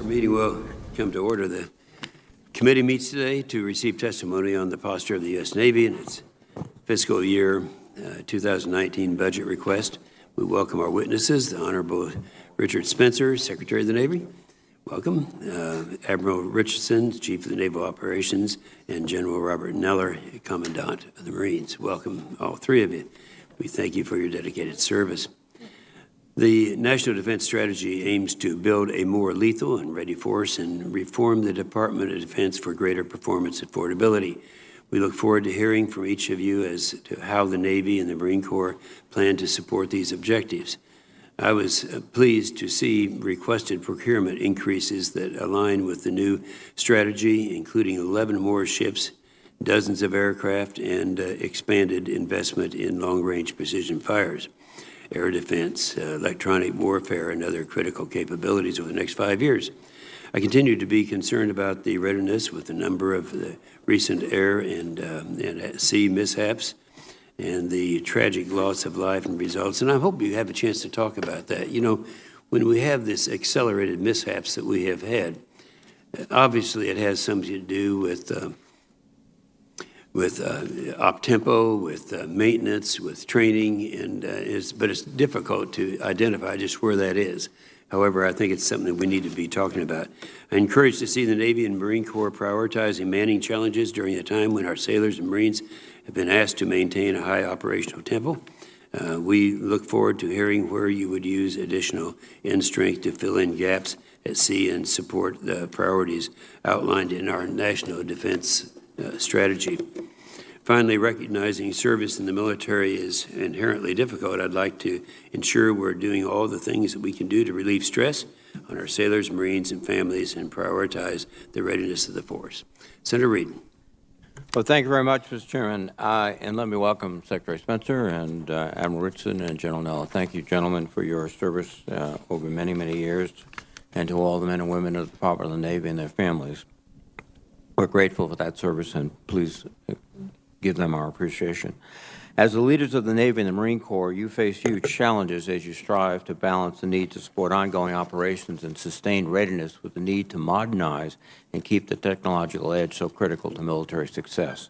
Our meeting will come to order. The committee meets today to receive testimony on the posture of the U.S. Navy and its fiscal year 2019 budget request. We welcome our witnesses, the Honorable Richard Spencer, Secretary of the Navy. Welcome. Admiral Richardson, Chief of the Naval Operations, and General Robert Neller, Commandant of the Marines. Welcome, all three of you. We thank you for your dedicated service. The National Defense Strategy aims to build a more lethal and ready force and reform the Department of Defense for greater performance affordability. We look forward to hearing from each of you as to how the Navy and the Marine Corps plan to support these objectives. I was pleased to see requested procurement increases that align with the new strategy, including 11 more ships, dozens of aircraft, and expanded investment in long-range precision fires, air defense, electronic warfare, and other critical capabilities over the next 5 years. I continue to be concerned about the readiness with the number of the recent air and sea mishaps and the tragic loss of life and results. And I hope you have a chance to talk about that. You know, when we have this accelerated mishaps that we have had, obviously it has something to do with op-tempo, with maintenance, with training, and but it's difficult to identify just where that is. However, I think it's something that we need to be talking about. I'm encouraged to see the Navy and Marine Corps prioritizing manning challenges during a time when our sailors and Marines have been asked to maintain a high operational tempo. We look forward to hearing where you would use additional end strength to fill in gaps at sea and support the priorities outlined in our national defense strategy. Finally, recognizing service in the military is inherently difficult, I'd like to ensure we're doing all the things that we can do to relieve stress on our sailors, Marines, and families and prioritize the readiness of the force. Senator Reed. Well, thank you very much, Mr. Chairman. And let me welcome Secretary Spencer and Admiral Richardson and General Neller. Thank you, gentlemen, for your service over many, many years, and to all the men and women of the Department of the Navy and their families. We're grateful for that service, and please give them our appreciation. As the leaders of the Navy and the Marine Corps, you face huge challenges as you strive to balance the need to support ongoing operations and sustained readiness with the need to modernize and keep the technological edge so critical to military success.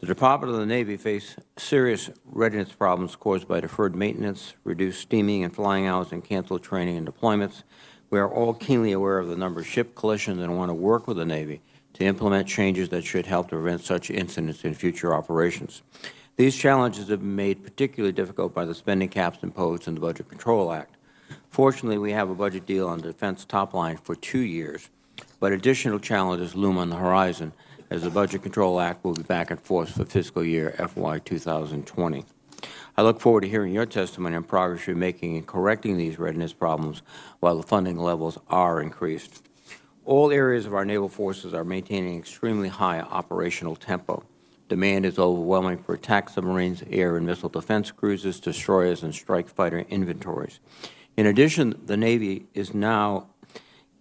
The Department of the Navy faces serious readiness problems caused by deferred maintenance, reduced steaming and flying hours, and canceled training and deployments. We are all keenly aware of the number of ship collisions and want to work with the Navy to implement changes that should help to prevent such incidents in future operations. These challenges have been made particularly difficult by the spending caps imposed in the Budget Control Act. Fortunately, we have a budget deal on the defense top line for 2 years, but additional challenges loom on the horizon as the Budget Control Act will be back in force for fiscal year FY 2020. I look forward to hearing your testimony on progress you're making in correcting these readiness problems while the funding levels are increased. All areas of our naval forces are maintaining extremely high operational tempo. Demand is overwhelming for attack submarines, air and missile defense cruisers, destroyers, and strike fighter inventories. In addition, the Navy is now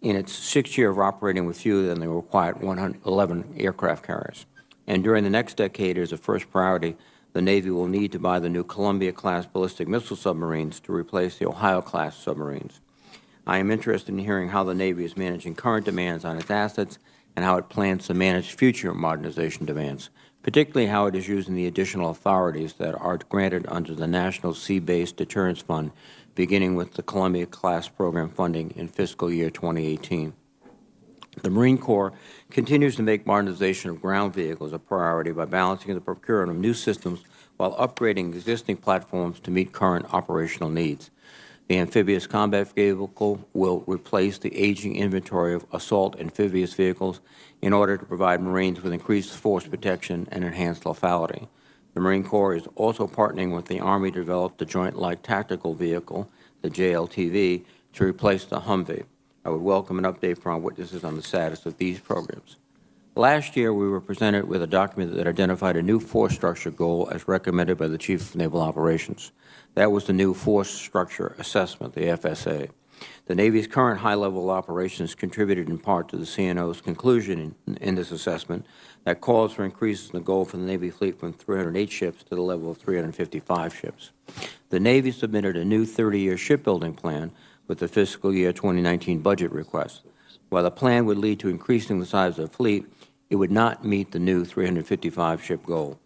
in its 6th year of operating with fewer than the required 111 aircraft carriers. And during the next decade, as a first priority, the Navy will need to buy the new Columbia-class ballistic missile submarines to replace the Ohio-class submarines. I am interested in hearing how the Navy is managing current demands on its assets and how it plans to manage future modernization demands, particularly how it is using the additional authorities that are granted under the National Sea-Based Deterrence Fund, beginning with the Columbia-class program funding in fiscal year 2018. The Marine Corps continues to make modernization of ground vehicles a priority by balancing the procurement of new systems while upgrading existing platforms to meet current operational needs. The amphibious combat vehicle will replace the aging inventory of assault amphibious vehicles in order to provide Marines with increased force protection and enhanced lethality. The Marine Corps is also partnering with the Army to develop the Joint Light Tactical Vehicle, the JLTV, to replace the Humvee. I would welcome an update from our witnesses on the status of these programs. Last year, we were presented with a document that identified a new force structure goal as recommended by the Chief of Naval Operations. That was the new Force Structure Assessment, the FSA. The Navy's current high level of operations contributed in part to the CNO's conclusion in this assessment that calls for increases in the goal for the Navy fleet from 308 ships to the level of 355 ships. The Navy submitted a new 30-year shipbuilding plan with the fiscal year 2019 budget request. While the plan would lead to increasing the size of the fleet, it would not meet the new 355-ship goal.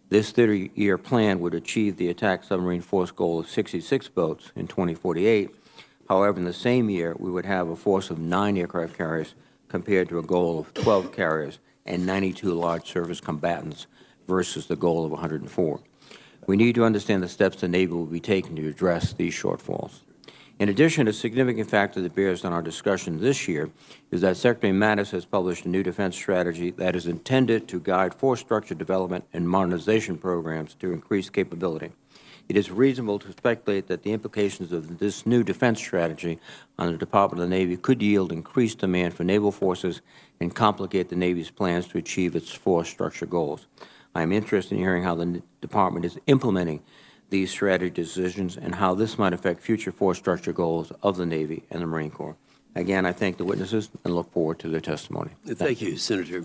This 30-year plan would achieve the attack submarine force goal of 66 boats in 2048. However, in the same year, we would have a force of 9 aircraft carriers compared to a goal of 12 carriers and 92 large surface combatants versus the goal of 104. We need to understand the steps the Navy will be taking to address these shortfalls. In addition, a significant factor that bears on our discussion this year is that Secretary Mattis has published a new defense strategy that is intended to guide force structure development and modernization programs to increase capability. It is reasonable to speculate that the implications of this new defense strategy on the Department of the Navy could yield increased demand for naval forces and complicate the Navy's plans to achieve its force structure goals. I am interested in hearing how the Department is implementing these strategy decisions and how this might affect future force structure goals of the Navy and the Marine Corps. Again, I thank the witnesses and look forward to their testimony. Thank you, Senator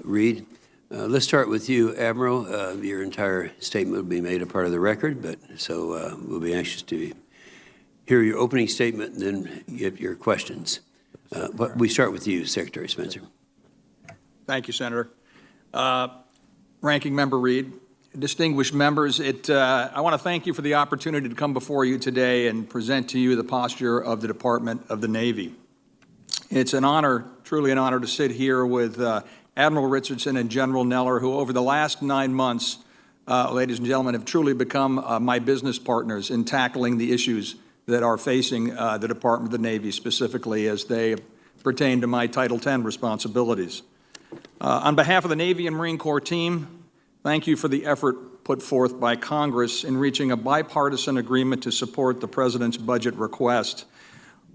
Reed. Let's start with you, Admiral. Your entire statement will be made a part of the record, but so we'll be anxious to hear your opening statement and then get your questions. But we start with you, Secretary Spencer. Thank you, Senator. Ranking Member Reed, distinguished members, I want to thank you for the opportunity to come before you today and present to you the posture of the Department of the Navy. It's an honor, truly an honor, to sit here with Admiral Richardson and General Neller, who over the last 9 months, ladies and gentlemen, have truly become my business partners in tackling the issues that are facing the Department of the Navy, specifically as they pertain to my Title X responsibilities. On behalf of the Navy and Marine Corps team, thank you for the effort put forth by Congress in reaching a bipartisan agreement to support the President's budget request.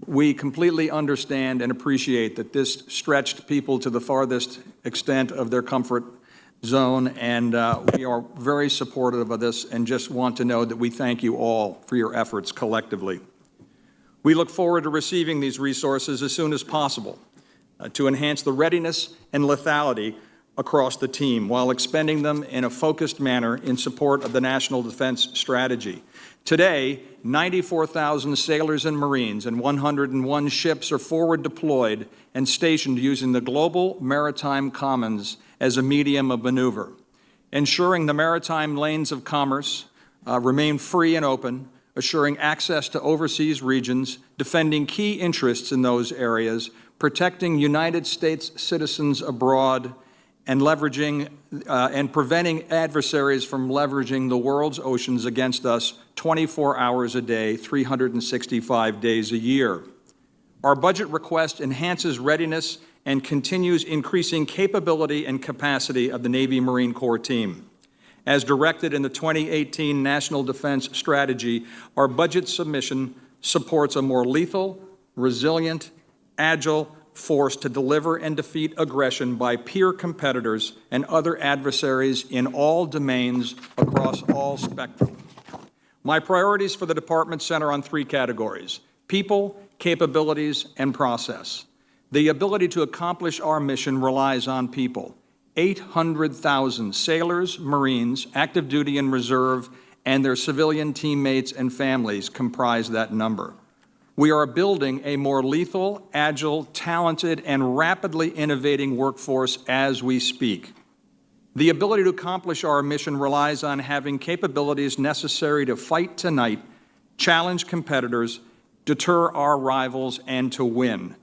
We completely understand and appreciate that this stretched people to the farthest extent of their comfort zone, and we are very supportive of this and just want to know that we thank you all for your efforts collectively. We look forward to receiving these resources as soon as possible to enhance the readiness and lethality across the team while expending them in a focused manner in support of the National Defense Strategy. Today, 94,000 sailors and Marines and 101 ships are forward deployed and stationed using the global maritime commons as a medium of maneuver, ensuring the maritime lanes of commerce remain free and open, assuring access to overseas regions, defending key interests in those areas, protecting United States citizens abroad, and leveraging and preventing adversaries from leveraging the world's oceans against us 24 hours a day, 365 days a year. Our budget request enhances readiness and continues increasing capability and capacity of the Navy Marine Corps team. As directed in the 2018 National Defense Strategy, our budget submission supports a more lethal, resilient, agile force to deliver and defeat aggression by peer competitors and other adversaries in all domains across all spectrum. My priorities for the Department center on 3 categories: people, capabilities, and process. The ability to accomplish our mission relies on people. 800,000 sailors, Marines, active duty and reserve, and their civilian teammates and families comprise that number. We are building a more lethal, agile, talented, and rapidly innovating workforce as we speak. The ability to accomplish our mission relies on having capabilities necessary to fight tonight, challenge competitors, deter our rivals, and to win.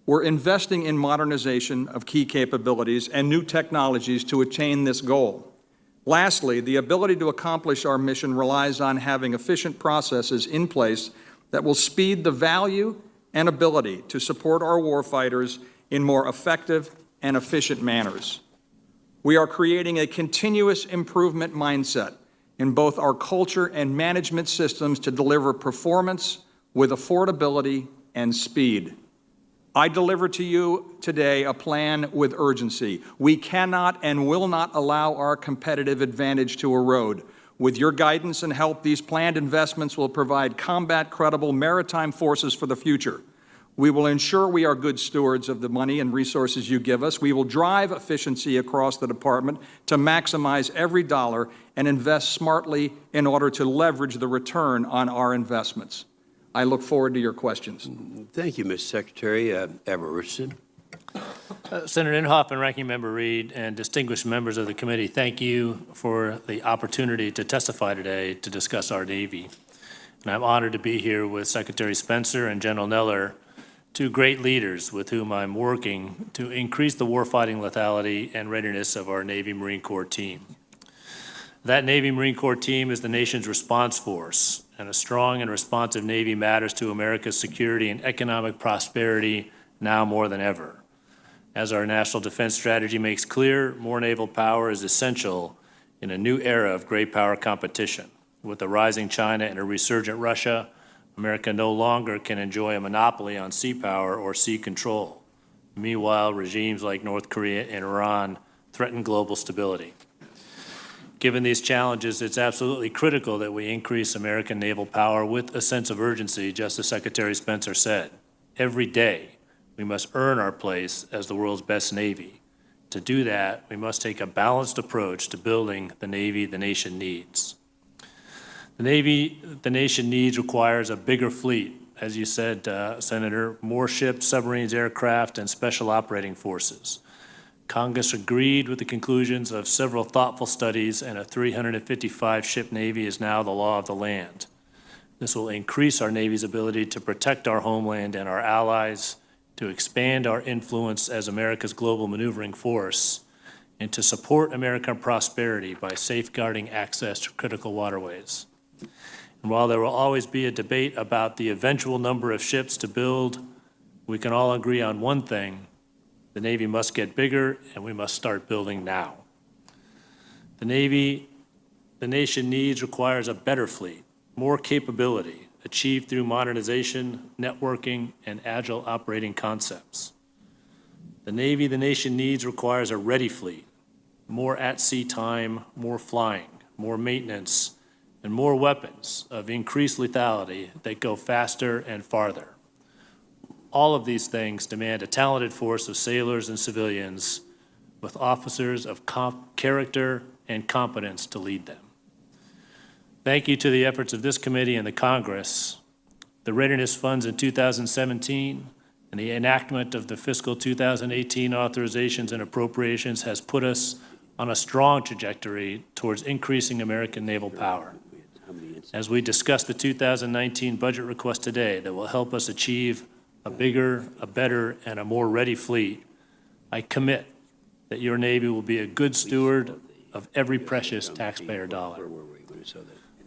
We're investing in modernization of key capabilities and new technologies to attain this goal. Lastly, the ability to accomplish our mission relies on having efficient processes in place that will speed the value and ability to support our warfighters in more effective and efficient manners. We are creating a continuous improvement mindset in both our culture and management systems to deliver performance with affordability and speed. I deliver to you today a plan with urgency. We cannot and will not allow our competitive advantage to erode. With your guidance and help, these planned investments will provide combat-credible maritime forces for the future. We will ensure we are good stewards of the money and resources you give us. We will drive efficiency across the Department to maximize every dollar and invest smartly in order to leverage the return on our investments. I look forward to your questions. Thank you, Mr. Secretary. Admiral Richardson. Senator Inhofe and Ranking Member Reed and distinguished members of the committee, thank you for the opportunity to testify today to discuss our Navy. And I'm honored to be here with Secretary Spencer and General Neller, two great leaders with whom I'm working to increase the warfighting lethality and readiness of our Navy Marine Corps team. That Navy Marine Corps team is the nation's response force, and a strong and responsive Navy matters to America's security and economic prosperity now more than ever. As our national defense strategy makes clear, more naval power is essential in a new era of great power competition. With a rising China and a resurgent Russia, America no longer can enjoy a monopoly on sea power or sea control. Meanwhile, regimes like North Korea and Iran threaten global stability. Given these challenges, it's absolutely critical that we increase American naval power with a sense of urgency, just as Secretary Spencer said. Every day, we must earn our place as the world's best Navy. To do that, we must take a balanced approach to building the Navy the nation needs. The Navy the nation needs requires a bigger fleet, as you said, Senator, more ships, submarines, aircraft, and special operating forces. Congress agreed with the conclusions of several thoughtful studies, and a 355-ship Navy is now the law of the land. This will increase our Navy's ability to protect our homeland and our allies, to expand our influence as America's global maneuvering force, and to support American prosperity by safeguarding access to critical waterways. And while there will always be a debate about the eventual number of ships to build, we can all agree on one thing: the Navy must get bigger, and we must start building now. The Navy the nation needs requires a better fleet, more capability, achieved through modernization, networking, and agile operating concepts. The Navy the nation needs requires a ready fleet, more at-sea time, more flying, more maintenance, and more weapons of increased lethality that go faster and farther. All of these things demand a talented force of sailors and civilians with officers of character and competence to lead them. Thank you to the efforts of this committee and the Congress. The readiness funds in 2017 and the enactment of the fiscal 2018 authorizations and appropriations has put us on a strong trajectory towards increasing American naval power. As we discuss the 2019 budget request today that will help us achieve a bigger, a better, and a more ready fleet, I commit that your Navy will be a good steward of every precious taxpayer dollar.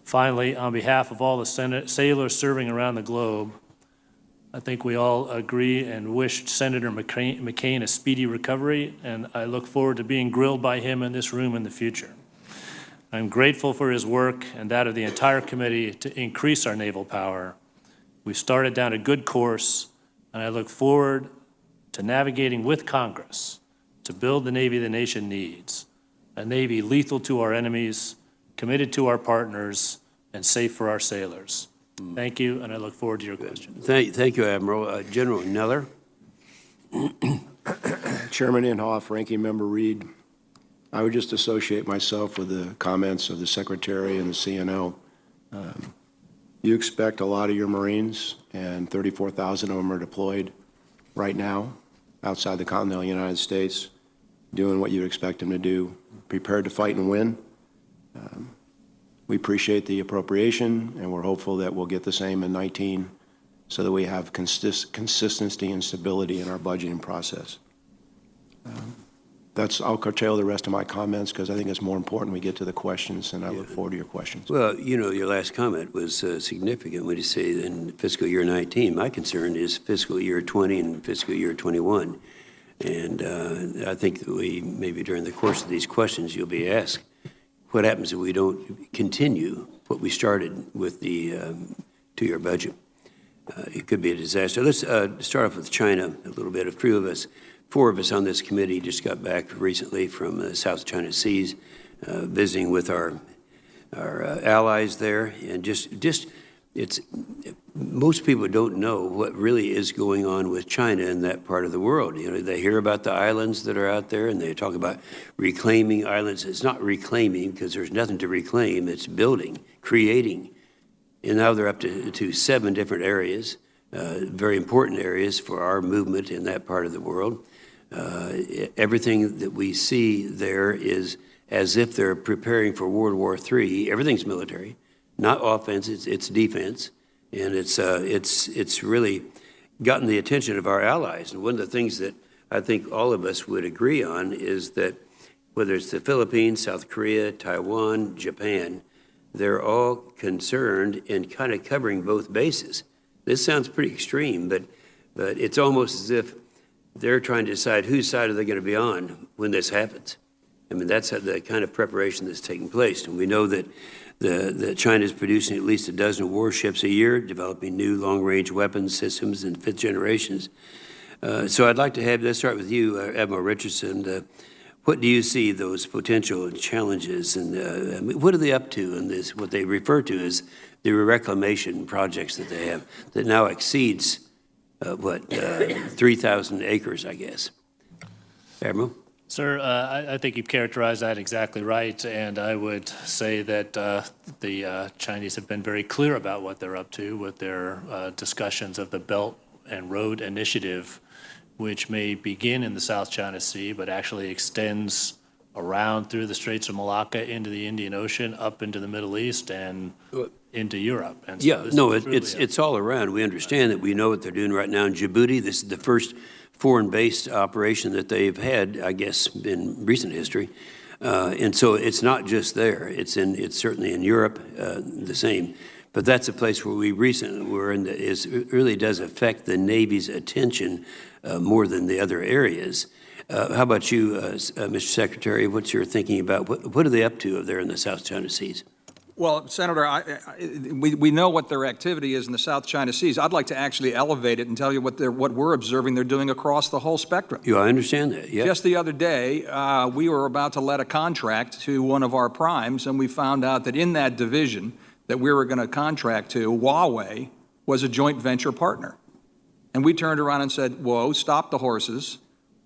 Finally, on behalf of all the sailors serving around the globe, I think we all agree and wish Senator McCain a speedy recovery, and I look forward to being grilled by him in this room in the future. I'm grateful for his work and that of the entire committee to increase our naval power. We've started down a good course, and I look forward to navigating with Congress to build the Navy the nation needs, a Navy lethal to our enemies, committed to our partners, and safe for our sailors. Thank you, and I look forward to your questions. Thank you, Admiral. General Neller. Chairman Inhofe, Ranking Member Reed, I would just associate myself with the comments of the Secretary and the CNO. You expect a lot of your Marines, and 34,000 of them are deployed right now outside the continental United States, doing what you'd expect them to do, prepared to fight and win. We appreciate the appropriation, and we're hopeful that we'll get the same in 19 so that we have consistency and stability in our budgeting process. I'll curtail the rest of my comments because I think it's more important we get to the questions, and I look forward to your questions. Well, you know, your last comment was significant when you say in fiscal year 19. My concern is fiscal year 20 and fiscal year 21. And I think that maybe during the course of these questions, you'll be asked, what happens if we don't continue what we started with the two-year budget? It could be a disaster. Let's start off with China a little bit. Four of us on this committee just got back recently from the South China Seas, visiting with our allies there, and most people don't know what really is going on with China in that part of the world. You know, they hear about the islands that are out there, and they talk about reclaiming islands. It's not reclaiming because there's nothing to reclaim. It's building, creating, and now they're up to 7 different areas, very important areas for our movement in that part of the world. Everything that we see there is as if they're preparing for World War III. Everything's military, not offense, it's defense. And it's really gotten the attention of our allies. And one of the things that I think all of us would agree on is that whether it's the Philippines, South Korea, Taiwan, Japan, they're all concerned and kind of covering both bases. This sounds pretty extreme, but it's almost as if they're trying to decide whose side are they going to be on when this happens. I mean, that's the kind of preparation that's taking place. And we know that China is producing at least 12 warships a year, developing new long-range weapons systems in 5th generations. So I'd like to let's start with you, Admiral Richardson. What do you see those potential challenges, and I mean, what are they up to in this, what they refer to as the reclamation projects that they have that now exceeds, 3,000 acres, I guess? Admiral? Sir, I think you've characterized that exactly right, and I would say that the Chinese have been very clear about what they're up to with their discussions of the Belt and Road Initiative, which may begin in the South China Sea, but actually extends around through the Straits of Malacca into the Indian Ocean, up into the Middle East, and into Europe. And so it's all around. We understand that. We know what they're doing right now in Djibouti. This is the first foreign-based operation that they've had, I guess, in recent history. And so it's not just there. It's certainly in Europe, the same. But that's a place where we recently were, and it really does affect the Navy's attention more than the other areas. How about you, Mr. Secretary? What's your thinking about what are they up to there in the South China Seas? Well, Senator, we know what their activity is in the South China Seas. I'd like to actually elevate it and tell you what we're observing they're doing across the whole spectrum. Yeah, I understand that, yeah. Just the other day, we were about to let a contract to one of our primes, and we found out that in that division that we were going to contract to, Huawei was a joint venture partner. And we turned around and said, whoa, stop the horses.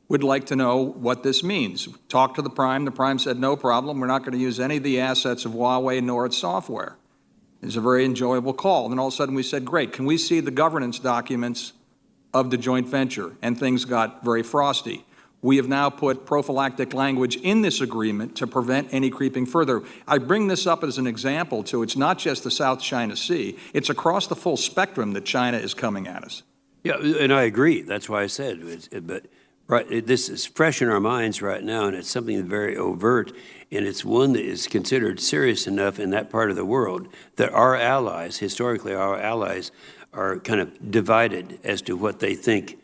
We'd like to know what this means. Talked to the prime. The prime said, no problem. We're not going to use any of the assets of Huawei nor its software. It was a very enjoyable call. And then all of a sudden we said, great, can we see the governance documents of the joint venture? And things got very frosty. We have now put prophylactic language in this agreement to prevent any creeping further. I bring this up as an example, too. It's not just the South China Sea. It's across the full spectrum that China is coming at us. Yeah, and I agree. That's why I said, but right, this is fresh in our minds right now, and it's something very overt, and it's one that is considered serious enough in that part of the world that our allies, historically our allies, are kind of divided as to what they think,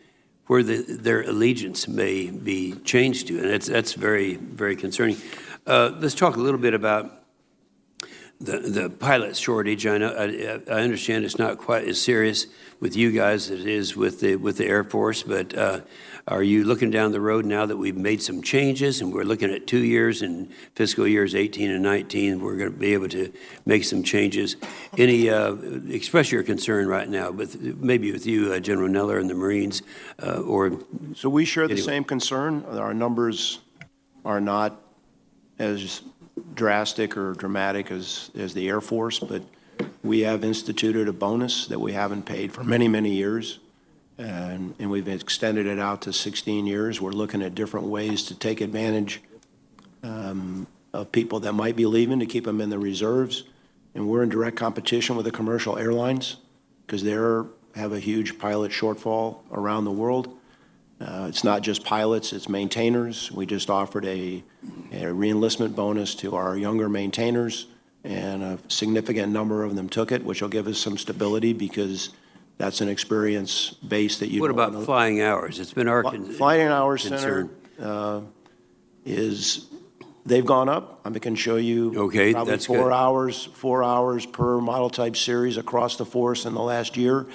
where their allegiance may be changed to, and that's very, very concerning. Let's talk a little bit about the pilot shortage. I know I understand it's not quite as serious with you guys as it is with the Air Force, but are you looking down the road now that we've made some changes and we're looking at 2 years in fiscal years 18 and 19, we're going to be able to make some changes? Any express your concern right now, maybe with you, General Neller and the Marines, or so we share the same concern. Our numbers are not as drastic or dramatic as the Air Force, but we have instituted a bonus that we haven't paid for many, many years, and we've extended it out to 16 years. We're looking at different ways to take advantage of people that might be leaving to keep them in the reserves, and we're in direct competition with the commercial airlines because they have a huge pilot shortfall around the world. It's not just pilots, it's maintainers. We just offered a reenlistment bonus to our younger maintainers, and a significant number of them took it, which will give us some stability because that's an experience base that you what about flying hours? It's been our flying hours, Senator, they've gone up. I can show you probably that's 4 hours per model type series across the force in the last year.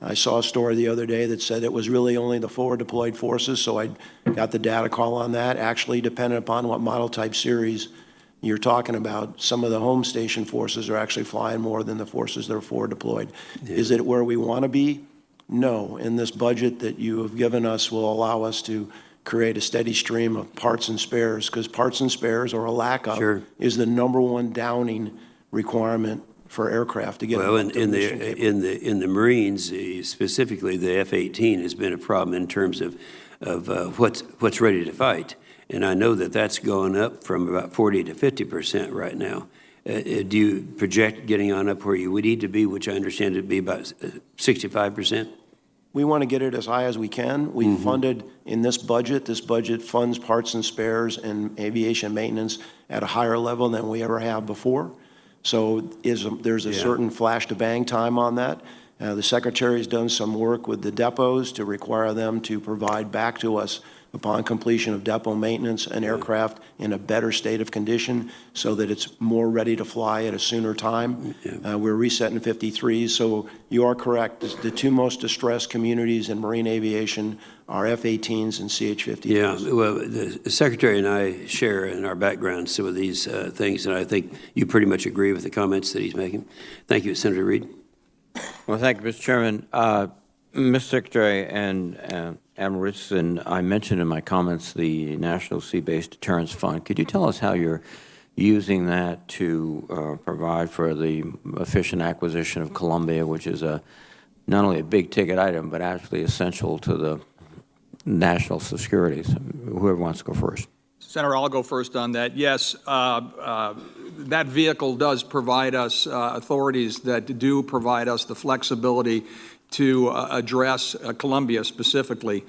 I saw a story the other day that said it was really only the forward deployed forces, so I got the data call on that. Actually, depending upon what model type series you're talking about, some of the home station forces are actually flying more than the forces that are forward deployed. Yeah. Is it where we want to be? No. And this budget that you have given us will allow us to create a steady stream of parts and spares, because parts and spares, or a lack of, is the #1 downing requirement for aircraft to get Well, them up to mission capability. in the Marines, specifically the F-18 has been a problem in terms of what's ready to fight. And I know that that's going up from about 40 to 50% right now. Do you project getting on up where you would need to be, which I understand it to be about 65%? We want to get it as high as we can. We funded in this budget funds parts and spares and aviation maintenance at a higher level than we ever have before. So there's a certain flash to bang time on that. The Secretary's done some work with the depots to require them to provide back to us upon completion of depot maintenance an aircraft in a better state of condition so that it's more ready to fly at a sooner time. We're resetting 53s, so you are correct. The two most distressed communities in marine aviation are F-18s and CH-53s. Yeah, well, the Secretary and I share in our background some of these things, and I think you pretty much agree with the comments that he's making. Thank you, Senator Reid. Well, thank you, Mr. Chairman. Mr. Secretary and Admiral Richardson, I mentioned in my comments the National Sea-Based Deterrence Fund. Could you tell us how you're using that to provide for the efficient acquisition of Columbia, which is not only a big-ticket item, but actually essential to the national security? Whoever wants to go first. Senator, I'll go first on that. Yes, that vehicle does provide us authorities that do provide us the flexibility to address Columbia specifically,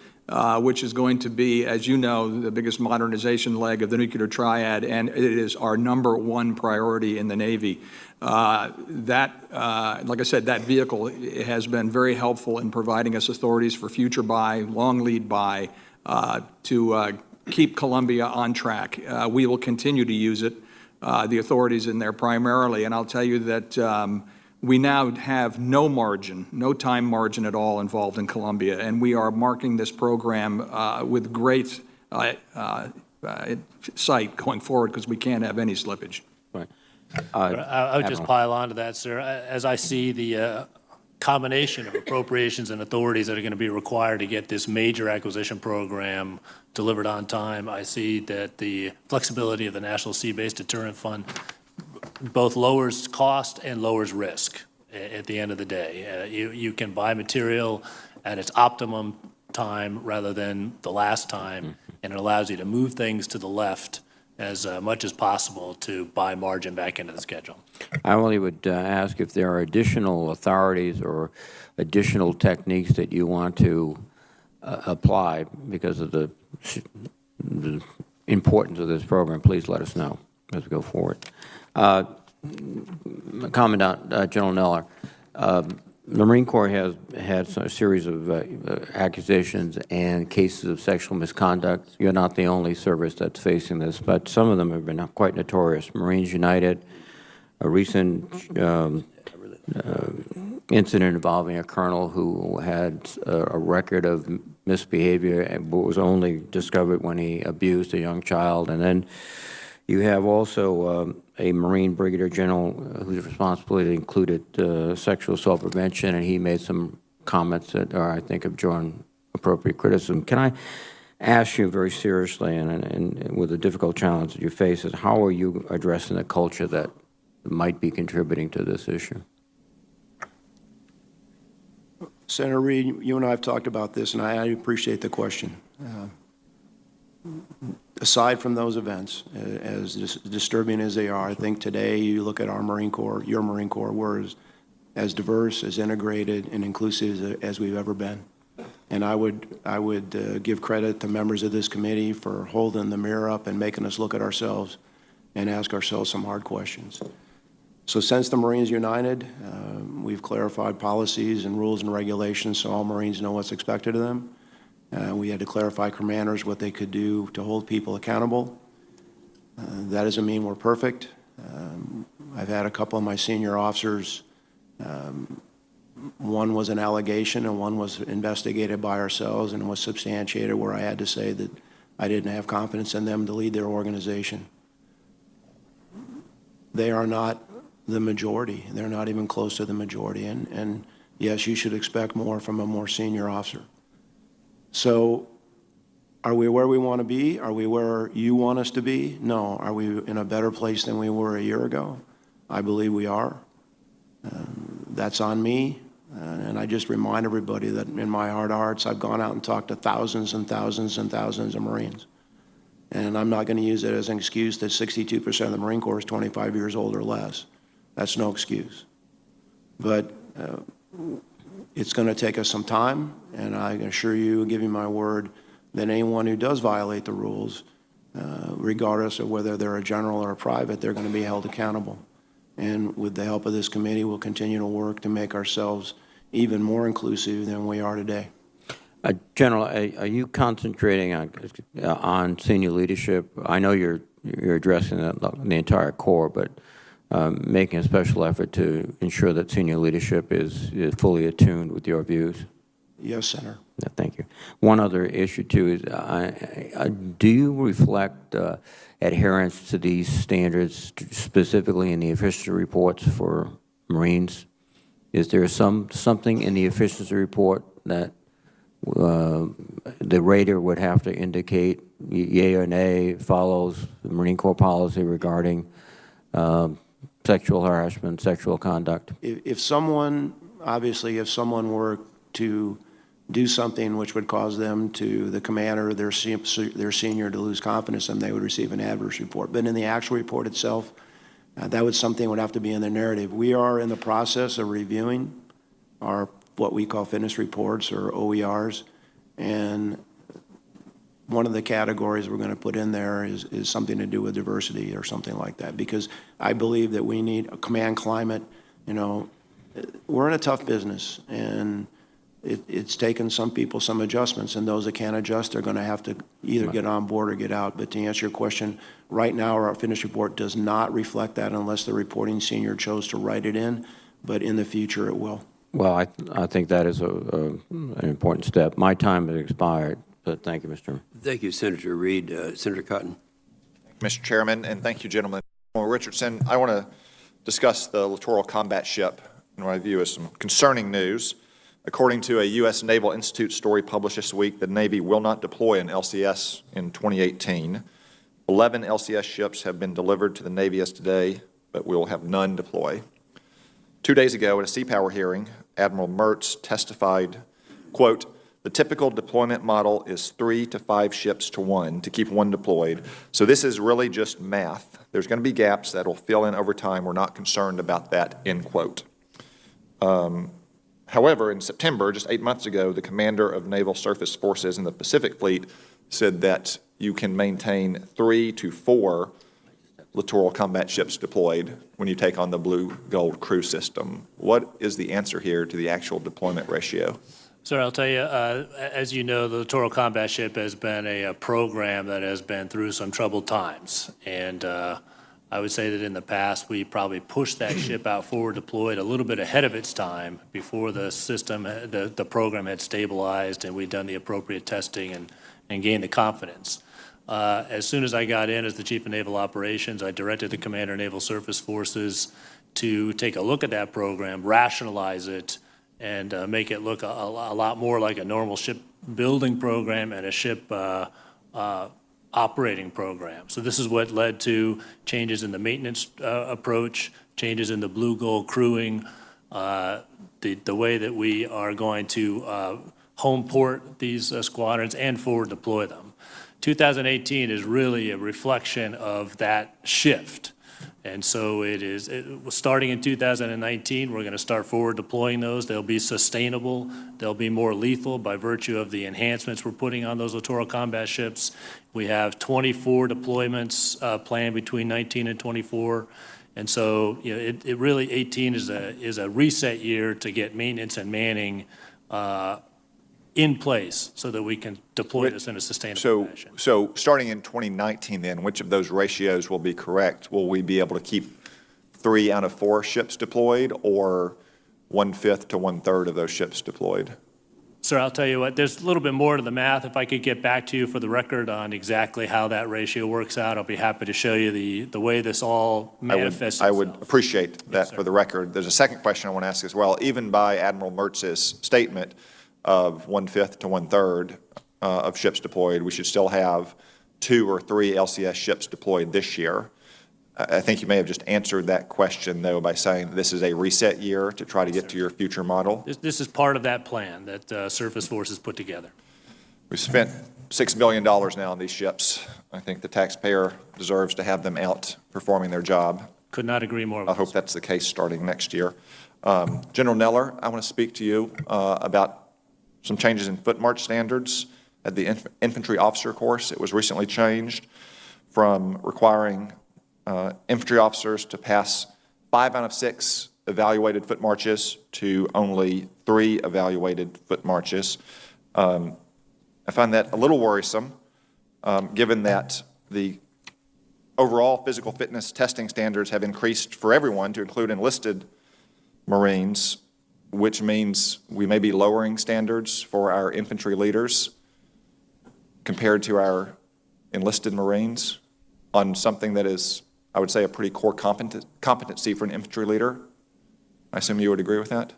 which is going to be, as you know, the biggest modernization leg of the nuclear triad, and it is our #1 priority in the Navy. Like I said, that vehicle has been very helpful in providing us authorities for future buy, long lead buy, to keep Columbia on track. We will continue to use it, the authorities in there primarily, and I'll tell you that we now have no margin, no time margin at all involved in Columbia, and we are marking this program with great sight going forward because we can't have any slippage. Right. I would just pile on to that, sir. As I see the combination of appropriations and authorities that are going to be required to get this major acquisition program delivered on time, I see that the flexibility of the National Sea-Based Deterrent Fund both lowers cost and lowers risk at the end of the day. You can buy material at its optimum time rather than the last time, and it allows you to move things to the left as much as possible to buy margin back into the schedule. I only would ask if there are additional authorities or additional techniques that you want to apply because of the importance of this program. Please let us know as we go forward. Commandant General Neller, the Marine Corps has had a series of accusations and cases of sexual misconduct. You're not the only service that's facing this, but some of them have been quite notorious. Marines United, a recent incident involving a colonel who had a record of misbehavior and was only discovered when he abused a young child. And then you have also a Marine Brigadier General whose responsibility included sexual assault prevention, and he made some comments that are, I think, have drawn appropriate criticism. Can I ask you very seriously, and with the difficult challenge that you face, is how are you addressing the culture that might be contributing to this issue? Senator Reid, you and I have talked about this, and I appreciate the question. Aside from those events, as disturbing as they are, I think today you look at our Marine Corps, your Marine Corps, we're as diverse, as integrated, and inclusive as we've ever been. And I would give credit to members of this committee for holding the mirror up and making us look at ourselves and ask ourselves some hard questions. So since the Marines United, we've clarified policies and rules and regulations so all Marines know what's expected of them. We had to clarify commanders what they could do to hold people accountable. That doesn't mean we're perfect. I've had a couple of my senior officers, one was an allegation and one was investigated by ourselves and was substantiated where I had to say that I didn't have confidence in them to lead their organization. They are not the majority. They're not even close to the majority. And yes, you should expect more from a more senior officer. So are we where we want to be? Are we where you want us to be? No. Are we in a better place than we were a year ago? I believe we are. That's on me. And I just remind everybody that in my heart of hearts, I've gone out and talked to thousands and thousands and thousands of Marines. And I'm not going to use it as an excuse that 62% of the Marine Corps is 25 years old or less. That's no excuse. But it's going to take us some time, and I can assure you, give you my word, that anyone who does violate the rules, regardless of whether they're a general or a private, they're going to be held accountable. And with the help of this committee, we'll continue to work to make ourselves even more inclusive than we are today. General, are you concentrating on senior leadership? I know you're addressing the entire Corps, but making a special effort to ensure that senior leadership is fully attuned with your views? Yes, Senator. Thank you. One other issue, too, is do you reflect adherence to these standards, specifically in the efficiency reports for Marines? Is there something in the efficiency report that the rater would have to indicate yea or nay follows the Marine Corps policy regarding sexual harassment, sexual conduct? If someone were to do something which would cause them to, the commander, their senior, to lose confidence in them, they would receive an adverse report. But in the actual report itself, that was something that would have to be in the narrative. We are in the process of reviewing our what we call fitness reports, or OERs, and one of the categories we're going to put in there is something to do with diversity or something like that, because I believe that we need a command climate. You know, we're in a tough business, and it's taken some people some adjustments, and those that can't adjust are going to have to either get on board or get out. But to answer your question, right now our fitness report does not reflect that unless the reporting senior chose to write it in, but in the future it will. Well, I think that is an important step. My time has expired, but thank you, Mr. Chairman. Thank you, Senator Reed. Senator Cotton. Mr. Chairman, and thank you, gentlemen. Richardson, I want to discuss the littoral combat ship in what I view as some concerning news. According to a U.S. Naval Institute story published this week, the Navy will not deploy an LCS in 2018. 11 LCS ships have been delivered to the Navy as today, but we will have none deploy. 2 days ago at a Sea Power hearing, Admiral Mertz testified, quote, "The typical deployment model is 3 to 5 ships to 1 to keep one deployed. So this is really just math. There's going to be gaps that will fill in over time. We're not concerned about that," end quote. However, in September, just 8 months ago, the commander of Naval Surface Forces in the Pacific Fleet said that you can maintain 3 to 4 littoral combat ships deployed when you take on the Blue Gold crew system. What is the answer here to the actual deployment ratio? Sir, I'll tell you, as you know, the littoral combat ship has been a program that has been through some troubled times. And I would say that in the past, we probably pushed that ship out forward deployed a little bit ahead of its time before the system, the program had stabilized and we'd done the appropriate testing and gained the confidence. As soon as I got in as the Chief of Naval Operations, I directed the Commander of Naval Surface Forces to take a look at that program, rationalize it, and make it look a lot more like a normal shipbuilding program and a ship operating program. So this is what led to changes in the maintenance approach, changes in the Blue Gold crewing, the way that we are going to home port these squadrons and forward deploy them. 2018 is really a reflection of that shift. And so starting in 2019, we're going to start forward deploying those. They'll be sustainable. They'll be more lethal by virtue of the enhancements we're putting on those littoral combat ships. We have 24 deployments planned between 19 and 24. And so, you know, it really, 18 is a reset year to get maintenance and manning in place so that we can deploy this in a sustainable fashion. So starting in 2019 then, which of those ratios will be correct? Will we be able to keep 3 out of 4 ships deployed, or 1/5 to 1/3 of those ships deployed? Sir, I'll tell you what, there's a little bit more to the math. If I could get back to you for the record on exactly how that ratio works out, I'll be happy to show you the way this all manifests I would appreciate that. Yes, for the record. There's a second question I want to ask as well. Even by Admiral Mertz's statement of 1/5 to 1/3 of ships deployed, we should still have 2 or 3 LCS ships deployed this year. I think you may have just answered that question, though, by saying this is a reset year to try to get to your future model. This is part of that plan that Surface Forces put together. We've spent $6 billion now on these ships. I think the taxpayer deserves to have them out performing their job. Could not agree more. I hope that's the case starting next year. General Neller, I want to speak to you about some changes in foot march standards at the infantry officer course. It was recently changed from requiring infantry officers to pass 5 out of 6 evaluated foot marches to only 3 evaluated foot marches. I find that a little worrisome, given that the overall physical fitness testing standards have increased for everyone to include enlisted Marines, which means we may be lowering standards for our infantry leaders compared to our enlisted Marines on something that is, I would say, a pretty core competency for an infantry leader. I assume you would agree with that?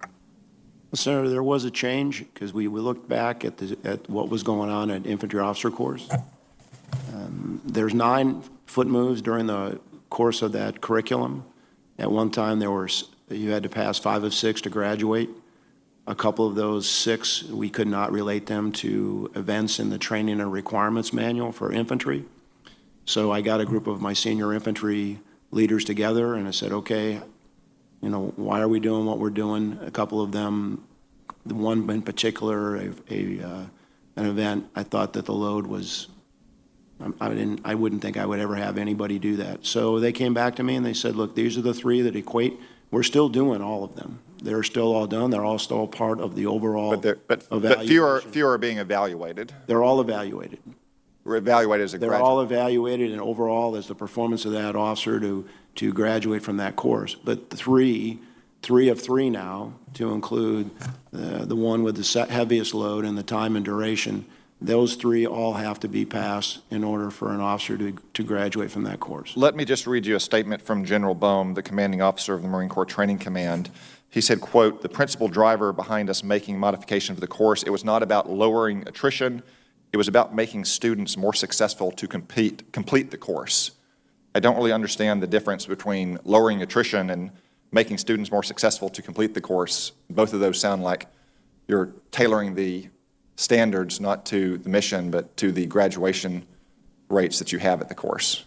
Well, Senator, there was a change because we looked back at what was going on at infantry officer course. There's 9 foot moves during the course of that curriculum. At one time, you had to pass 5 of 6 to graduate. A couple of those 6, we could not relate them to events in the training and requirements manual for infantry. So I got a group of my senior infantry leaders together, and I said, okay, you know, why are we doing what we're doing? A couple of them, the one in particular, an event, I thought that the load was, I wouldn't think I would ever have anybody do that. So they came back to me and they said, look, these are the 3 that equate. We're still doing all of them. They're still all done. They're all still part of the overall but fewer are being evaluated. They're all evaluated. We're evaluated as a graduate. They're all evaluated, and overall is the performance of that officer to graduate from that course. But 3 of 3 now, to include the one with the heaviest load and the time and duration, those 3 all have to be passed in order for an officer to graduate from that course. Let me just read you a statement from General Boehm, the commanding officer of the Marine Corps Training Command. He said, quote, "The principal driver behind us making modification for the course, it was not about lowering attrition, it was about making students more successful to complete the course." I don't really understand the difference between lowering attrition and making students more successful to complete the course. Both of those sound like you're tailoring the standards not to the mission, but to the graduation rates that you have at the course.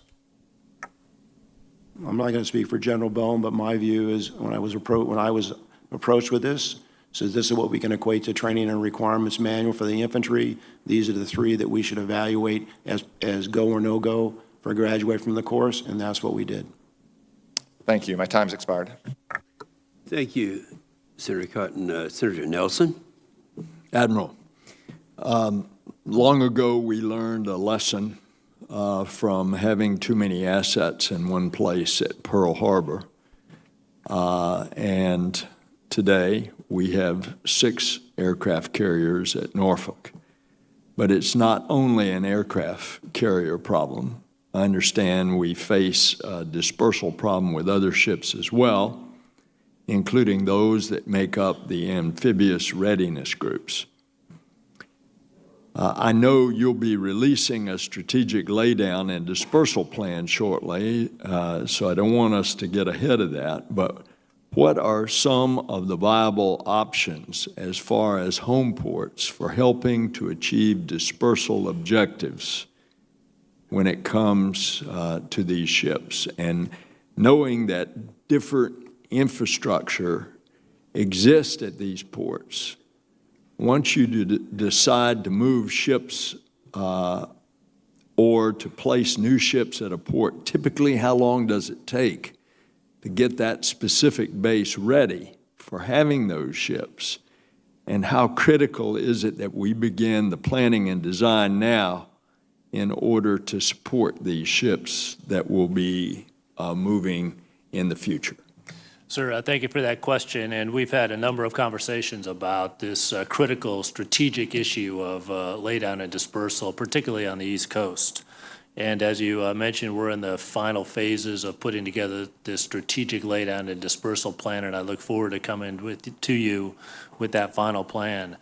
I'm not going to speak for General Boehm, but my view is when I was approached with this, says this is what we can equate to training and requirements manual for the infantry. These are the 3 that we should evaluate as go or no go for graduate from the course, and that's what we did. Thank you. My time's expired. Thank you, Senator Cotton. Senator Nelson. Admiral, long ago we learned a lesson from having too many assets in one place at Pearl Harbor. And today we have 6 aircraft carriers at Norfolk. But it's not only an aircraft carrier problem. I understand we face a dispersal problem with other ships as well, including those that make up the amphibious readiness groups. I know you'll be releasing a strategic laydown and dispersal plan shortly, so I don't want us to get ahead of that, but what are some of the viable options as far as home ports for helping to achieve dispersal objectives when it comes to these ships? And knowing that different infrastructure exists at these ports, once you decide to move ships or to place new ships at a port, typically how long does it take to get that specific base ready for having those ships? And how critical is it that we begin the planning and design now in order to support these ships that will be moving in the future? Sir, thank you for that question, and we've had a number of conversations about this critical strategic issue of laydown and dispersal, particularly on the East Coast. And as you mentioned, we're in the final phases of putting together this strategic laydown and dispersal plan, and I look forward to coming to you with that final plan.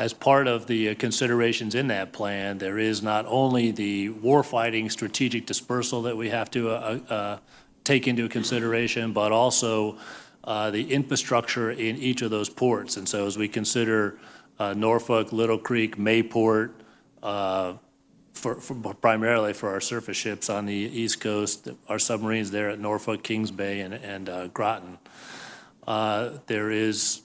as part of the considerations in that plan, there is not only the warfighting strategic dispersal that we have to take into consideration, but also the infrastructure in each of those ports. And so as we consider Norfolk, Little Creek, Mayport, primarily for our surface ships on the East Coast, our submarines there at Norfolk, Kings Bay, and Groton. There is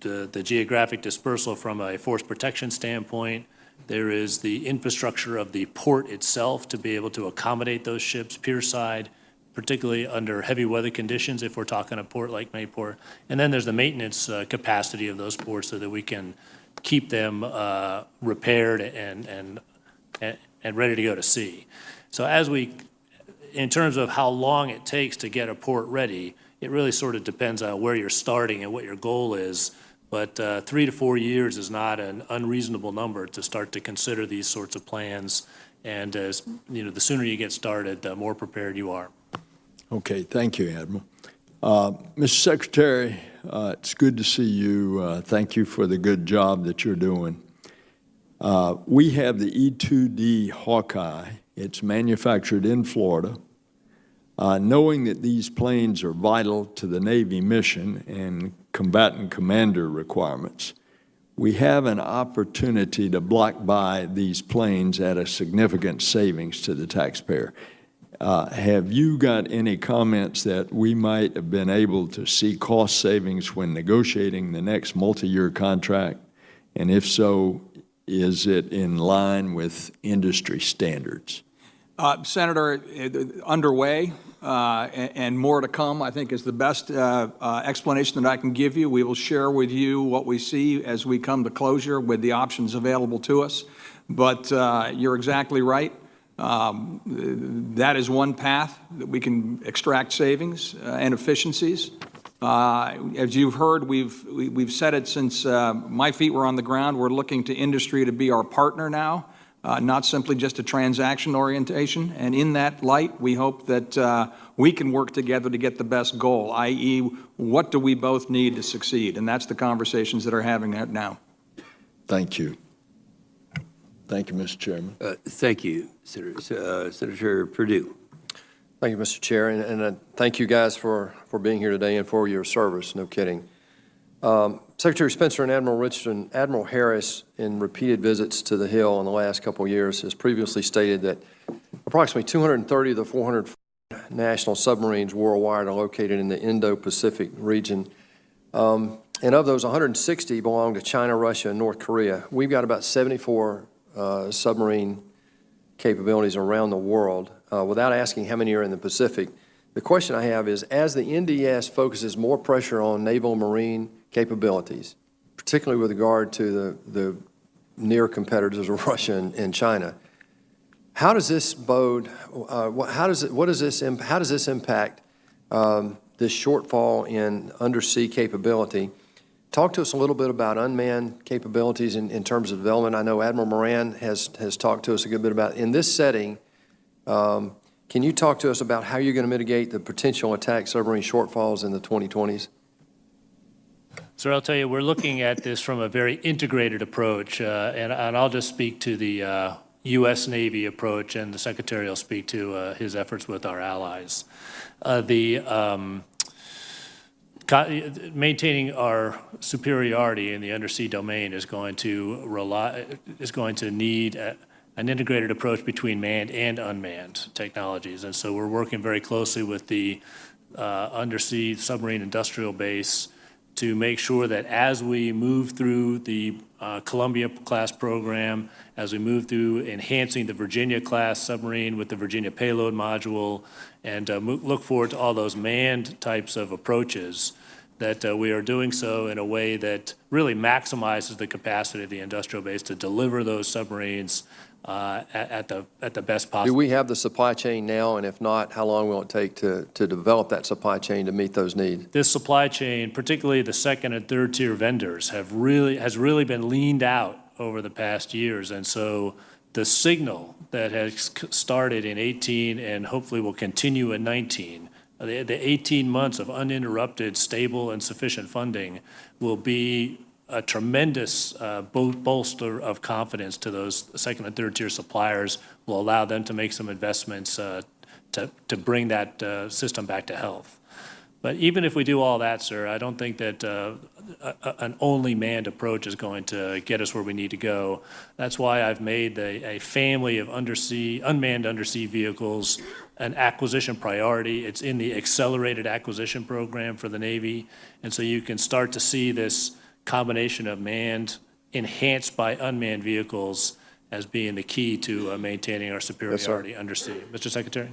the geographic dispersal from a force protection standpoint. There is the infrastructure of the port itself to be able to accommodate those ships pierside, particularly under heavy weather conditions if we're talking a port like Mayport. And then there's the maintenance capacity of those ports so that we can keep them repaired and ready to go to sea. So in terms of how long it takes to get a port ready, it really sort of depends on where you're starting and what your goal is. But 3 to 4 years is not an unreasonable number to start to consider these sorts of plans. And as you know, the sooner you get started, the more prepared you are. Okay, thank you, Admiral. Mr. Secretary, it's good to see you. Thank you for the good job that you're doing. We have the E-2D Hawkeye. It's manufactured in Florida. Knowing that these planes are vital to the Navy mission and combatant commander requirements, we have an opportunity to block buy these planes at a significant savings to the taxpayer. Have you got any comments that we might have been able to see cost savings when negotiating the next multi-year contract? And if so, is it in line with industry standards? Senator, underway and more to come, I think, is the best explanation that I can give you. We will share with you what we see as we come to closure with the options available to us. But you're exactly right. That is one path that we can extract savings and efficiencies. As you've heard, we've said it since my feet were on the ground. We're looking to industry to be our partner now, not simply just a transaction orientation. And in that light, we hope that we can work together to get the best goal, i.e., what do we both need to succeed? And that's the conversations that are having that now. Thank you. Thank you, Mr. Chairman. Thank you, Senator. Senator Perdue. Thank you, Mr. Chair, and thank you guys for being here today and for your service, no kidding. Secretary Spencer and Admiral Richardson, Admiral Harris, in repeated visits to the Hill in the last couple of years, has previously stated that approximately 230 of the 400 national submarines worldwide are located in the Indo-Pacific region. And of those, 160 belong to China, Russia, and North Korea. We've got about 74 submarine capabilities around the world. Without asking how many are in the Pacific, the question I have is, as the NDS focuses more pressure on naval marine capabilities, particularly with regard to the near competitors of Russia and China, how does this bode? How does this impact this shortfall in undersea capability? Talk to us a little bit about unmanned capabilities in terms of development. I know Admiral Moran has talked to us a good bit about in this setting. Can you talk to us about how you're going to mitigate the potential attack submarine shortfalls in the 2020s? Sir, I'll tell you, we're looking at this from a very integrated approach, and I'll just speak to the U.S. Navy approach, and the Secretary will speak to his efforts with our allies. Maintaining our superiority in the undersea domain is going to need an integrated approach between manned and unmanned technologies, and so we're working very closely with the undersea submarine industrial base to make sure that as we move through the Columbia-class program, as we move through enhancing the Virginia-class submarine with the Virginia payload module, and look forward to all those manned types of approaches, that we are doing so in a way that really maximizes the capacity of the industrial base to deliver those submarines at the best possible. Do we have the supply chain now, and if not, how long will it take to develop that supply chain to meet those needs? This supply chain, particularly the second and third tier vendors, has really been leaned out over the past years, and so the signal that has started in 18 and hopefully will continue in 19, the 18 months of uninterrupted, stable, and sufficient funding will be a tremendous bolster of confidence to those second and third tier suppliers, will allow them to make some investments to bring that system back to health. But even if we do all that, sir, I don't think that an only manned approach is going to get us where we need to go. That's why I've made a family of unmanned undersea vehicles an acquisition priority. It's in the accelerated acquisition program for the Navy. And so you can start to see this combination of manned enhanced by unmanned vehicles as being the key to maintaining our superiority undersea. Mr. Secretary?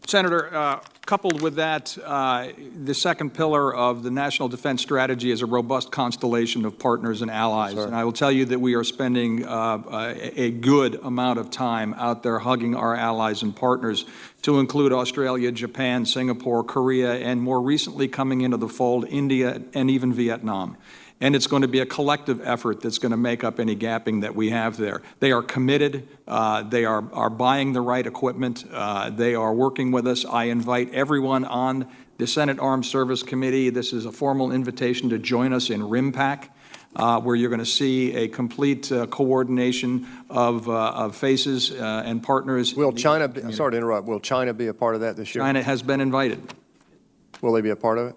Senator, coupled with that, the second pillar of the National Defense Strategy is a robust constellation of partners and allies. And I will tell you that we are spending a good amount of time out there hugging our allies and partners, to include Australia, Japan, Singapore, Korea, and more recently coming into the fold, India and even Vietnam. And it's going to be a collective effort that's going to make up any gapping that we have there. They are committed. They are buying the right equipment. They are working with us. I invite everyone on the Senate Armed Service Committee. This is a formal invitation to join us in RIMPAC, where you're going to see a complete coordination of faces and partners. Will China, sorry to interrupt, will China be a part of that this year? China has been invited. Will they be a part of it?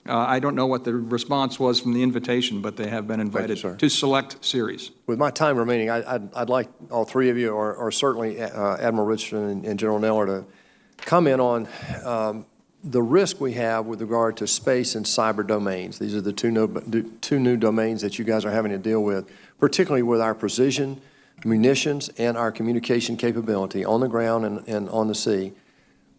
I don't know what the response was from the invitation, but they have been invited to select series. With my time remaining, I'd like all three of you, or certainly Admiral Richardson and General Neller, to comment on the risk we have with regard to space and cyber domains. These are the two new domains that you guys are having to deal with, particularly with our precision munitions and our communication capability on the ground and on the sea.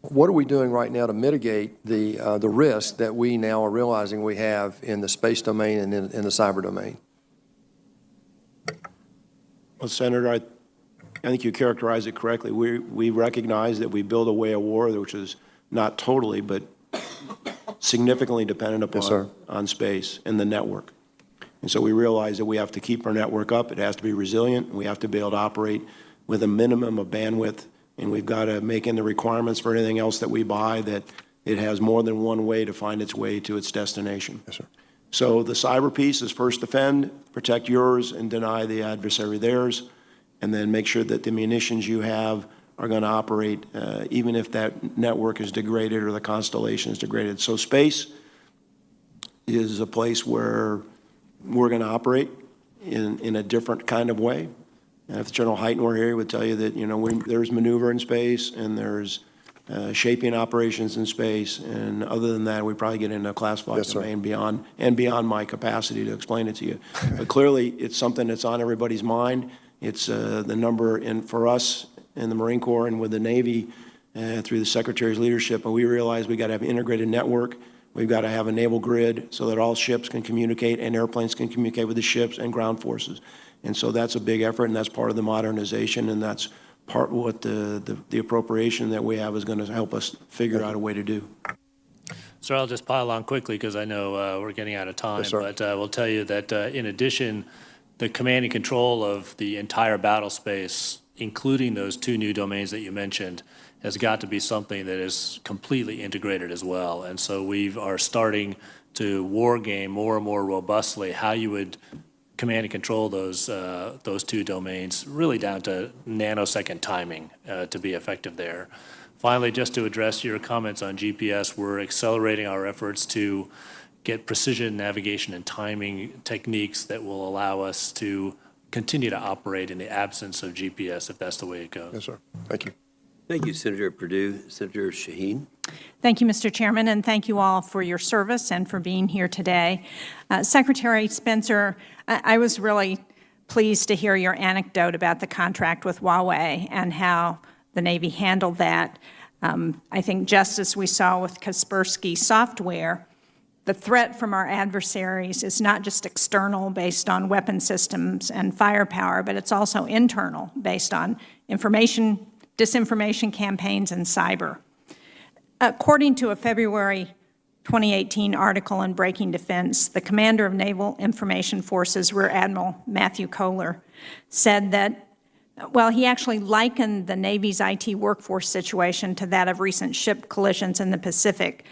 What are we doing right now to mitigate the risk that we now are realizing we have in the space domain and in the cyber domain? Well, Senator, I think you characterized it correctly. We recognize that we build a way of war which is not totally, but significantly dependent upon on space and the network. And so we realize that we have to keep our network up. It has to be resilient. And we have to be able to operate with a minimum of bandwidth. And we've got to make in the requirements for anything else that we buy that it has more than one way to find its way to its destination. Yes, sir. So the cyber piece is first defend, protect yours, and deny the adversary theirs, and then make sure that the munitions you have are going to operate even if that network is degraded or the constellation is degraded. So space is a place where we're going to operate in a different kind of way. And if General Hyten were here, he would tell you that, there's maneuver in space and there's shaping operations in space. And other than that, we probably get into a classified domain beyond my capacity to explain it to you. But clearly, it's something that's on everybody's mind. It's the number for us in the Marine Corps and with the Navy through the Secretary's leadership. And we realize we got to have an integrated network. We've got to have a naval grid so that all ships can communicate and airplanes can communicate with the ships and ground forces. And so that's a big effort, and that's part of the modernization, and that's part of what the appropriation that we have is going to help us figure out a way to do. Sir, I'll just pile on quickly because I know we're getting out of time. Yes, but I will tell you that in addition, the command and control of the entire battle space, including those two new domains that you mentioned, has got to be something that is completely integrated as well. And so we are starting to war game more and more robustly how you would command and control those two domains, really down to nanosecond timing to be effective there. Finally, just to address your comments on GPS, we're accelerating our efforts to get precision navigation and timing techniques that will allow us to continue to operate in the absence of GPS if that's the way it goes. Yes, sir. Thank you. Thank you, Senator Perdue. Senator Shaheen. Thank you, Mr. Chairman, and thank you all for your service and for being here today. Secretary Spencer, I was really pleased to hear your anecdote about the contract with Huawei and how the Navy handled that. I think just as we saw with Kaspersky Software, the threat from our adversaries is not just external based on weapon systems and firepower, but it's also internal based on information, disinformation campaigns, and cyber. According to a February 2018 article in Breaking Defense, the commander of Naval Information Forces, Rear Admiral Matthew Kohler, said that, well, he actually likened the Navy's IT workforce situation to that of recent ship collisions in the Pacific.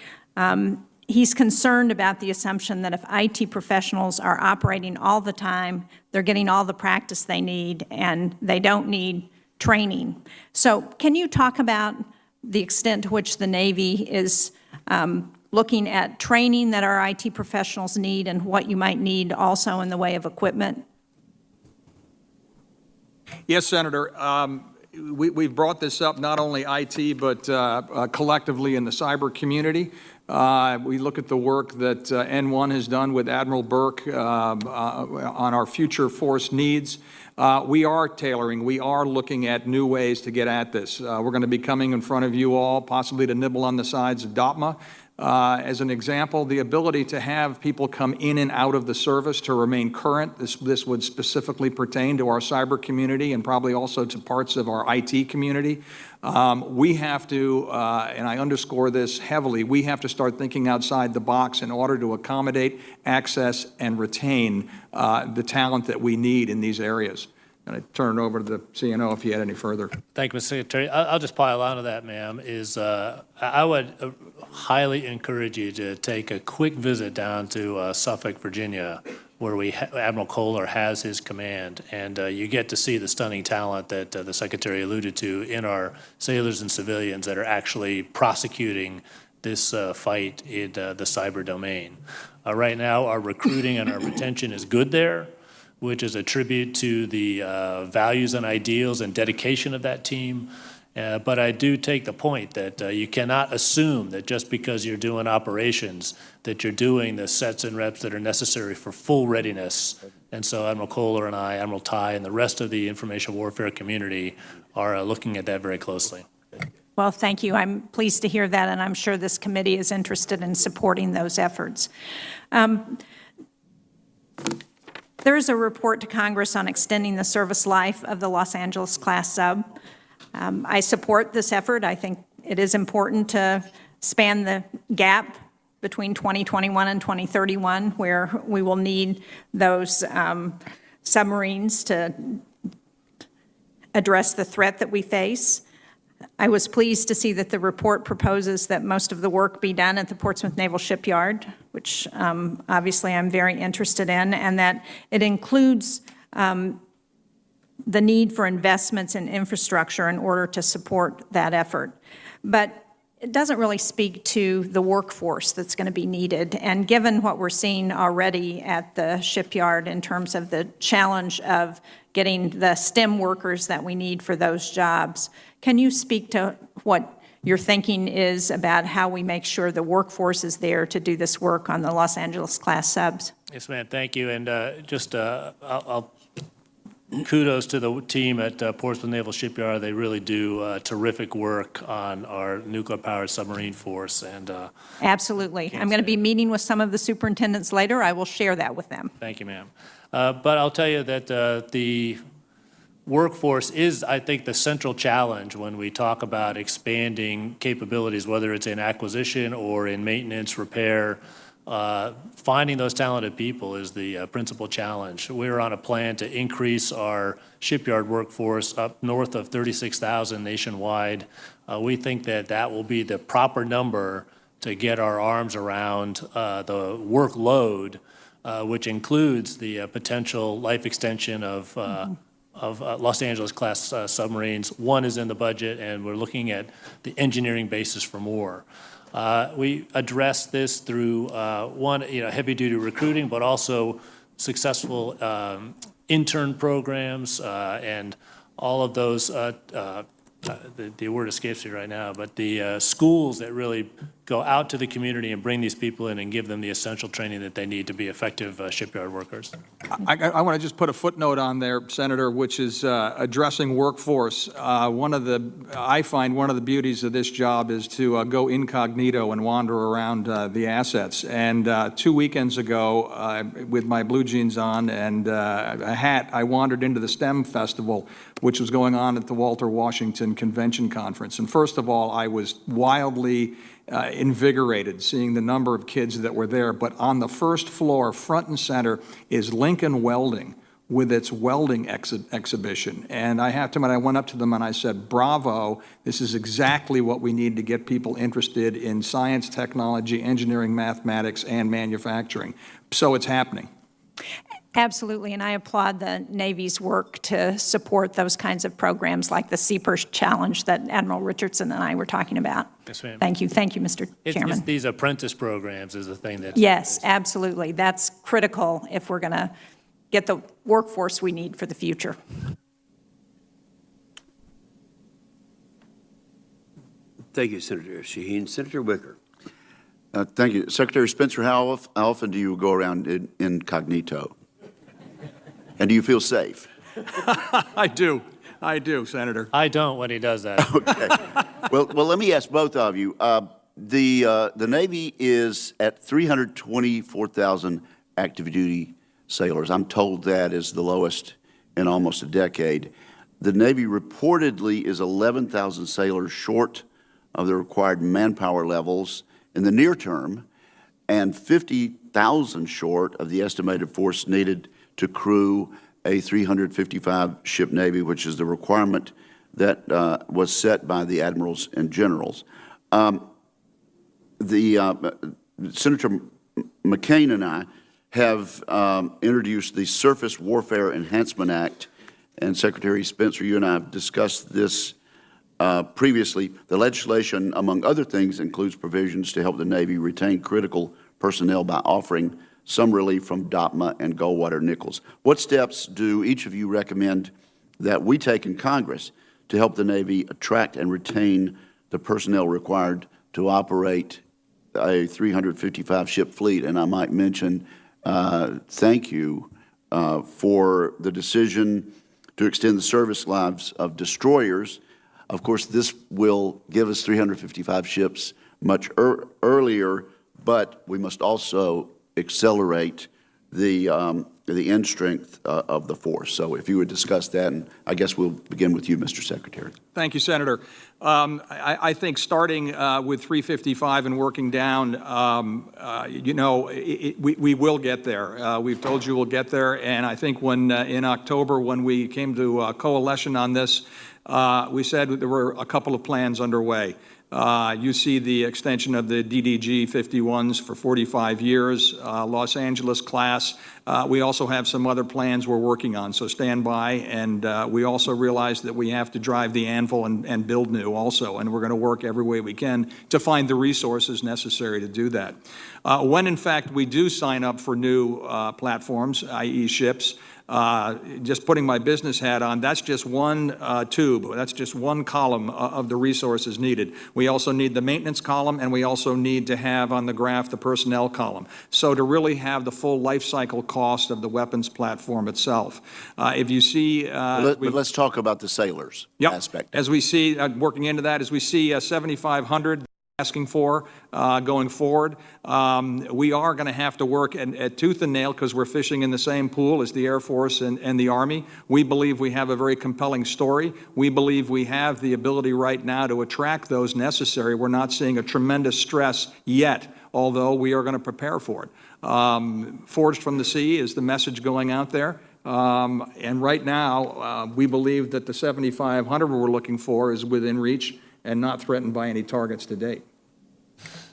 he's concerned about the assumption that if IT professionals are operating all the time, they're getting all the practice they need, and they don't need training. So can you talk about the extent to which the Navy is looking at training that our IT professionals need and what you might need also in the way of equipment? Yes, Senator. We've brought this up, not only IT, but collectively in the cyber community. We look at the work that N1 has done with Admiral Burke on our future force needs. We are tailoring. We are looking at new ways to get at this. We're going to be coming in front of you all, possibly to nibble on the sides of DOTMA. As an example, the ability to have people come in and out of the service to remain current. This would specifically pertain to our cyber community and probably also to parts of our IT community. We have to, and I underscore this heavily, we have to start thinking outside the box in order to accommodate, access, and retain the talent that we need in these areas. And I turn it over to the CNO if he had any further. Thank you, Mr. Secretary. I'll just pile on to that, ma'am, I would highly encourage you to take a quick visit down to Suffolk, Virginia, where Admiral Kohler has his command, and you get to see the stunning talent that the Secretary alluded to in our sailors and civilians that are actually prosecuting this fight in the cyber domain. Right now, our recruiting and our retention is good there, which is a tribute to the values and ideals and dedication of that team. But I do take the point that you cannot assume that just because you're doing operations that you're doing the sets and reps that are necessary for full readiness. And so Admiral Kohler and I, Admiral Ty, and the rest of the information warfare community are looking at that very closely. Well, thank you. I'm pleased to hear that, and I'm sure this committee is interested in supporting those efforts. There is a report to Congress on extending the service life of the Los Angeles class sub. I support this effort. I think it is important to span the gap between 2021 and 2031, where we will need those submarines to address the threat that we face. I was pleased to see that the report proposes that most of the work be done at the Portsmouth Naval Shipyard, which obviously I'm very interested in, and that it includes the need for investments in infrastructure in order to support that effort. But it doesn't really speak to the workforce that's going to be needed. And given what we're seeing already at the shipyard in terms of the challenge of getting the STEM workers that we need for those jobs, can you speak to what your thinking is about how we make sure the workforce is there to do this work on the Los Angeles class subs? Yes, ma'am. Thank you. And I'll kudos to the team at Portsmouth Naval Shipyard. They really do terrific work on our nuclear-powered submarine force. And absolutely. I'm going to be meeting with some of the superintendents later. I will share that with them. Thank you, ma'am. But I'll tell you that the workforce is, I think, the central challenge when we talk about expanding capabilities, whether it's in acquisition or in maintenance, repair. Finding those talented people is the principal challenge. We're on a plan to increase our shipyard workforce up north of 36,000 nationwide. We think that that will be the proper number to get our arms around the workload, which includes the potential life extension of Los Angeles class submarines. One is in the budget, and we're looking at the engineering basis for more. We address this through heavy-duty recruiting, but also successful intern programs and all of those. The word escapes me right now, but the schools that really go out to the community and bring these people in and give them the essential training that they need to be effective shipyard workers. I want to just put a footnote on there, Senator, which is addressing workforce. I find one of the beauties of this job is to go incognito and wander around the assets. And 2 weekends ago, with my blue jeans on and a hat, I wandered into the STEM Festival, which was going on at the Walter Washington Convention Conference. And first of all, I was wildly invigorated seeing the number of kids that were there. But on the first floor, front and center, is Lincoln Welding, with its welding exhibition. And I have to admit, I went up to them and I said, bravo, this is exactly what we need to get people interested in science, technology, engineering, mathematics, and manufacturing. So it's happening. Absolutely, and I applaud the Navy's work to support those kinds of programs like the Seapers Challenge that Admiral Richardson and I were talking about. Yes, ma'am. Thank you, Mr. Chairman. These apprentice programs is the thing that. Yes, absolutely. That's critical if we're going to get the workforce we need for the future. Thank you, Senator Shaheen. Senator Wicker. Thank you. Secretary Spencer, how often do you go around incognito? And do you feel safe? I do, Senator. I don't when he does that. Okay. Well, let me ask both of you. The Navy is at 324,000 active duty sailors. I'm told that is the lowest in almost a decade. The Navy reportedly is 11,000 sailors short of the required manpower levels in the near term, and 50,000 short of the estimated force needed to crew a 355-ship Navy, which is the requirement that was set by the admirals and generals. Senator McCain and I have introduced the Surface Warfare Enhancement Act, and Secretary Spencer, you and I have discussed this previously. The legislation, among other things, includes provisions to help the Navy retain critical personnel by offering some relief from DOTMA and Goldwater Nichols. What steps do each of you recommend that we take in Congress to help the Navy attract and retain the personnel required to operate a 355-ship fleet? And I might mention, thank you for the decision to extend the service lives of destroyers. Of course, this will give us 355 ships much earlier, but we must also accelerate the end strength of the force. So if you would discuss that, and I guess we'll begin with you, Mr. Secretary. Thank you, Senator. I think starting with 355 and working down, we will get there. We've told you we'll get there, and I think when in October when we came to a coalition on this, we said there were a couple of plans underway. You see the extension of the DDG 51s for 45 years, Los Angeles class. We also have some other plans we're working on, so stand by. And we also realize that we have to drive the anvil and build new also, and we're going to work every way we can to find the resources necessary to do that. When, in fact, we do sign up for new platforms, i.e. ships, just putting my business hat on, that's just one tube. That's just one column of the resources needed. We also need the maintenance column, and we also need to have on the graph the personnel column. So to really have the full life cycle cost of the weapons platform itself. If you see... but let's talk about the sailors aspect. As we see, working into that, as we see 7,500 asking for going forward. We are going to have to work at tooth and nail because we're fishing in the same pool as the Air Force and the Army. We believe we have a very compelling story. We believe we have the ability right now to attract those necessary. We're not seeing a tremendous stress yet, although we are going to prepare for it. Forged from the sea is the message going out there. And right now, we believe that the 7,500 we're looking for is within reach and not threatened by any targets to date.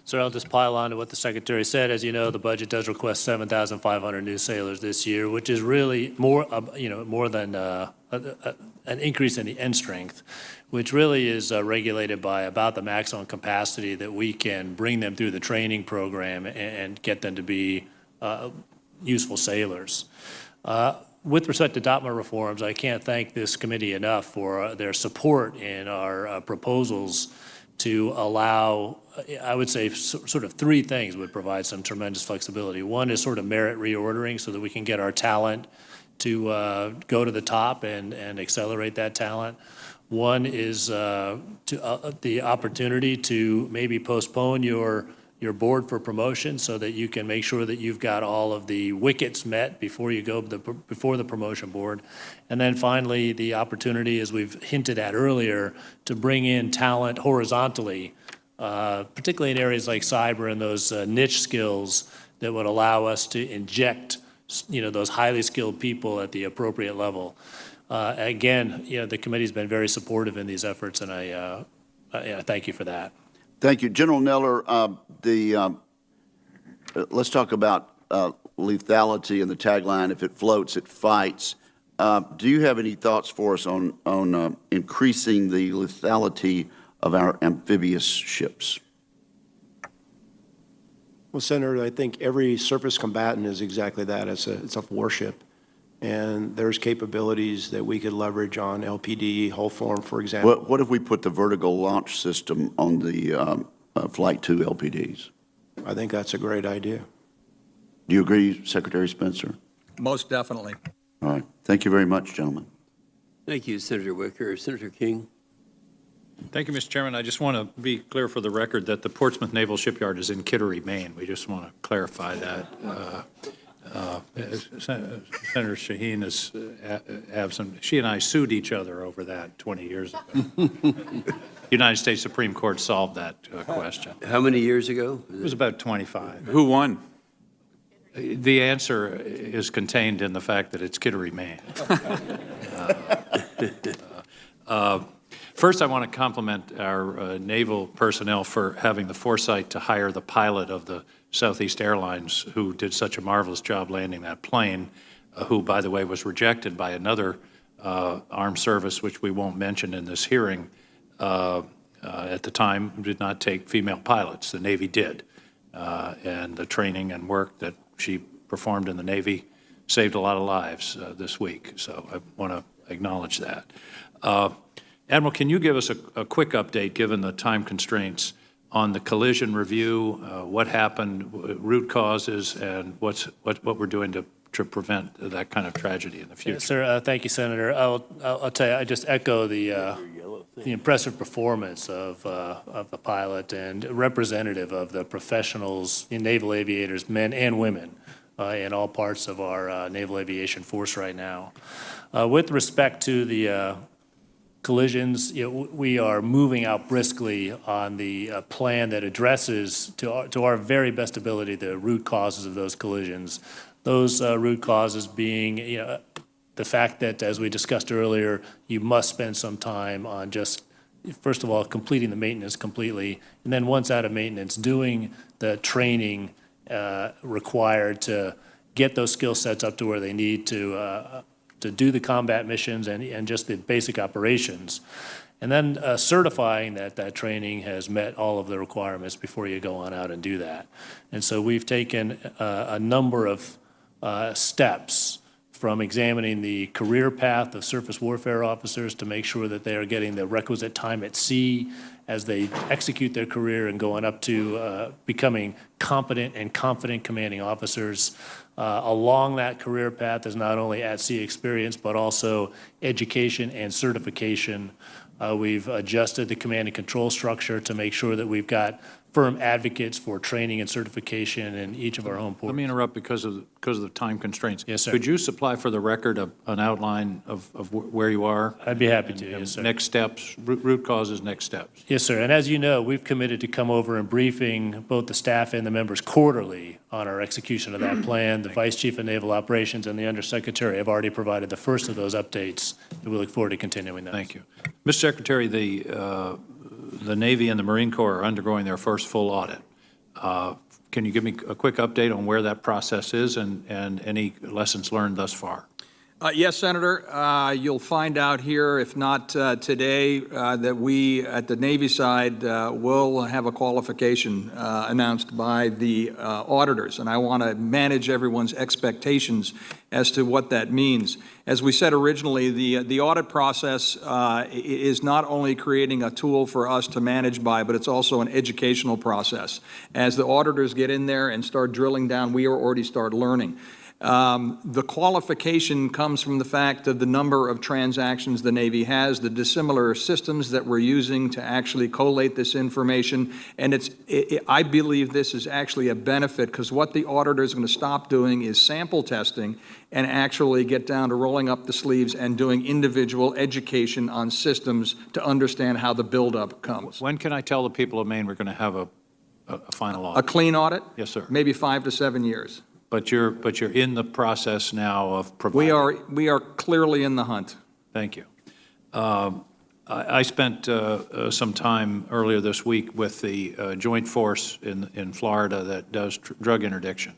Sir, I'll just pile on to what the Secretary said. As you know, the budget does request 7,500 new sailors this year, which is really more, more than an increase in the end strength, which really is regulated by about the maximum capacity that we can bring them through the training program and get them to be useful sailors. With respect to DOTMA reforms, I can't thank this committee enough for their support in our proposals to allow, I would say, sort of three things would provide some tremendous flexibility. One is sort of merit reordering so that we can get our talent to go to the top and accelerate that talent. One is the opportunity to maybe postpone your board for promotion so that you can make sure that you've got all of the wickets met before you go before the promotion board. And then finally, the opportunity, as we've hinted at earlier, to bring in talent horizontally, particularly in areas like cyber and those niche skills that would allow us to inject those highly skilled people at the appropriate level. Again, the committee's been very supportive in these efforts, and I thank you for that. Thank you. General Neller, let's talk about lethality and the tagline, if it floats, it fights. Do you have any thoughts for us on increasing the lethality of our amphibious ships? Well, Senator, I think every surface combatant is exactly that. It's a warship. And there's capabilities that we could leverage on LPD, hull form, for example. What if we put the vertical launch system on the Flight 2 LPDs? I think that's a great idea. Do you agree, Secretary Spencer? Most definitely. All right. Thank you very much, gentlemen. Thank you, Senator Wicker. Senator King. Thank you, Mr. Chairman. I just want to be clear for the record that the Portsmouth Naval Shipyard is in Kittery, Maine. We just want to clarify that. Senator Shaheen she and I sued each other over that 20 years ago. The United States Supreme Court solved that question. How many years ago? It was about 25. Who won? The answer is contained in the fact that it's Kittery, Maine. First, I want to compliment our naval personnel for having the foresight to hire the pilot of the Southeast Airlines, who did such a marvelous job landing that plane, who, by the way, was rejected by another armed service, which we won't mention in this hearing. At the time, did not take female pilots. The Navy did. And the training and work that she performed in the Navy saved a lot of lives this week. So I want to acknowledge that. Admiral, can you give us a quick update, given the time constraints, on the collision review, what happened, root causes, and what we're doing to prevent that kind of tragedy in the future? Yes, sir. Thank you, Senator. I'll tell you, I just echo the impressive performance of the pilot and representative of the professionals, naval aviators, men and women, in all parts of our naval aviation force right now. With respect to the collisions, we are moving out briskly on the plan that addresses, to our very best ability, the root causes of those collisions. Those root causes being, the fact that, as we discussed earlier, you must spend some time on just, first of all, completing the maintenance completely, and then once out of maintenance, doing the training required to get those skill sets up to where they need to do the combat missions and just the basic operations. And then certifying that that training has met all of the requirements before you go on out and do that. And so we've taken a number of steps, from examining the career path of surface warfare officers to make sure that they are getting the requisite time at sea as they execute their career and going up to becoming competent and confident commanding officers. Along that career path is not only at-sea experience, but also education and certification. We've adjusted the command and control structure to make sure that we've got firm advocates for training and certification in each of our home ports. Let me interrupt because of the time constraints. Yes, sir. Could you supply for the record an outline of where you are? I'd be happy to, yes, sir. Next steps, root causes, next steps. Yes, sir. And as you know, we've committed to come over and briefing both the staff and the members quarterly on our execution of that plan. The Vice Chief of Naval Operations and the Undersecretary have already provided the first of those updates, and we look forward to continuing that. Thank you. Mr. Secretary, the Navy and the Marine Corps are undergoing their first full audit. Can you give me a quick update on where that process is and any lessons learned thus far? Yes, Senator. You'll find out here, if not today, that we at the Navy side will have a qualification announced by the auditors, and I want to manage everyone's expectations as to what that means. As we said originally, the audit process is not only creating a tool for us to manage by, but it's also an educational process. As the auditors get in there and start drilling down, we already start learning. The qualification comes from the fact of the number of transactions the Navy has, the dissimilar systems that we're using to actually collate this information, and I believe this is actually a benefit, because what the auditor is going to stop doing is sample testing and actually get down to rolling up the sleeves and doing individual education on systems to understand how the buildup comes. When can I tell the people of Maine we're going to have a final audit? A clean audit? Yes, sir. Maybe 5 to 7 years. But you're in the process now of providing. We are clearly in the hunt. Thank you. I spent some time earlier this week with the joint force in Florida that does drug interdiction.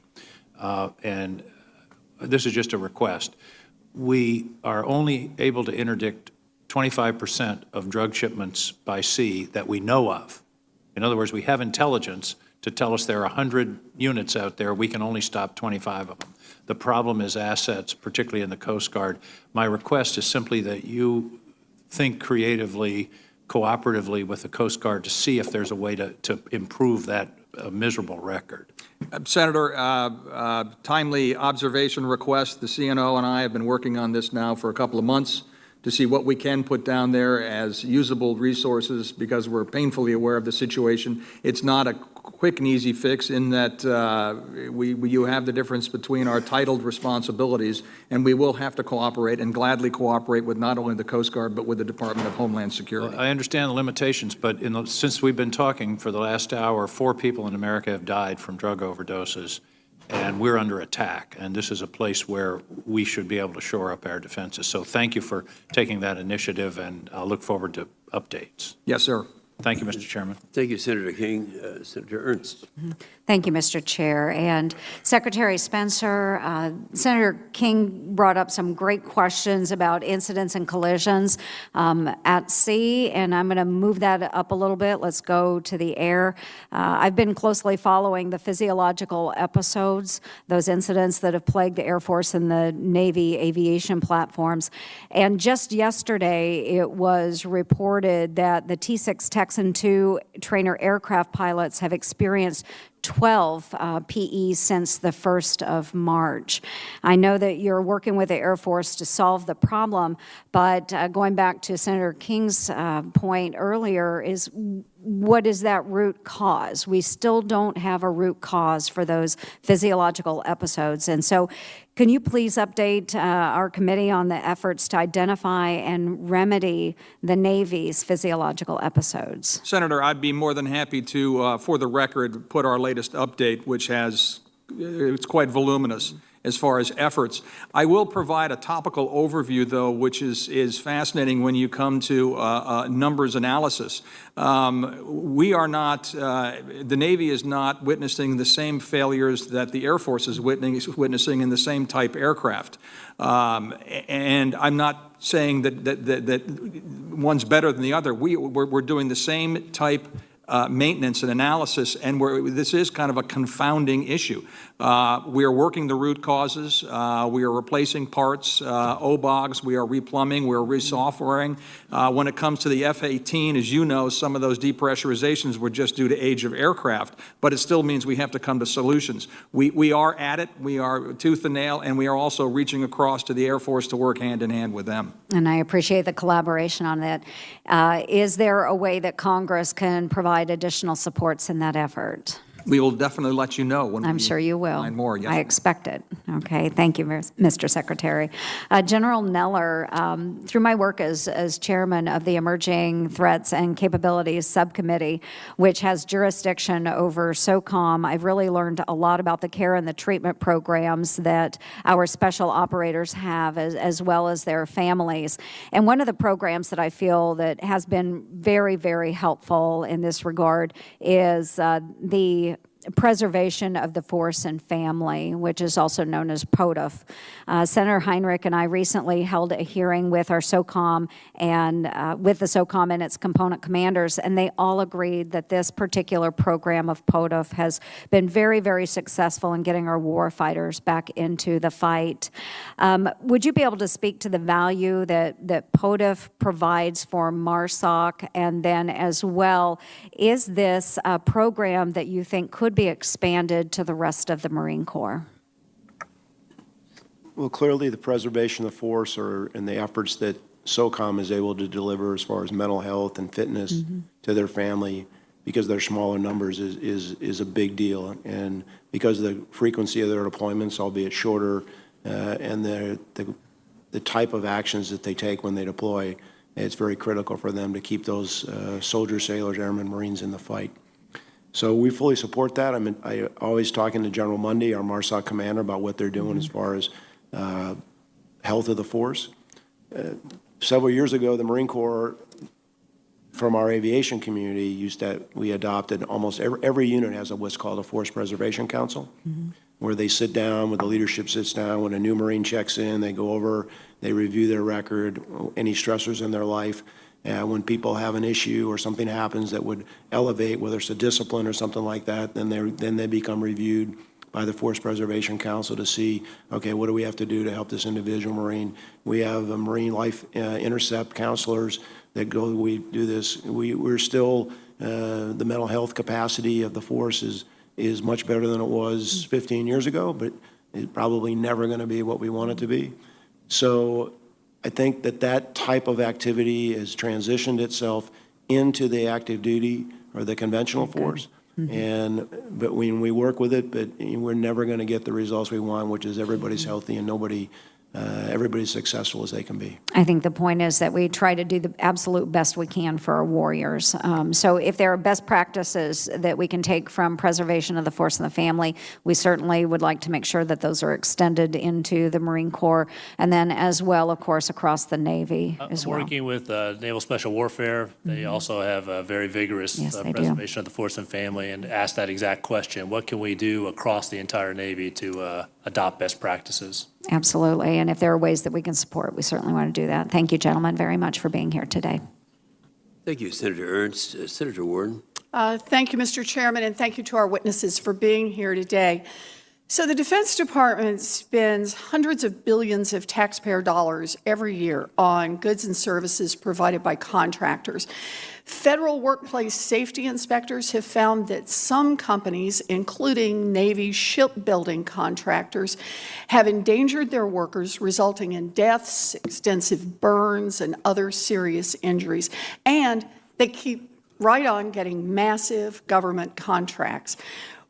And this is just a request. We are only able to interdict 25% of drug shipments by sea that we know of. In other words, we have intelligence to tell us there are 100 units out there. We can only stop 25 of them. The problem is assets, particularly in the Coast Guard. My request is simply that you think creatively, cooperatively with the Coast Guard to see if there's a way to improve that miserable record. Senator, timely observation request. The CNO and I have been working on this now for a couple of months to see what we can put down there as usable resources, because we're painfully aware of the situation. It's not a quick and easy fix in that you have the difference between our titled responsibilities, and we will have to cooperate and gladly cooperate with not only the Coast Guard but with the Department of Homeland Security. Well, I understand the limitations, but since we've been talking for the last hour, 4 people in America have died from drug overdoses, and we're under attack. And this is a place where we should be able to shore up our defenses. So thank you for taking that initiative, and I'll look forward to updates. Yes, sir. Thank you, Mr. Chairman. Thank you, Senator King. Senator Ernst. Thank you, Mr. Chair. And Secretary Spencer, Senator King brought up some great questions about incidents and collisions at sea, and I'm going to move that up a little bit. Let's go to the air. I've been closely following the physiological episodes, those incidents that have plagued the Air Force and the Navy aviation platforms. And just yesterday, it was reported that the T-6 Texan II trainer aircraft pilots have experienced 12 PEs since the 1st of March. I know that you're working with the Air Force to solve the problem, but going back to Senator King's point earlier, is what is that root cause? We still don't have a root cause for those physiological episodes. And so can you please update our committee on the efforts to identify and remedy the Navy's physiological episodes? Senator, I'd be more than happy to, for the record, put our latest update, which it's quite voluminous as far as efforts. I will provide a topical overview, though, which is fascinating when you come to numbers analysis. We are not, the Navy is not witnessing the same failures that the Air Force is witnessing in the same type aircraft. And I'm not saying that one's better than the other. We're doing the same type maintenance and analysis, and this is kind of a confounding issue. We are working the root causes. We are replacing parts, OBOGs. We are replumbing. We are resoftwaring. When it comes to the F-18, as you know, some of those depressurizations were just due to age of aircraft, but it still means we have to come to solutions. We are at it. We are tooth and nail, and we are also reaching across to the Air Force to work hand in hand with them. And I appreciate the collaboration on that. Is there a way that Congress can provide additional supports in that effort? We will definitely let you know when I'm sure you will. Find more. Yes, I expect it. Okay. Thank you, Mr. Secretary. General Neller, through my work as chairman of the Emerging Threats and Capabilities Subcommittee, which has jurisdiction over SOCOM, I've really learned a lot about the care and the treatment programs that our special operators have, as well as their families. And one of the programs that I feel that has been very, very helpful in this regard is the preservation of the force and family, which is also known as POTF. Senator Heinrich and I recently held a hearing with our SOCOM and with the SOCOM and its component commanders, and they all agreed that this particular program of POTF has been very, very successful in getting our war fighters back into the fight. Would you be able to speak to the value that POTF provides for MARSOC, and then as well, is this a program that you think could be expanded to the rest of the Marine Corps? Well, clearly the preservation of force and the efforts that SOCOM is able to deliver as far as mental health and fitness to their family, because they're smaller numbers, is a big deal. And because of the frequency of their deployments, albeit shorter, and the type of actions that they take when they deploy, it's very critical for them to keep those soldiers, sailors, airmen, Marines in the fight. So we fully support that. I always talking to General Mundy, our MARSOC commander, about what they're doing as far as health of the force. Several years ago, the Marine Corps, from our aviation community, we adopted almost every unit has what's called a Force Preservation Council, where they sit down, when the leadership sits down, when a new Marine checks in, they go over, they review their record, any stressors in their life. When people have an issue or something happens that would elevate, whether it's a discipline or something like that, then they become reviewed by the Force Preservation Council to see, okay, what do we have to do to help this individual Marine? We have a Marine Life Intercept counselors that go, we do this. We're still, the mental health capacity of the force is much better than it was 15 years ago, but it's probably never going to be what we want it to be. So I think that type of activity has transitioned itself into the active duty or the conventional force. But when we work with it, but we're never going to get the results we want, which is everybody's healthy and everybody's successful as they can be. I think the point is that we try to do the absolute best we can for our warriors. So if there are best practices that we can take from preservation of the force and the family, we certainly would like to make sure that those are extended into the Marine Corps, and then as well, of course, across the Navy as well. Working with Naval Special Warfare, they also have a very vigorous preservation of the force and family, and ask that exact question: what can we do across the entire Navy to adopt best practices? Absolutely, and if there are ways that we can support, we certainly want to do that. Thank you, gentlemen, very much for being here today. Thank you, Senator Ernst. Senator Warren. Thank you, Mr. Chairman, and thank you to our witnesses for being here today. So the Defense Department spends hundreds of billions of taxpayer dollars every year on goods and services provided by contractors. Federal workplace safety inspectors have found that some companies, including Navy shipbuilding contractors, have endangered their workers, resulting in deaths, extensive burns, and other serious injuries. And they keep right on getting massive government contracts.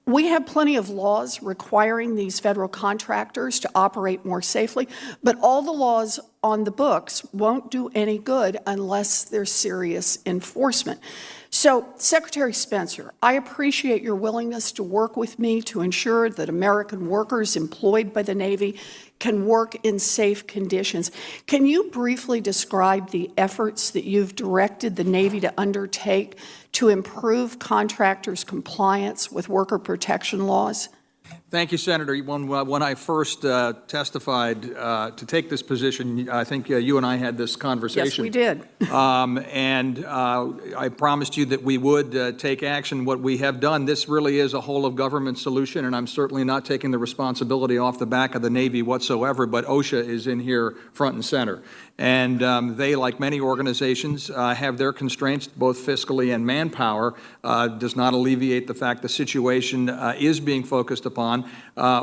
We have plenty of laws requiring these federal contractors to operate more safely, but all the laws on the books won't do any good unless there's serious enforcement. So, Secretary Spencer, I appreciate your willingness to work with me to ensure that American workers employed by the Navy can work in safe conditions. Can you briefly describe the efforts that you've directed the Navy to undertake to improve contractors' compliance with worker protection laws? Thank you, Senator. When I first testified to take this position, I think you and I had this conversation. Yes, we did. And I promised you that we would take action. What we have done, this really is a whole-of-government solution, and I'm certainly not taking the responsibility off the back of the Navy whatsoever, but OSHA is in here front and center. And they, like many organizations, have their constraints, both fiscally and manpower. Does not alleviate the fact the situation is being focused upon.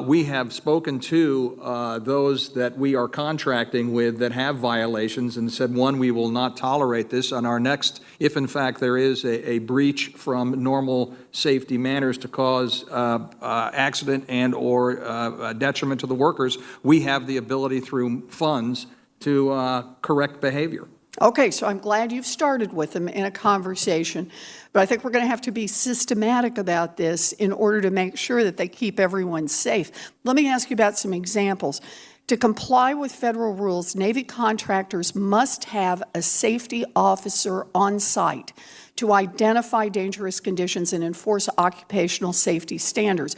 We have spoken to those that we are contracting with that have violations and said, one, we will not tolerate this. On our next, if in fact there is a breach from normal safety manners to cause accident and or detriment to the workers, we have the ability through funds to correct behavior. Okay, so I'm glad you've started with them in a conversation, but I think we're going to have to be systematic about this in order to make sure that they keep everyone safe. Let me ask you about some examples. To comply with federal rules, Navy contractors must have a safety officer on site to identify dangerous conditions and enforce occupational safety standards.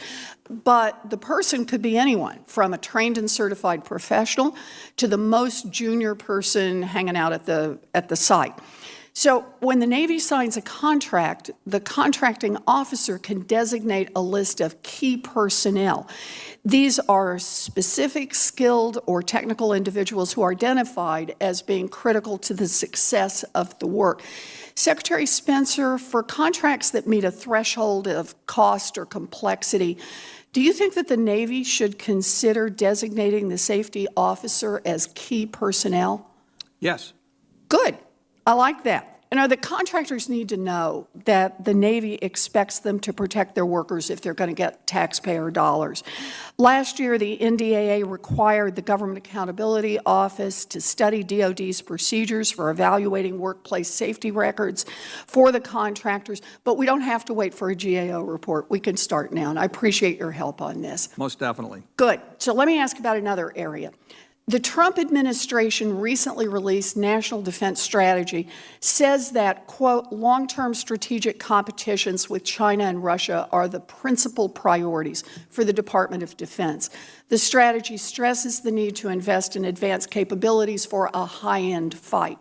But the person could be anyone, from a trained and certified professional to the most junior person hanging out at the site. So when the Navy signs a contract, the contracting officer can designate a list of key personnel. These are specific, skilled, or technical individuals who are identified as being critical to the success of the work. Secretary Spencer, for contracts that meet a threshold of cost or complexity, do you think that the Navy should consider designating the safety officer as key personnel? Yes. Good. I like that. The contractors need to know that the Navy expects them to protect their workers if they're going to get taxpayer dollars. Last year, the NDAA required the Government Accountability Office to study DOD's procedures for evaluating workplace safety records for the contractors, but we don't have to wait for a GAO report. We can start now, and I appreciate your help on this. Most definitely. Good. So let me ask about another area. The Trump administration recently released National Defense Strategy says that, quote, long-term strategic competitions with China and Russia are the principal priorities for the Department of Defense. The strategy stresses the need to invest in advanced capabilities for a high-end fight.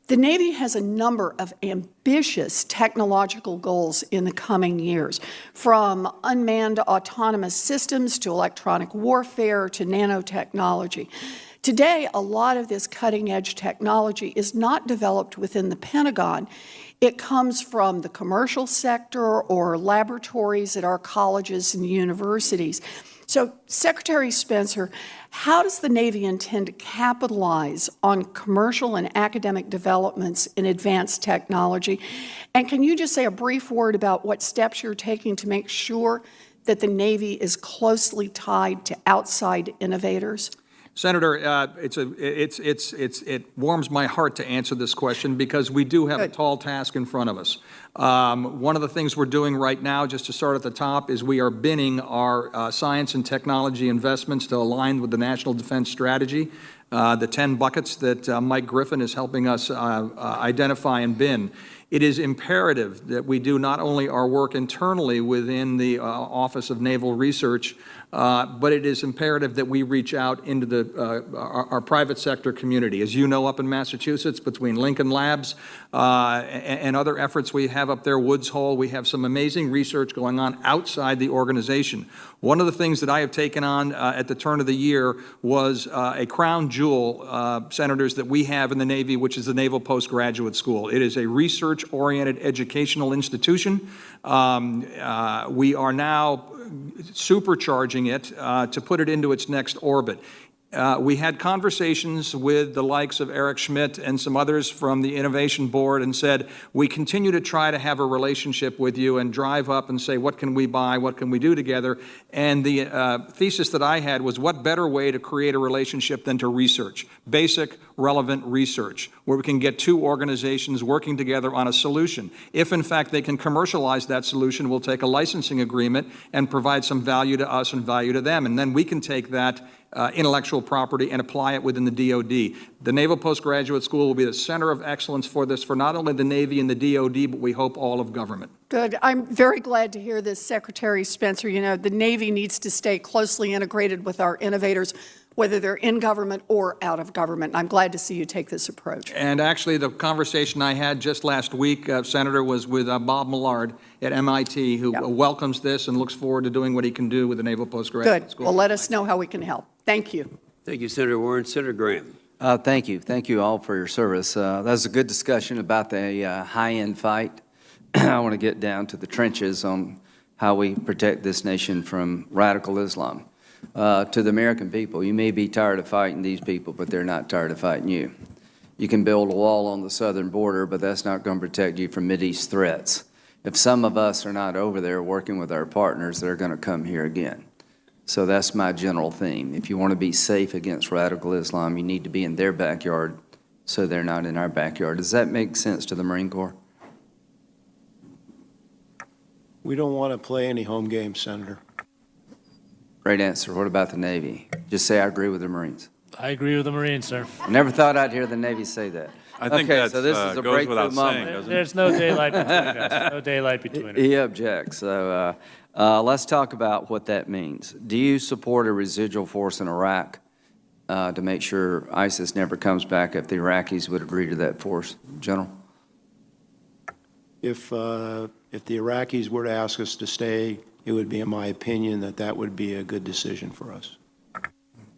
The Navy has a number of ambitious technological goals in the coming years, from unmanned autonomous systems to electronic warfare to nanotechnology. Today, a lot of this cutting-edge technology is not developed within the Pentagon. It comes from the commercial sector or laboratories at our colleges and universities. So, Secretary Spencer, how does the Navy intend to capitalize on commercial and academic developments in advanced technology? And can you just say a brief word about what steps you're taking to make sure that the Navy is closely tied to outside innovators? Senator, it warms my heart to answer this question because we do have a tall task in front of us. One of the things we're doing right now, just to start at the top, is we are binning our science and technology investments to align with the National Defense Strategy, the 10 buckets that Mike Griffin is helping us identify and bin. It is imperative that we do not only our work internally within the Office of Naval Research, but it is imperative that we reach out into our private sector community. As you know, up in Massachusetts, between Lincoln Labs and other efforts we have up there, Woods Hole, we have some amazing research going on outside the organization. One of the things that I have taken on at the turn of the year was a crown jewel, Senators, that we have in the Navy, which is the Naval Postgraduate School. It is a research-oriented educational institution. We are now supercharging it to put it into its next orbit. We had conversations with the likes of Eric Schmidt and some others from the Innovation Board and said, we continue to try to have a relationship with you and drive up and say, what can we buy, what can we do together? And the thesis that I had was, what better way to create a relationship than to research, basic, relevant research, where we can get two organizations working together on a solution. If, in fact, they can commercialize that solution, we'll take a licensing agreement and provide some value to us and value to them. And then we can take that intellectual property and apply it within the DOD. The Naval Postgraduate School will be the center of excellence for this, for not only the Navy and the DOD, but we hope all of government. Good. I'm very glad to hear this, Secretary Spencer. You know, the Navy needs to stay closely integrated with our innovators, whether they're in government or out of government. I'm glad to see you take this approach. And actually, the conversation I had just last week, Senator, was with Bob Millard at MIT, who welcomes this and looks forward to doing what he can do with the Naval Postgraduate School. Good. Well, let us know how we can help. Thank you. Thank you, Senator Warren. Senator Graham. Thank you. Thank you all for your service. That was a good discussion about the high-end fight. I want to get down to the trenches on how we protect this nation from radical Islam. To the American people, you may be tired of fighting these people, but they're not tired of fighting you. You can build a wall on the southern border, but that's not going to protect you from Mideast threats. If some of us are not over there working with our partners, they're going to come here again. So that's my general theme. If you want to be safe against radical Islam, you need to be in their backyard so they're not in our backyard. Does that make sense to the Marine Corps? We don't want to play any home games, Senator. Great answer. What about the Navy? Just say I agree with the Marines. I agree with the Marines, sir. I never thought I'd hear the Navy say that. I think okay, that's, so this is a goes breakthrough without moment. saying, doesn't it? There's no daylight between us. No daylight between us. He objects. So let's talk about what that means. Do you support a residual force in Iraq to make sure ISIS never comes back if the Iraqis would agree to that force, General? If the Iraqis were to ask us to stay, it would be, in my opinion, that would be a good decision for us.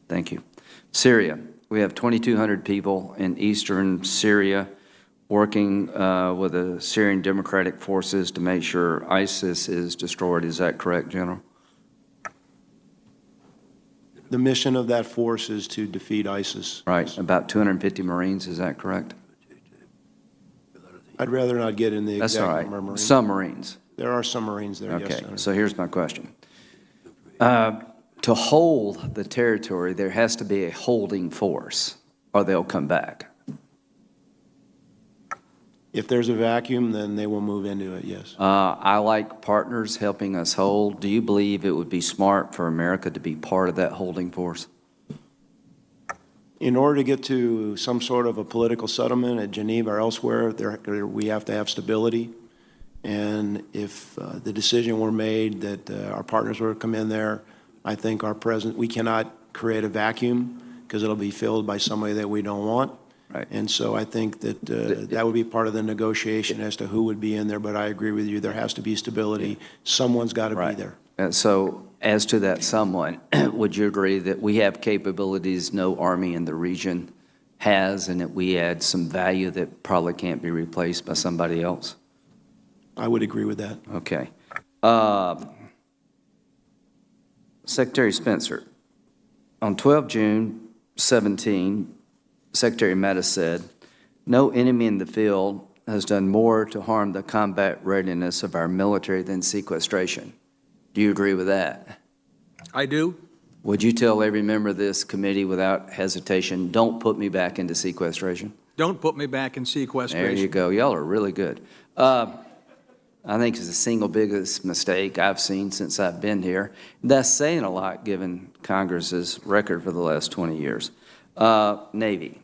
Thank you. Syria. We have 2,200 people in eastern Syria working with the Syrian Democratic Forces to make sure ISIS is destroyed. Is that correct, General? The mission of that force is to defeat ISIS. Right. About 250 Marines. Is that correct? I'd rather not get in the That's all exact right. number of Marines. Submarines. There are some Marines there, yes, Okay, Senator. so here's my question. To hold the territory, there has to be a holding force, or they'll come back. If there's a vacuum, then they will move into it, yes. I like partners helping us hold. Do you believe it would be smart for America to be part of that holding force? In order to get to some sort of a political settlement at Geneva or elsewhere, we have to have stability. And if the decision were made that our partners were to come in there, I think we cannot create a vacuum because it'll be filled by somebody that we don't want. Right. And so I think that that would be part of the negotiation as to who would be in there. But I agree with you, there has to be stability. Someone's got to be there. And so as to that someone, would you agree that we have capabilities no army in the region has, and that we add some value that probably can't be replaced by somebody else? I would agree with that. Okay. Secretary Spencer, on 12 June 17, Secretary Mattis said, "No enemy in the field has done more to harm the combat readiness of our military than sequestration." Do you agree with that? I do. Would you tell every member of this committee without hesitation, don't put me back into sequestration? Don't put me back in sequestration. There you go. Y'all are really good. I think it's the single biggest mistake I've seen since I've been here. That's saying a lot given Congress's record for the last 20 years. Navy.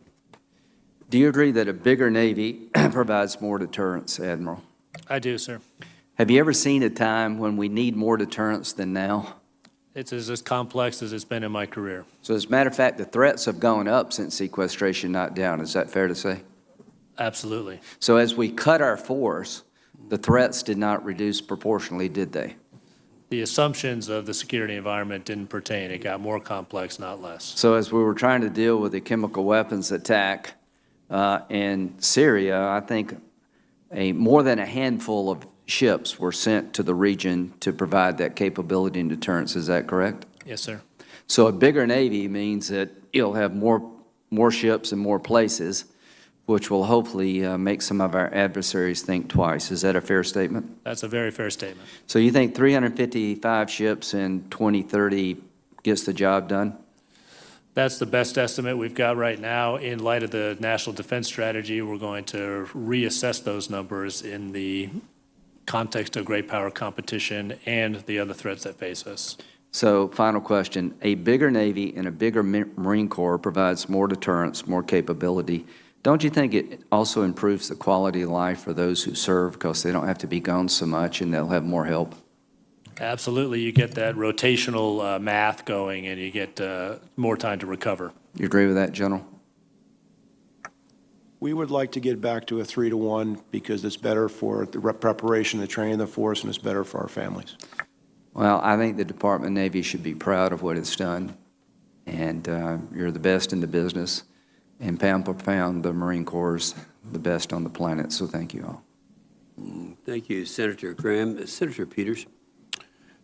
Do you agree that a bigger Navy provides more deterrence, Admiral? I do, sir. Have you ever seen a time when we need more deterrence than now? It's as complex as it's been in my career. So as a matter of fact, the threats have gone up since sequestration, not down. Is that fair to say? Absolutely. So as we cut our force, the threats did not reduce proportionally, did they? The assumptions of the security environment didn't pertain. It got more complex, not less. So as we were trying to deal with the chemical weapons attack in Syria, I think more than a handful of ships were sent to the region to provide that capability and deterrence. Is that correct? Yes, sir. So a bigger Navy means that you'll have more ships in more places, which will hopefully make some of our adversaries think twice. Is that a fair statement? That's a very fair statement. So you think 355 ships in 2030 gets the job done? That's the best estimate we've got right now. In light of the National Defense Strategy, we're going to reassess those numbers in the context of great power competition and the other threats that face us. So final question, a bigger Navy and a bigger Marine Corps provides more deterrence, more capability. Don't you think it also improves the quality of life for those who serve because they don't have to be gone so much and they'll have more help? Absolutely. You get that rotational math going and you get more time to recover. You agree with that, General? We would like to get back to a 3-to-1 because it's better for the preparation, the training of the force, and it's better for our families. Well, I think the Department of Navy should be proud of what it's done, and you're the best in the business, and pound for pound, the Marine Corps is the best on the planet, so thank you all. Thank you, Senator Graham. Senator Peters.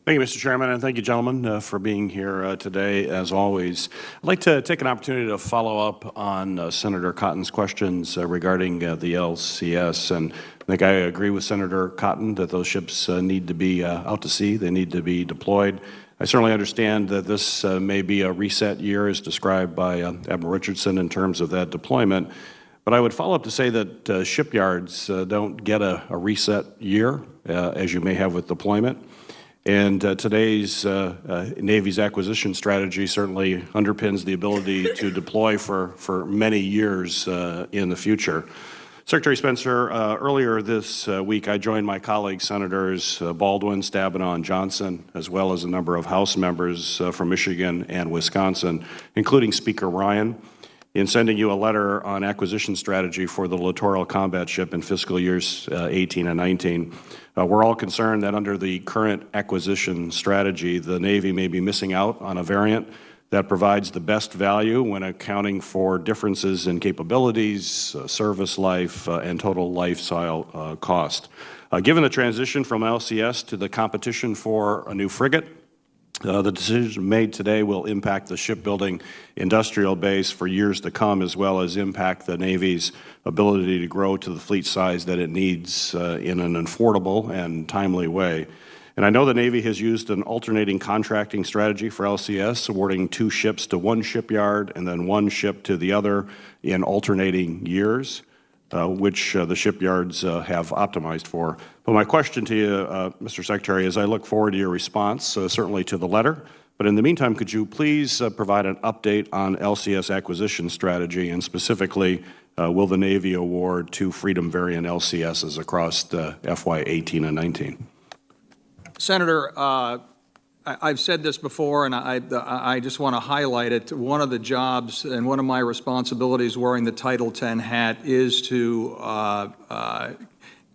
Thank you, Mr. Chairman, and thank you, gentlemen, for being here today, as always. I'd like to take an opportunity to follow up on Senator Cotton's questions regarding the LCS. And I think I agree with Senator Cotton that those ships need to be out to sea. They need to be deployed. I certainly understand that this may be a reset year, as described by Admiral Richardson, in terms of that deployment. But I would follow up to say that shipyards don't get a reset year, as you may have with deployment. And today's Navy's acquisition strategy certainly underpins the ability to deploy for many years in the future. Secretary Spencer, earlier this week, I joined my colleagues, Senators Baldwin, Stabenow, and Johnson, as well as a number of House members from Michigan and Wisconsin, including Speaker Ryan, in sending you a letter on acquisition strategy for the littoral combat ship in fiscal years 18 and 19. We're all concerned that under the current acquisition strategy, the Navy may be missing out on a variant that provides the best value when accounting for differences in capabilities, service life, and total lifestyle cost. Given the transition from LCS to the competition for a new frigate, The decision made today will impact the shipbuilding industrial base for years to come, as well as impact the Navy's ability to grow to the fleet size that it needs in an affordable and timely way. And I know the Navy has used an alternating contracting strategy for LCS, awarding 2 ships to one shipyard and then 1 ship to the other in alternating years, which the shipyards have optimized for. But my question to you, Mr. Secretary, is I look forward to your response, certainly to the letter. But in the meantime, could you please provide an update on LCS acquisition strategy, and specifically, will the Navy award 2 Freedom variant LCSs across FY 18 and 19? Senator, I've said this before, and I just want to highlight it. One of the jobs and one of my responsibilities wearing the Title X hat is to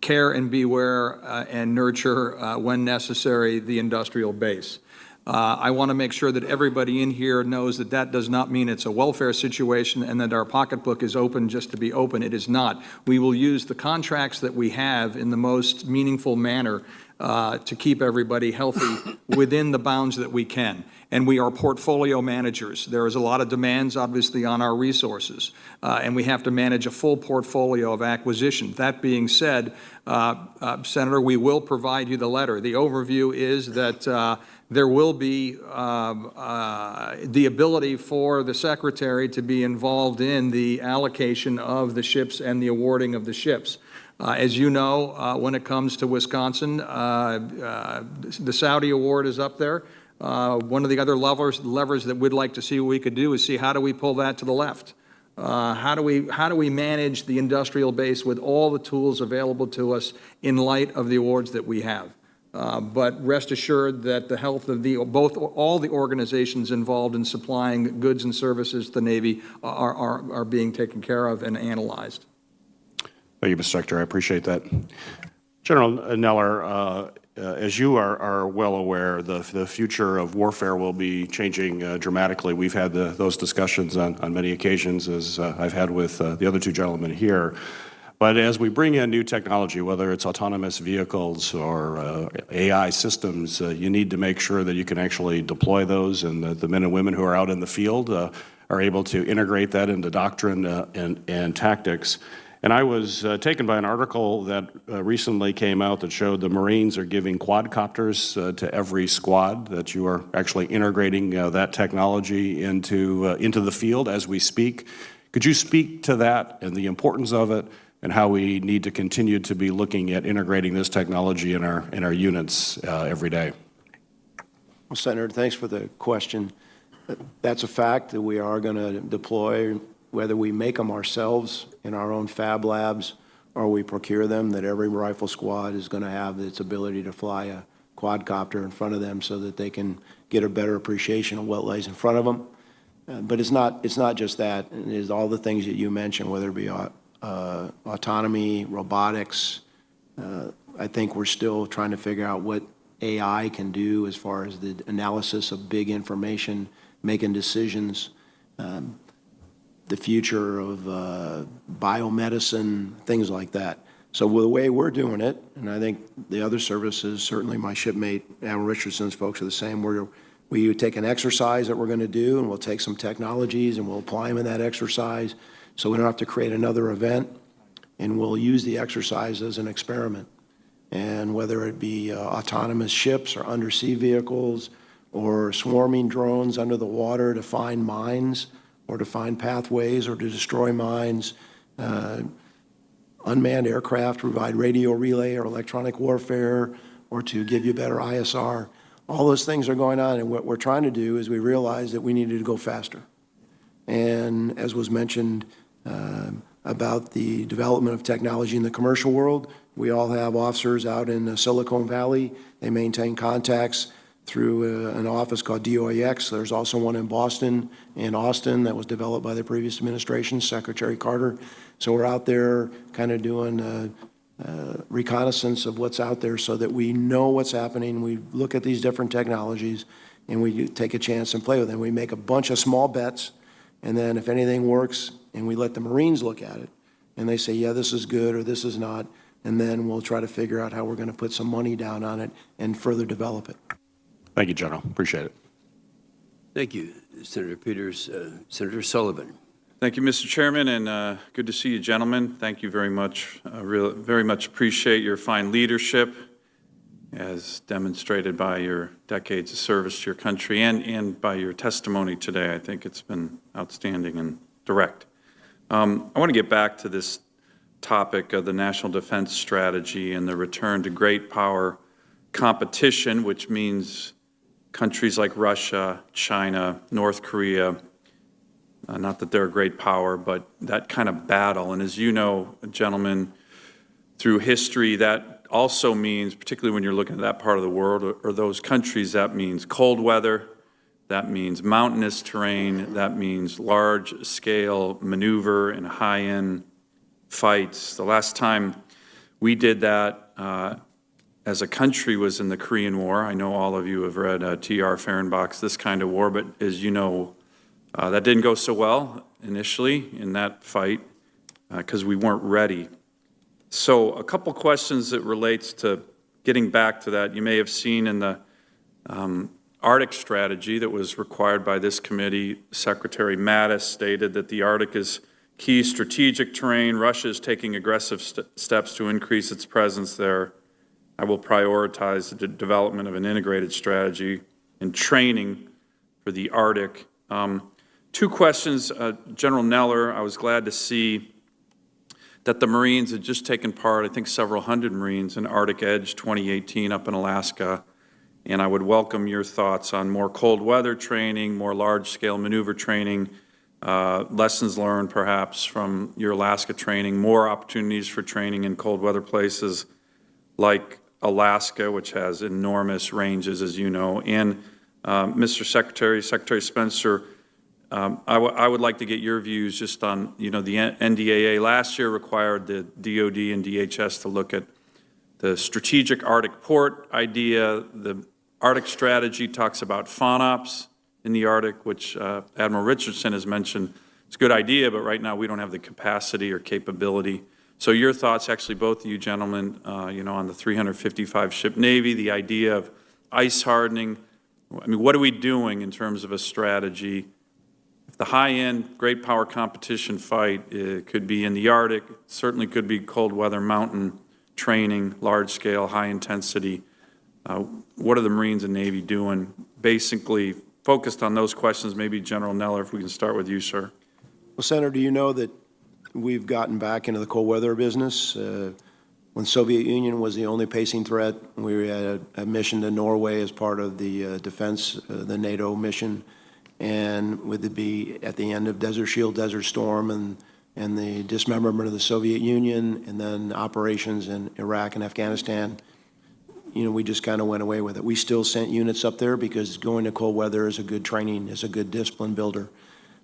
care and beware and nurture, when necessary, the industrial base. I want to make sure that everybody in here knows that that does not mean it's a welfare situation and that our pocketbook is open just to be open. It is not. We will use the contracts that we have in the most meaningful manner to keep everybody healthy within the bounds that we can. And we are portfolio managers. There is a lot of demands, obviously, on our resources, and we have to manage a full portfolio of acquisition. That being said, Senator, we will provide you the letter. The overview is that there will be the ability for the Secretary to be involved in the allocation of the ships and the awarding of the ships. As you know, when it comes to Wisconsin, the Saudi award is up there. One of the other levers that we'd like to see what we could do is see how do we pull that to the left. How do we manage the industrial base with all the tools available to us in light of the awards that we have? But rest assured that the health of all the organizations involved in supplying goods and services to the Navy are being taken care of and analyzed. Thank you, Mr. Secretary. I appreciate that. General Neller, as you are well aware, the future of warfare will be changing dramatically. We've had those discussions on many occasions, as I've had with the other 2 gentlemen here. But as we bring in new technology, whether it's autonomous vehicles or AI systems, you need to make sure that you can actually deploy those, and that the men and women who are out in the field are able to integrate that into doctrine and tactics. And I was taken by an article that recently came out that showed the Marines are giving quadcopters to every squad, that you are actually integrating that technology into the field as we speak. Could you speak to that and the importance of it, and how we need to continue to be looking at integrating this technology in our units every day? Well, Senator, thanks for the question. That's a fact that we are going to deploy, whether we make them ourselves in our own fab labs or we procure them, that every rifle squad is going to have its ability to fly a quadcopter in front of them so that they can get a better appreciation of what lays in front of them. But it's not just that. It is all the things that you mentioned, whether it be autonomy, robotics. I think we're still trying to figure out what AI can do as far as the analysis of big information, making decisions. The future of biomedicine, things like that. So the way we're doing it, and I think the other services, certainly my shipmate, Admiral Richardson's folks are the same, we take an exercise that we're going to do, and we'll take some technologies and we'll apply them in that exercise so we don't have to create another event, and we'll use the exercise as an experiment. And whether it be autonomous ships or undersea vehicles or swarming drones under the water to find mines, or to find pathways, or to destroy mines, unmanned aircraft to provide radio relay or electronic warfare, or to give you better ISR. All those things are going on, and what we're trying to do is we realize that we needed to go faster. And as was mentioned about the development of technology in the commercial world, we all have officers out in Silicon Valley. They maintain contacts through an office called DOAX. There's also one in Boston and Austin that was developed by the previous administration, Secretary Carter. So we're out there kind of doing reconnaissance of what's out there so that we know what's happening. We look at these different technologies and we take a chance and play with them. We make a bunch of small bets, and then if anything works, and we let the Marines look at it, and they say, yeah, this is good or this is not, and then we'll try to figure out how we're going to put some money down on it and further develop it. Thank you, General. Appreciate it. Thank you, Senator Peters. Senator Sullivan. Thank you, Mr. Chairman, and good to see you, gentlemen. Thank you very much. Very much appreciate your fine leadership as demonstrated by your decades of service to your country and by your testimony today. I think it's been outstanding and direct. I want to get back to this topic of the National Defense Strategy and the return to great power competition, which means countries like Russia, China, North Korea, not that they're a great power, but that kind of battle. And as you know, gentlemen, through history, that also means, particularly when you're looking at that part of the world or those countries, that means cold weather, that means mountainous terrain, that means large-scale maneuver and high-end fights. The last time we did that as a country was in the Korean War. I know all of you have read T.R. Fehrenbach's This Kind of War, but as you know, that didn't go so well initially in that fight because we weren't ready. So a couple questions that relates to getting back to that. You may have seen in the Arctic strategy that was required by this committee, Secretary Mattis stated that the Arctic is key strategic terrain. Russia is taking aggressive steps to increase its presence there. I will prioritize the development of an integrated strategy and training for the Arctic. Two questions. General Neller, I was glad to see that the Marines had just taken part, I think several hundred Marines, in Arctic Edge 2018 up in Alaska. And I would welcome your thoughts on more cold weather training, more large-scale maneuver training, lessons learned perhaps from your Alaska training, more opportunities for training in cold weather places like Alaska, which has enormous ranges, as you know. And Mr. Secretary, Secretary Spencer, I would like to get your views just on, the NDAA last year required the DOD and DHS to look at the strategic Arctic port idea. The Arctic strategy talks about FONOPS in the Arctic, which Admiral Richardson has mentioned. It's a good idea, but right now we don't have the capacity or capability. So your thoughts, actually, both of you gentlemen, on the 355-ship Navy, the idea of ice hardening. I mean, what are we doing in terms of a strategy? If the high-end, great power competition fight could be in the Arctic, it certainly could be cold weather mountain training, large-scale, high-intensity. What are the Marines and Navy doing? Basically, focused on those questions, maybe General Neller, if we can start with you, sir. Well, Senator, do you know that we've gotten back into the cold weather business? When Soviet Union was the only pacing threat, we had a mission to Norway as part of the defense, the NATO mission, and would it be at the end of Desert Shield, Desert Storm, and the dismemberment of the Soviet Union, and then operations in Iraq and Afghanistan, we just kind of went away with it. We still sent units up there because going to cold weather is a good training, is a good discipline builder.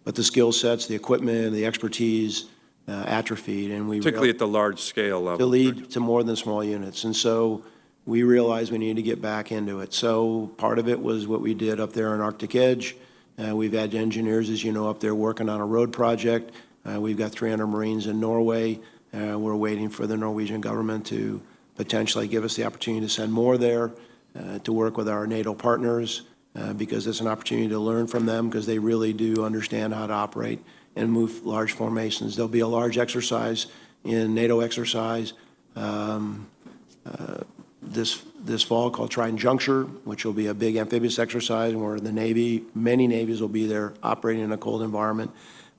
But the skill sets, the equipment, the expertise atrophied, and we particularly at the large scale level. To lead to more than small units, and so we realized we needed to get back into it. So part of it was what we did up there on Arctic Edge. We've had engineers, as you know, up there working on a road project. We've got 300 Marines in Norway. We're waiting for the Norwegian government to potentially give us the opportunity to send more there to work with our NATO partners because it's an opportunity to learn from them because they really do understand how to operate and move large formations. There'll be a large exercise in NATO exercise this fall called Trident Juncture, which will be a big amphibious exercise where the Navy, many navies will be there operating in a cold environment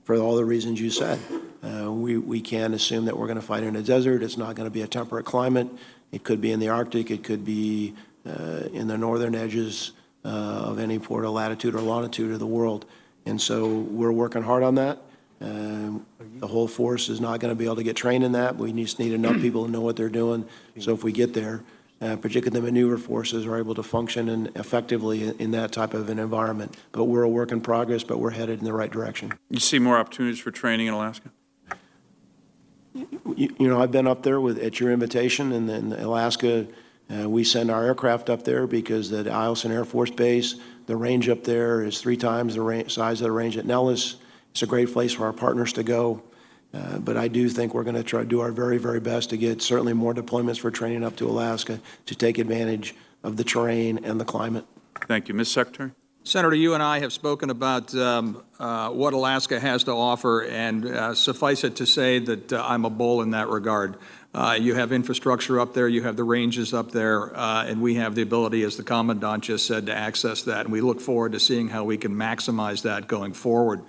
for all the reasons you said. We can't assume that we're going to fight in a desert. It's not going to be a temperate climate. It could be in the Arctic. It could be in the northern edges of any port of latitude or longitude of the world. And so we're working hard on that. The whole force is not going to be able to get trained in that. We just need enough people to know what they're doing. So if we get there, particularly the maneuver forces are able to function effectively in that type of an environment. But we're a work in progress, but we're headed in the right direction. You see more opportunities for training in Alaska? I've been up there at your invitation, and then Alaska, we send our aircraft up there because the Eielson Air Force Base, the range up there is 3 times the size of the range at Nellis. It's a great place for our partners to go. But I do think we're going to try to do our very, very best to get certainly more deployments for training up to Alaska to take advantage of the terrain and the climate. Thank you. Ms. Secretary? Senator, you and I have spoken about what Alaska has to offer, and suffice it to say that I'm a bull in that regard. You have infrastructure up there, you have the ranges up there, and we have the ability, as the commandant just said, to access that, and we look forward to seeing how we can maximize that going forward.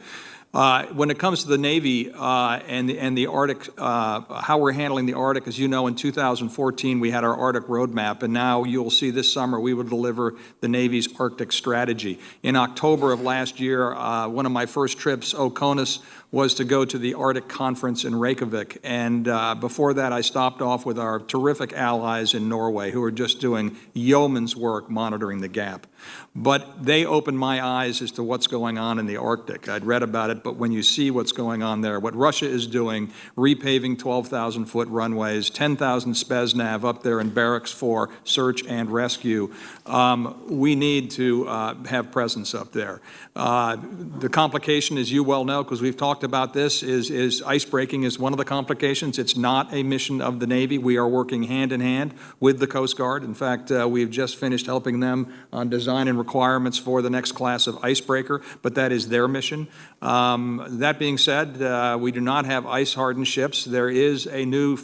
When it comes to the Navy and the Arctic, how we're handling the Arctic, as you know, in 2014, we had our Arctic roadmap, and now you'll see this summer we will deliver the Navy's Arctic strategy. In October of last year, one of my first trips, Oconus, was to go to the Arctic Conference in Reykjavik. And before that, I stopped off with our terrific allies in Norway who are just doing yeoman's work monitoring the gap. But they opened my eyes as to what's going on in the Arctic. I'd read about it, but when you see what's going on there, what Russia is doing, repaving 12,000-foot runways, 10,000 Spetsnaz up there in barracks for search and rescue, we need to have presence up there. The complication, as you well know, because we've talked about this, is ice breaking is one of the complications. It's not a mission of the Navy. We are working hand in hand with the Coast Guard. In fact, we've just finished helping them on design and requirements for the next class of icebreaker, but that is their mission. That being said, we do not have ice-hardened ships. There is a new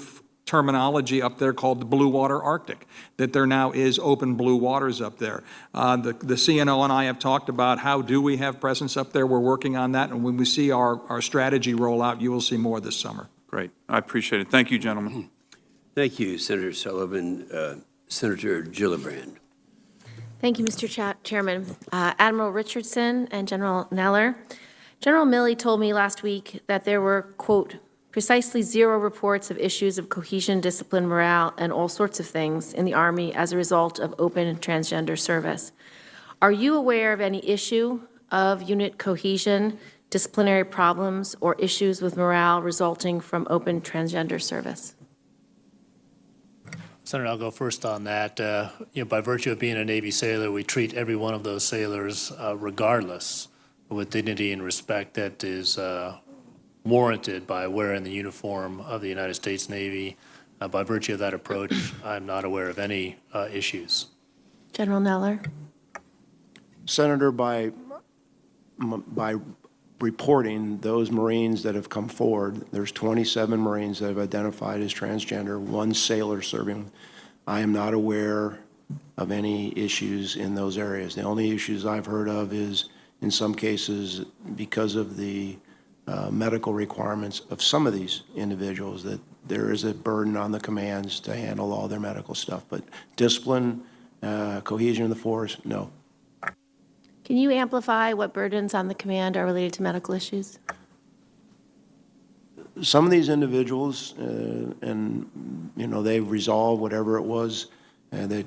terminology up there called the Blue Water Arctic, that there now is open blue waters up there. The CNO and I have talked about how do we have presence up there. We're working on that, and when we see our strategy roll out, you will see more this summer. Great. I appreciate it. Thank you, gentlemen. Thank you, Senator Sullivan. Senator Gillibrand. Thank you, Mr. Chairman. Admiral Richardson and General Neller. General Milley told me last week that there were, quote, precisely 0 reports of issues of cohesion, discipline, morale, and all sorts of things in the Army as a result of open transgender service. Are you aware of any issue of unit cohesion, disciplinary problems, or issues with morale resulting from open transgender service? Senator, I'll go first on that. By virtue of being a Navy sailor, we treat every one of those sailors regardless with dignity and respect that is warranted by wearing the uniform of the United States Navy. By virtue of that approach, I'm not aware of any issues. General Neller. Senator, by reporting those Marines that have come forward, there's 27 Marines that have identified as transgender, 1 sailor serving. I am not aware of any issues in those areas. The only issues I've heard of is, in some cases, because of the medical requirements of some of these individuals, that there is a burden on the commands to handle all their medical stuff. But discipline, cohesion of the force, no. Can you amplify what burdens on the command are related to medical issues? Some of these individuals, and they've resolved whatever it was that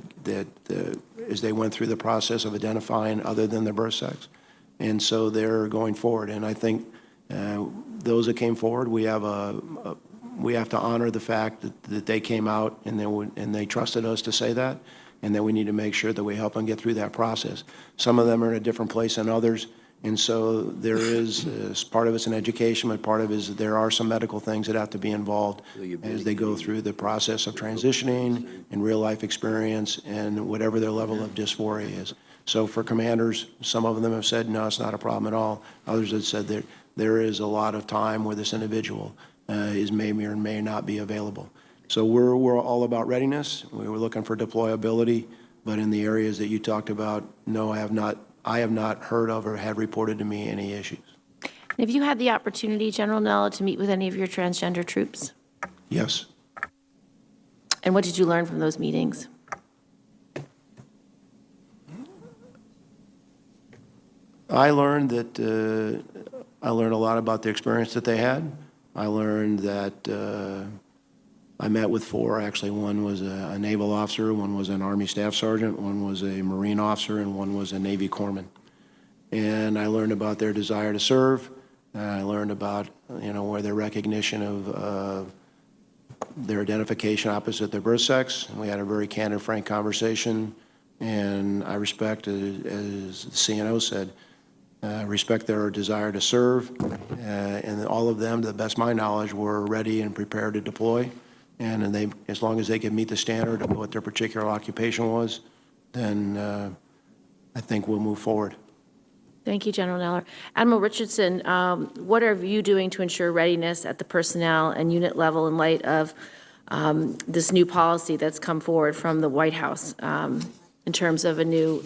as they went through the process of identifying other than their birth sex, and so they're going forward. And I think those that came forward, we have to honor the fact that they came out and they trusted us to say that, and that we need to make sure that we help them get through that process. Some of them are in a different place than others, and so there is, part of it's an education, but part of it is there are some medical things that have to be involved as they go through the process of transitioning and real-life experience and whatever their level of dysphoria is. So for commanders, some of them have said, no, it's not a problem at all. Others have said that there is a lot of time where this individual may or may not be available. So we're all about readiness. We were looking for deployability, but in the areas that you talked about, no, I have not heard of or had reported to me any issues. Have you had the opportunity, General Neller, to meet with any of your transgender troops? Yes. And what did you learn from those meetings? I learned a lot about the experience that they had. I learned that I met with 4, actually. One was a naval officer, one was an Army staff sergeant, one was a Marine officer, and one was a Navy corpsman. And I learned about their desire to serve. I learned about, where their recognition of their identification opposite their birth sex. And we had a very candid, frank conversation. And I respect, as the CNO said, respect their desire to serve. And all of them, to the best of my knowledge, were ready and prepared to deploy. And as long as they could meet the standard of what their particular occupation was, then I think we'll move forward. Thank you, General Neller. Admiral Richardson, what are you doing to ensure readiness at the personnel and unit level in light of this new policy that's come forward from the White House in terms of a new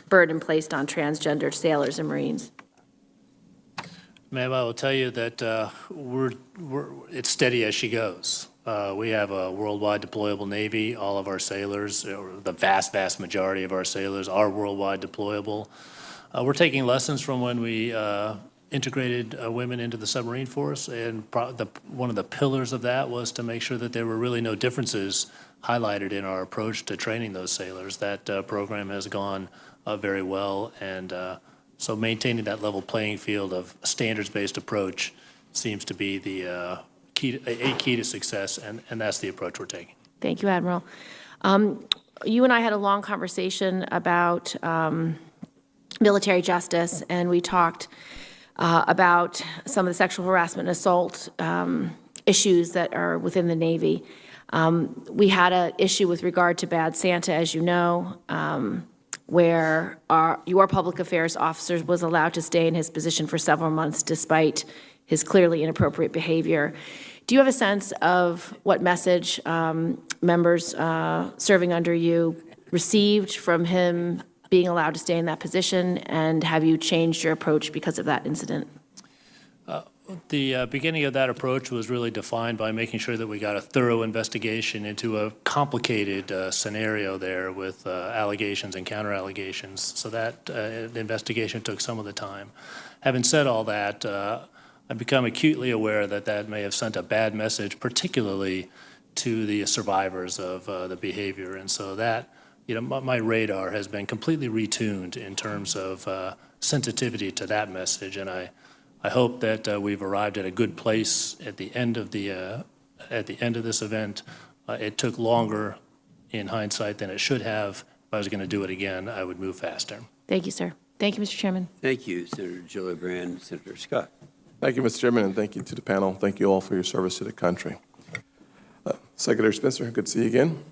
burden placed on transgender sailors and Marines? Ma'am, I will tell you that it's steady as she goes. We have a worldwide deployable Navy. All of our sailors, or the vast, vast majority of our sailors, are worldwide deployable. We're taking lessons from when we integrated women into the submarine force, and one of the pillars of that was to make sure that there were really no differences highlighted in our approach to training those sailors. That program has gone very well, and so maintaining that level playing field of standards-based approach seems to be the key to success, and that's the approach we're taking. Thank you, Admiral. You and I had a long conversation about military justice, and we talked about some of the sexual harassment and assault issues that are within the Navy. We had an issue with regard to Bad Santa, as you know, where your public affairs officer was allowed to stay in his position for several months despite his clearly inappropriate behavior. Do you have a sense of what message members serving under you received from him being allowed to stay in that position, and have you changed your approach because of that incident? The beginning of that approach was really defined by making sure that we got a thorough investigation into a complicated scenario there with allegations and counter-allegations. So that investigation took some of the time. Having said all that, I've become acutely aware that that may have sent a bad message, particularly to the survivors of the behavior. And so that, my radar has been completely retuned in terms of sensitivity to that message. And I hope that we've arrived at a good place at the end of this event. It took longer in hindsight than it should have. If I was going to do it again, I would move faster. Thank you, sir. Thank you, Mr. Chairman. Thank you, Senator Gillibrand. Senator Scott. Thank you, Mr. Chairman, and thank you to the panel. Thank you all for your service to the country. Secretary Spencer, good to see you again.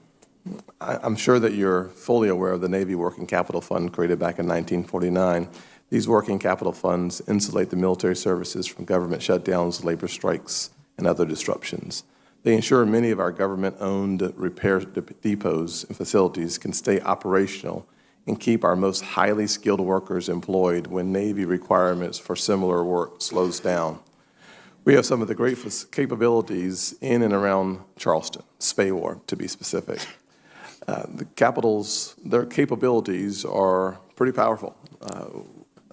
I'm sure that you're fully aware of the Navy Working Capital Fund created back in 1949. These working capital funds insulate the military services from government shutdowns, labor strikes, and other disruptions. They ensure many of our government-owned repair depots and facilities can stay operational and keep our most highly skilled workers employed when Navy requirements for similar work slows down. We have some of the greatest capabilities in and around Charleston, SPAWAR to be specific. Their capabilities are pretty powerful.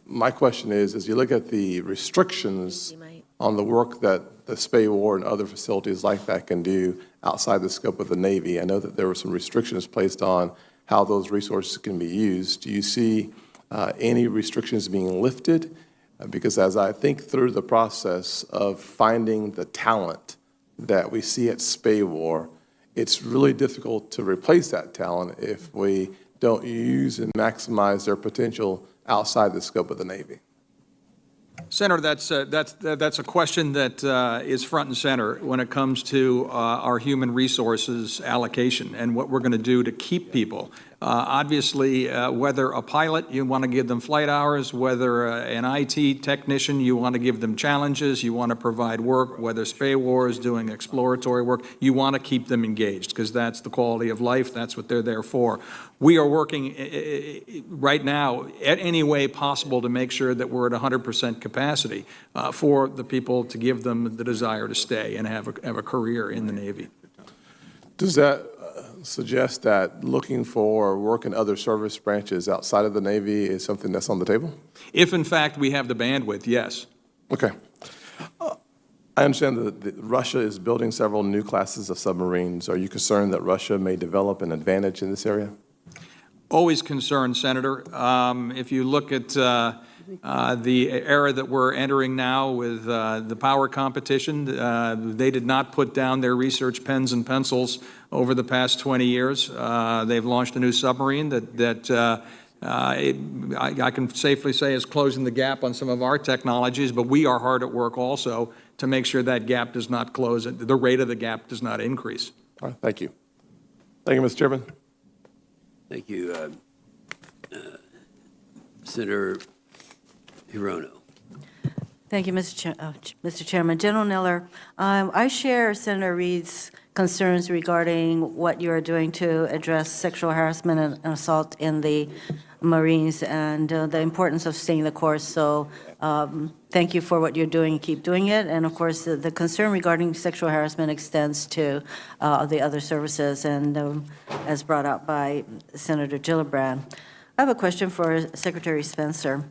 My question is, as you look at the restrictions on the work that the SPAWAR and other facilities like that can do outside the scope of the Navy, I know that there were some restrictions placed on how those resources can be used. Do you see any restrictions being lifted? Because as I think through the process of finding the talent that we see at SPAWAR, it's really difficult to replace that talent if we don't use and maximize their potential outside the scope of the Navy. Senator, that's a question that is front and center when it comes to our human resources allocation and what we're going to do to keep people. Obviously, whether a pilot, you want to give them flight hours, whether an IT technician, you want to give them challenges, you want to provide work, whether SPAWAR is doing exploratory work, you want to keep them engaged because that's the quality of life, that's what they're there for. We are working right now at any way possible to make sure that we're at 100% capacity for the people to give them the desire to stay and have a career in the Navy. Does that suggest that looking for work in other service branches outside of the Navy is something that's on the table? If, in fact, we have the bandwidth, yes. Okay. I understand that Russia is building several new classes of submarines. Are you concerned that Russia may develop an advantage in this area? Always concerned, Senator. If you look at the era that we're entering now with the power competition, they did not put down their research pens and pencils over the past 20 years. They've launched a new submarine that I can safely say is closing the gap on some of our technologies, but we are hard at work also to make sure that gap does not close, the rate of the gap does not increase. All right, thank you. Thank you, Mr. Chairman. Thank you. Senator Hirono. Thank you, Mr. Chairman. General Neller, I share Senator Reid's concerns regarding what you are doing to address sexual harassment and assault in the Marines and the importance of staying the course. So thank you for what you're doing. Keep doing it. And of course, the concern regarding sexual harassment extends to the other services, and as brought up by Senator Gillibrand. I have a question for Secretary Spencer.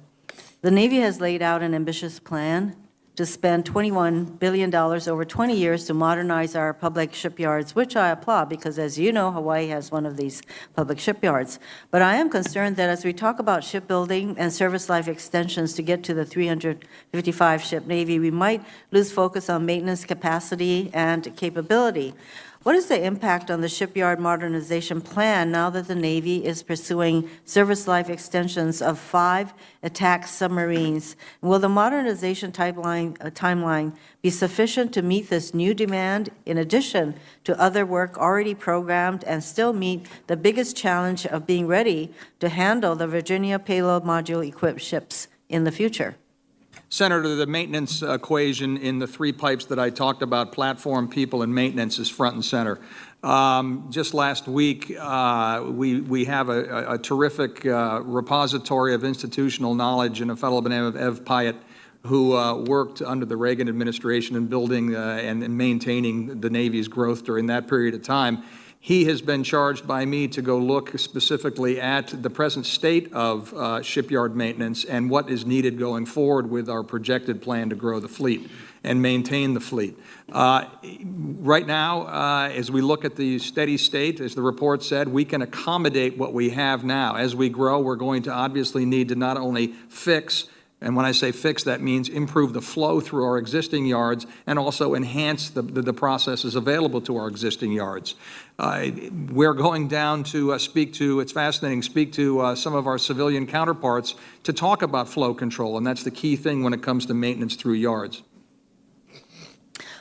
The Navy has laid out an ambitious plan to spend $21 billion over 20 years to modernize our public shipyards, which I applaud because, as you know, Hawaii has one of these public shipyards. But I am concerned that as we talk about shipbuilding and service life extensions to get to the 355-ship Navy, we might lose focus on maintenance capacity and capability. What is the impact on the shipyard modernization plan now that the Navy is pursuing service life extensions of 5 attack submarines? Will the modernization timeline be sufficient to meet this new demand in addition to other work already programmed and still meet the biggest challenge of being ready to handle the Virginia payload module equipped ships in the future? Senator, the maintenance equation in the 3 pipes that I talked about, platform, people, and maintenance, is front and center. Just last week, we have a terrific repository of institutional knowledge in a fellow by the name of Ev Pyatt, who worked under the Reagan administration in building and maintaining the Navy's growth during that period of time. He has been charged by me to go look specifically at the present state of shipyard maintenance and what is needed going forward with our projected plan to grow the fleet and maintain the fleet. Right now, as we look at the steady state, as the report said, we can accommodate what we have now. As we grow, we're going to obviously need to not only fix, and when I say fix, that means improve the flow through our existing yards and also enhance the processes available to our existing yards. We're going down to speak to, it's fascinating, speak to some of our civilian counterparts to talk about flow control, and that's the key thing when it comes to maintenance through yards.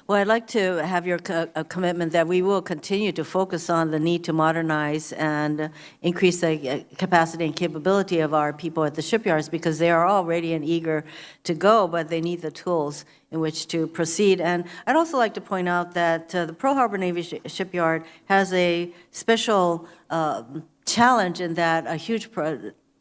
Well, I'd like to have your commitment that we will continue to focus on the need to modernize and increase the capacity and capability of our people at the shipyards, because they are all ready and eager to go, but they need the tools in which to proceed. And I'd also like to point out that the Pearl Harbor Navy Shipyard has a special challenge in that a huge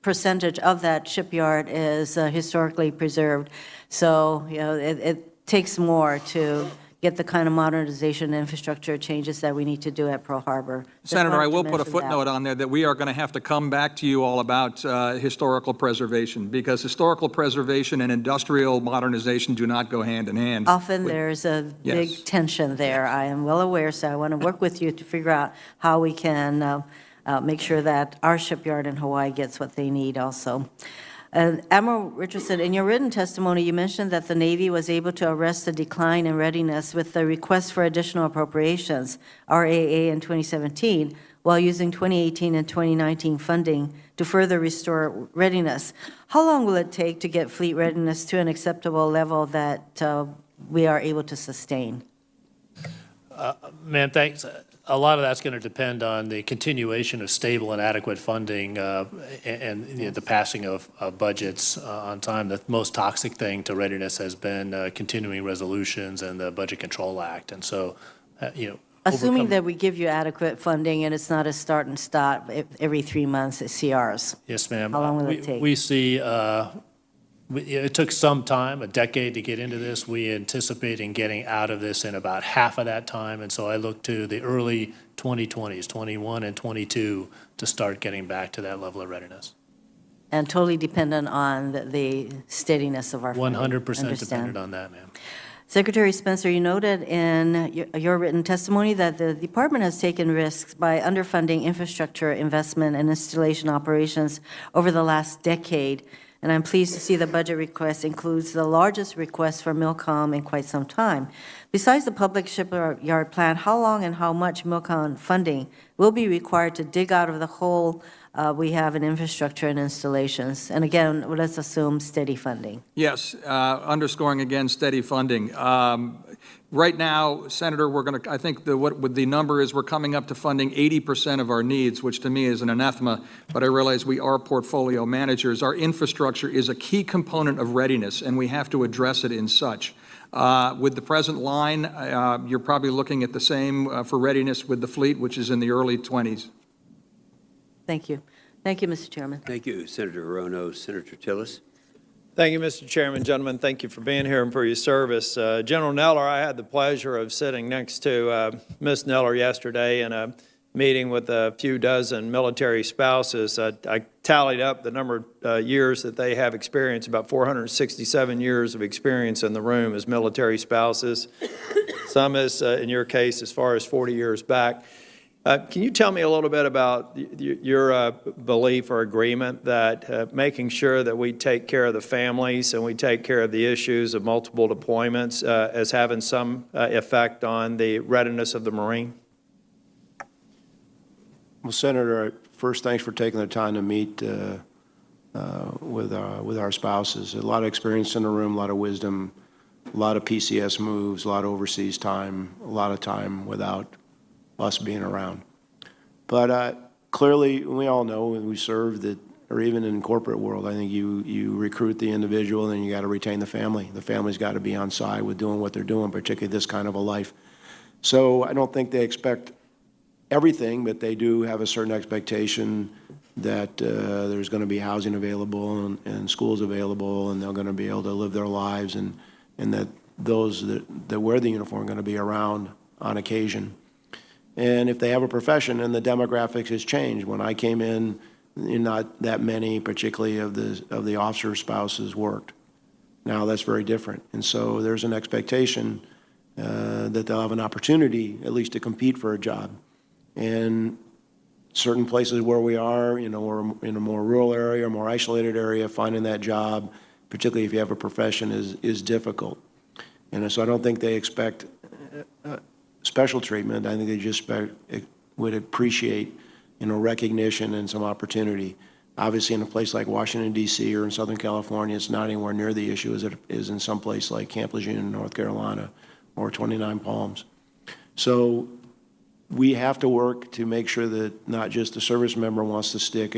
percentage of that shipyard is historically preserved. So, you know, it takes more to get the kind of modernization and infrastructure changes that we need to do at Pearl Harbor. Senator, I will put a footnote on there that we are going to have to come back to you all about historical preservation, because historical preservation and industrial modernization do not go hand in hand. Often there's a big tension there. I am well aware, so I want to work with you to figure out how we can make sure that our shipyard in Hawaii gets what they need also. Admiral Richardson, in your written testimony, you mentioned that the Navy was able to arrest the decline in readiness with the request for additional appropriations, RAA, in 2017, while using 2018 and 2019 funding to further restore readiness. How long will it take to get fleet readiness to an acceptable level that we are able to sustain? Ma'am, thanks. A lot of that's going to depend on the continuation of stable and adequate funding and you know, the passing of budgets on time. The most toxic thing to readiness has been continuing resolutions and the Budget Control Act. And so, you know, assuming that we give you adequate funding and it's not a start and stop every 3 months at CRs. Yes, ma'am. How long will it take? We see it took some time, a decade, to get into this. We anticipating getting out of this in about half of that time, and so I look to the early 2020s, 21 and 22, to start getting back to that level of readiness. And totally dependent on the steadiness of our funding. 100% dependent on that, ma'am. Secretary Spencer, you noted in your written testimony that the department has taken risks by underfunding infrastructure investment and installation operations over the last decade. And I'm pleased to see the budget request includes the largest request for MILCOM in quite some time. Besides the public shipyard plan, how long and how much MILCOM funding will be required to dig out of the hole we have in infrastructure and installations. And again, let's assume steady funding. Yes, underscoring again steady funding. Right now, Senator, I think what the number is, we're coming up to funding 80% of our needs, which to me is an anathema, but I realize we are portfolio managers. Our infrastructure is a key component of readiness, and we have to address it in such. With the present line, you're probably looking at the same for readiness with the fleet, which is in the early 20s. Thank you. Thank you, Mr. Chairman. Thank you, Senator Rono. Senator Tillis. Thank you, Mr. Chairman. Gentlemen, thank you for being here and for your service. General Neller, I had the pleasure of sitting next to Ms. Neller yesterday in a meeting with a few dozen military spouses. I tallied up the number of years that they have experience, about 467 years of experience in the room as military spouses. Some is, in your case, as far as 40 years back. Can you tell me a little bit about your belief or agreement that making sure that we take care of the families and we take care of the issues of multiple deployments as having some effect on the readiness of the Marine? Well, Senator, first, thanks for taking the time to meet with our spouses. A lot of experience in the room, a lot of wisdom, a lot of PCS moves, a lot of overseas time, a lot of time without us being around. But clearly, we all know when we serve that, or even in corporate world, I think you recruit the individual and you got to retain the family. The family's got to be on side with doing what they're doing, particularly this kind of a life. So I don't think they expect everything, but they do have a certain expectation that there's going to be housing available and schools available, and they're going to be able to live their lives, and that those that wear the uniform are going to be around on occasion. And if they have a profession, and the demographics has changed. When I came in, not that many, particularly of the officer spouses, worked. Now that's very different, and so there's an expectation that they'll have an opportunity at least to compete for a job. And certain places where we are, we're in a more rural area, or more isolated area, finding that job, particularly if you have a profession, is difficult. And so I don't think they expect special treatment. I think they just would appreciate, recognition and some opportunity. Obviously, in a place like Washington, D.C. or in Southern California, it's not anywhere near the issue as it is in some place like Camp Lejeune in North Carolina or 29 Palms. So we have to work to make sure that not just the service member wants to stick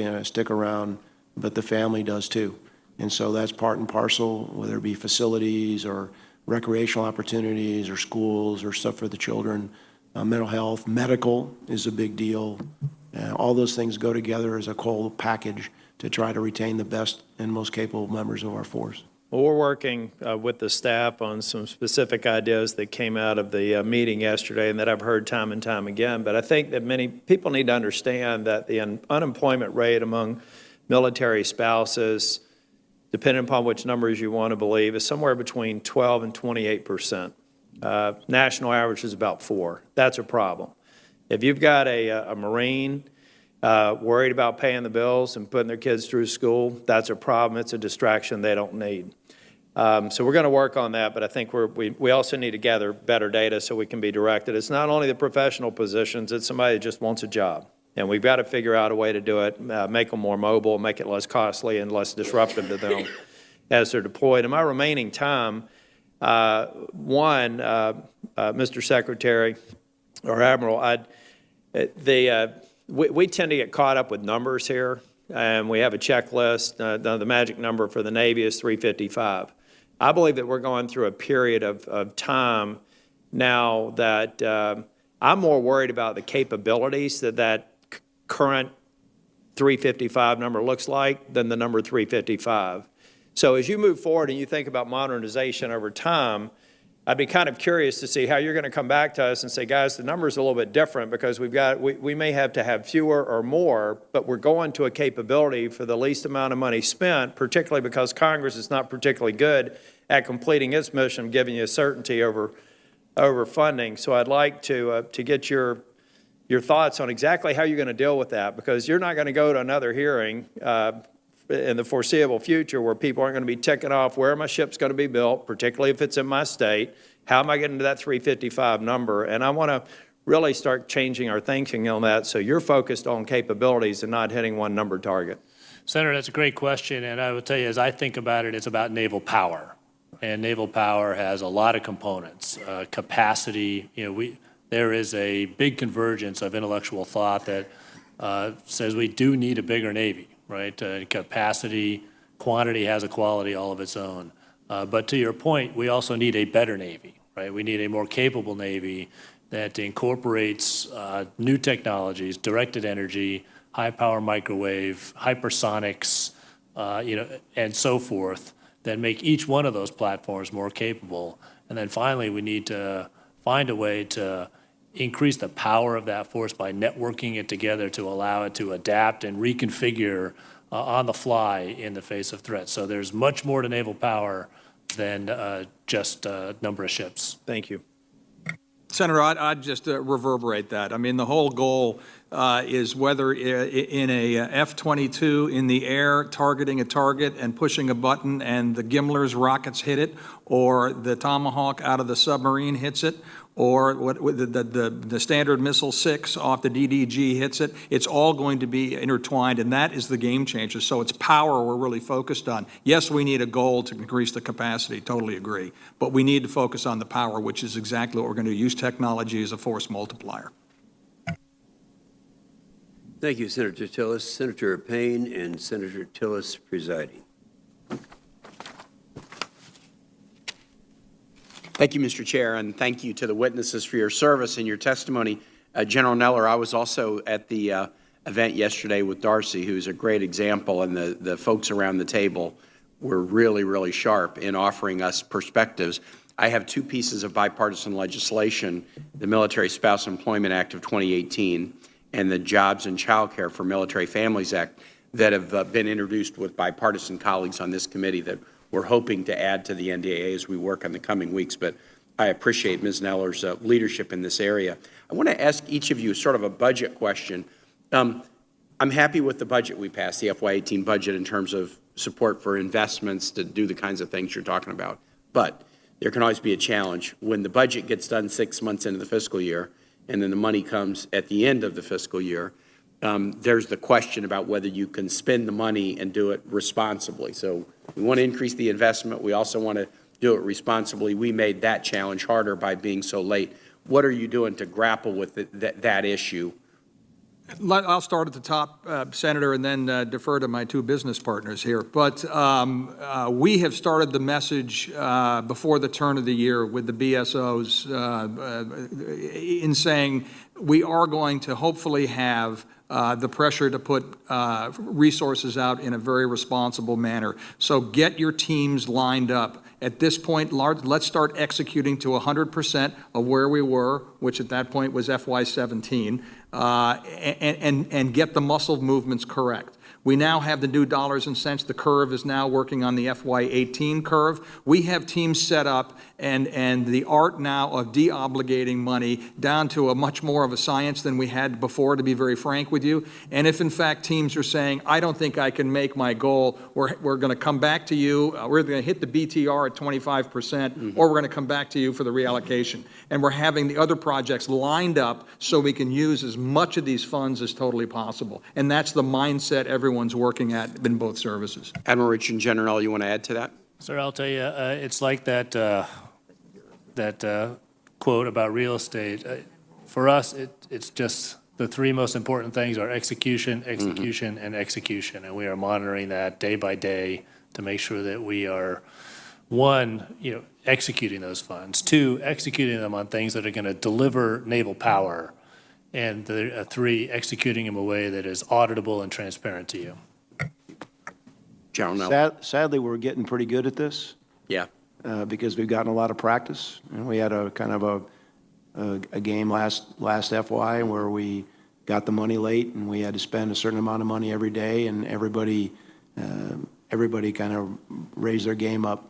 around, but the family does too. And so that's part and parcel, whether it be facilities or recreational opportunities or schools or stuff for the children. Mental health, medical is a big deal. All those things go together as a whole package to try to retain the best and most capable members of our force. Well, we're working with the staff on some specific ideas that came out of the meeting yesterday and that I've heard time and time again. But I think that many people need to understand that the unemployment rate among military spouses, depending upon which numbers you want to believe, is somewhere between 12 and 28%. National average is about 4%. That's a problem. If you've got a Marine worried about paying the bills and putting their kids through school, that's a problem. It's a distraction they don't need. So we're going to work on that, but I think we also need to gather better data so we can be directed. It's not only the professional positions, it's somebody that just wants a job. And we've got to figure out a way to do it, make them more mobile, make it less costly and less disruptive to them as they're deployed. In my remaining time, Mr. Secretary or Admiral, we tend to get caught up with numbers here, and we have a checklist. The magic number for the Navy is 355. I believe that we're going through a period of time now that I'm more worried about the capabilities that current 355 number looks like than the number 355. So as you move forward and you think about modernization over time, I'd be kind of curious to see how you're going to come back to us and say, guys, the number's a little bit different because we may have to have fewer or more, but we're going to a capability for the least amount of money spent, particularly because Congress is not particularly good at completing its mission, giving you certainty over funding. So I'd like to get your thoughts on exactly how you're going to deal with that, because you're not going to go to another hearing in the foreseeable future where people aren't going to be ticking off where my ship's going to be built, particularly if it's in my state. How am I getting to that 355 number? And I want to really start changing our thinking on that so you're focused on capabilities and not hitting one number target? Senator, that's a great question, and I will tell you, as I think about it, it's about naval power. And naval power has a lot of components. Capacity, there is a big convergence of intellectual thought that says we do need a bigger Navy, right? Capacity, quantity has a quality all of its own. But to your point, we also need a better Navy, right? We need a more capable Navy that incorporates new technologies, directed energy, high-power microwave, hypersonics, and so forth, that make each one of those platforms more capable. And then finally, we need to find a way to increase the power of that force by networking it together to allow it to adapt and reconfigure on the fly in the face of threats. So there's much more to naval power than just a number of ships. Thank you. Senator, I'd just reverberate that. I mean, the whole goal is whether in a F-22 in the air targeting a target and pushing a button and the Gimler's rockets hit it, or the Tomahawk out of the submarine hits it, or the Standard Missile 6 off the DDG hits it. It's all going to be intertwined, and that is the game changer. So it's power we're really focused on. Yes, we need a goal to increase the capacity, totally agree. But we need to focus on the power, which is exactly what we're going to use technology as a force multiplier. Thank you, Senator Tillis. Senator Payne and Senator Tillis presiding. Thank you, Mr. Chair, and thank you to the witnesses for your service and your testimony. General Neller, I was also at the event yesterday with Darcy, who's a great example, and the folks around the table were really, really sharp in offering us perspectives. I have two pieces of bipartisan legislation, the Military Spouse Employment Act of 2018 and the Jobs and Child Care for Military Families Act, that have been introduced with bipartisan colleagues on this committee that we're hoping to add to the NDAA as we work in the coming weeks. But I appreciate Ms. Neller's leadership in this area. I want to ask each of you sort of a budget question. I'm happy with the budget we passed, the FY18 budget, in terms of support for investments to do the kinds of things you're talking about. But there can always be a challenge when the budget gets done 6 months into the fiscal year and then the money comes at the end of the fiscal year. There's the question about whether you can spend the money and do it responsibly. So we want to increase the investment. We also want to do it responsibly. We made that challenge harder by being so late. What are you doing to grapple with that issue? I'll start at the top, Senator, and then defer to my two business partners here. But we have started the message before the turn of the year with the BSOs in saying we are going to hopefully have the pressure to put resources out in a very responsible manner. So get your teams lined up. At this point, let's start executing to 100% of where we were, which at that point was FY17, and get the muscle movements correct. We now have the new dollars and cents. The curve is now working on the FY18 curve. We have teams set up, and the art now of de-obligating money down to a much more of a science than we had before, to be very frank with you. And if, in fact, teams are saying, I don't think I can make my goal, we're going to come back to you. We're going to hit the BTR at 25%, or we're going to come back to you for the reallocation. And we're having the other projects lined up so we can use as much of these funds as totally possible. And that's the mindset everyone's working at in both services. Admiral Richardson, General, you want to add to that? Sir, I'll tell you, it's like that quote about real estate. For us, it's just the three most important things are execution, execution, and execution. And we are monitoring that day by day to make sure that we are, one, executing those funds, two, executing them on things that are going to deliver naval power, and three, executing them in a way that is auditable and transparent to you. Sadly, we're getting pretty good at this. Yeah. Because we've gotten a lot of practice, and we had a kind of a game last FY where we got the money late, and we had to spend a certain amount of money every day, and everybody kind of raised their game up.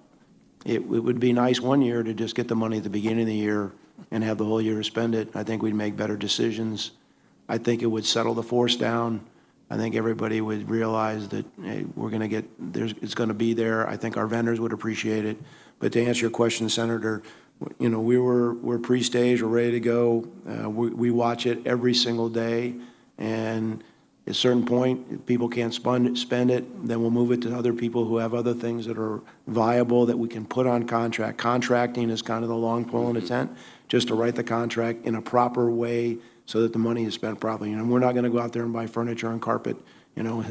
It would be nice one year to just get the money at the beginning of the year and have the whole year to spend it. I think we'd make better decisions. I think it would settle the force down. I think everybody would realize that, hey, we're going to get, it's going to be there. I think our vendors would appreciate it. But to answer your question, Senator, You know, we're pre-staged, we're ready to go. We watch it every single day, and at a certain point, if people can't spend it, then we'll move it to other people who have other things that are viable that we can put on contract. Contracting is kind of the long pole in the tent, just to write the contract in a proper way so that the money is spent properly. You know, we're not going to go out there and buy furniture and carpet. You know,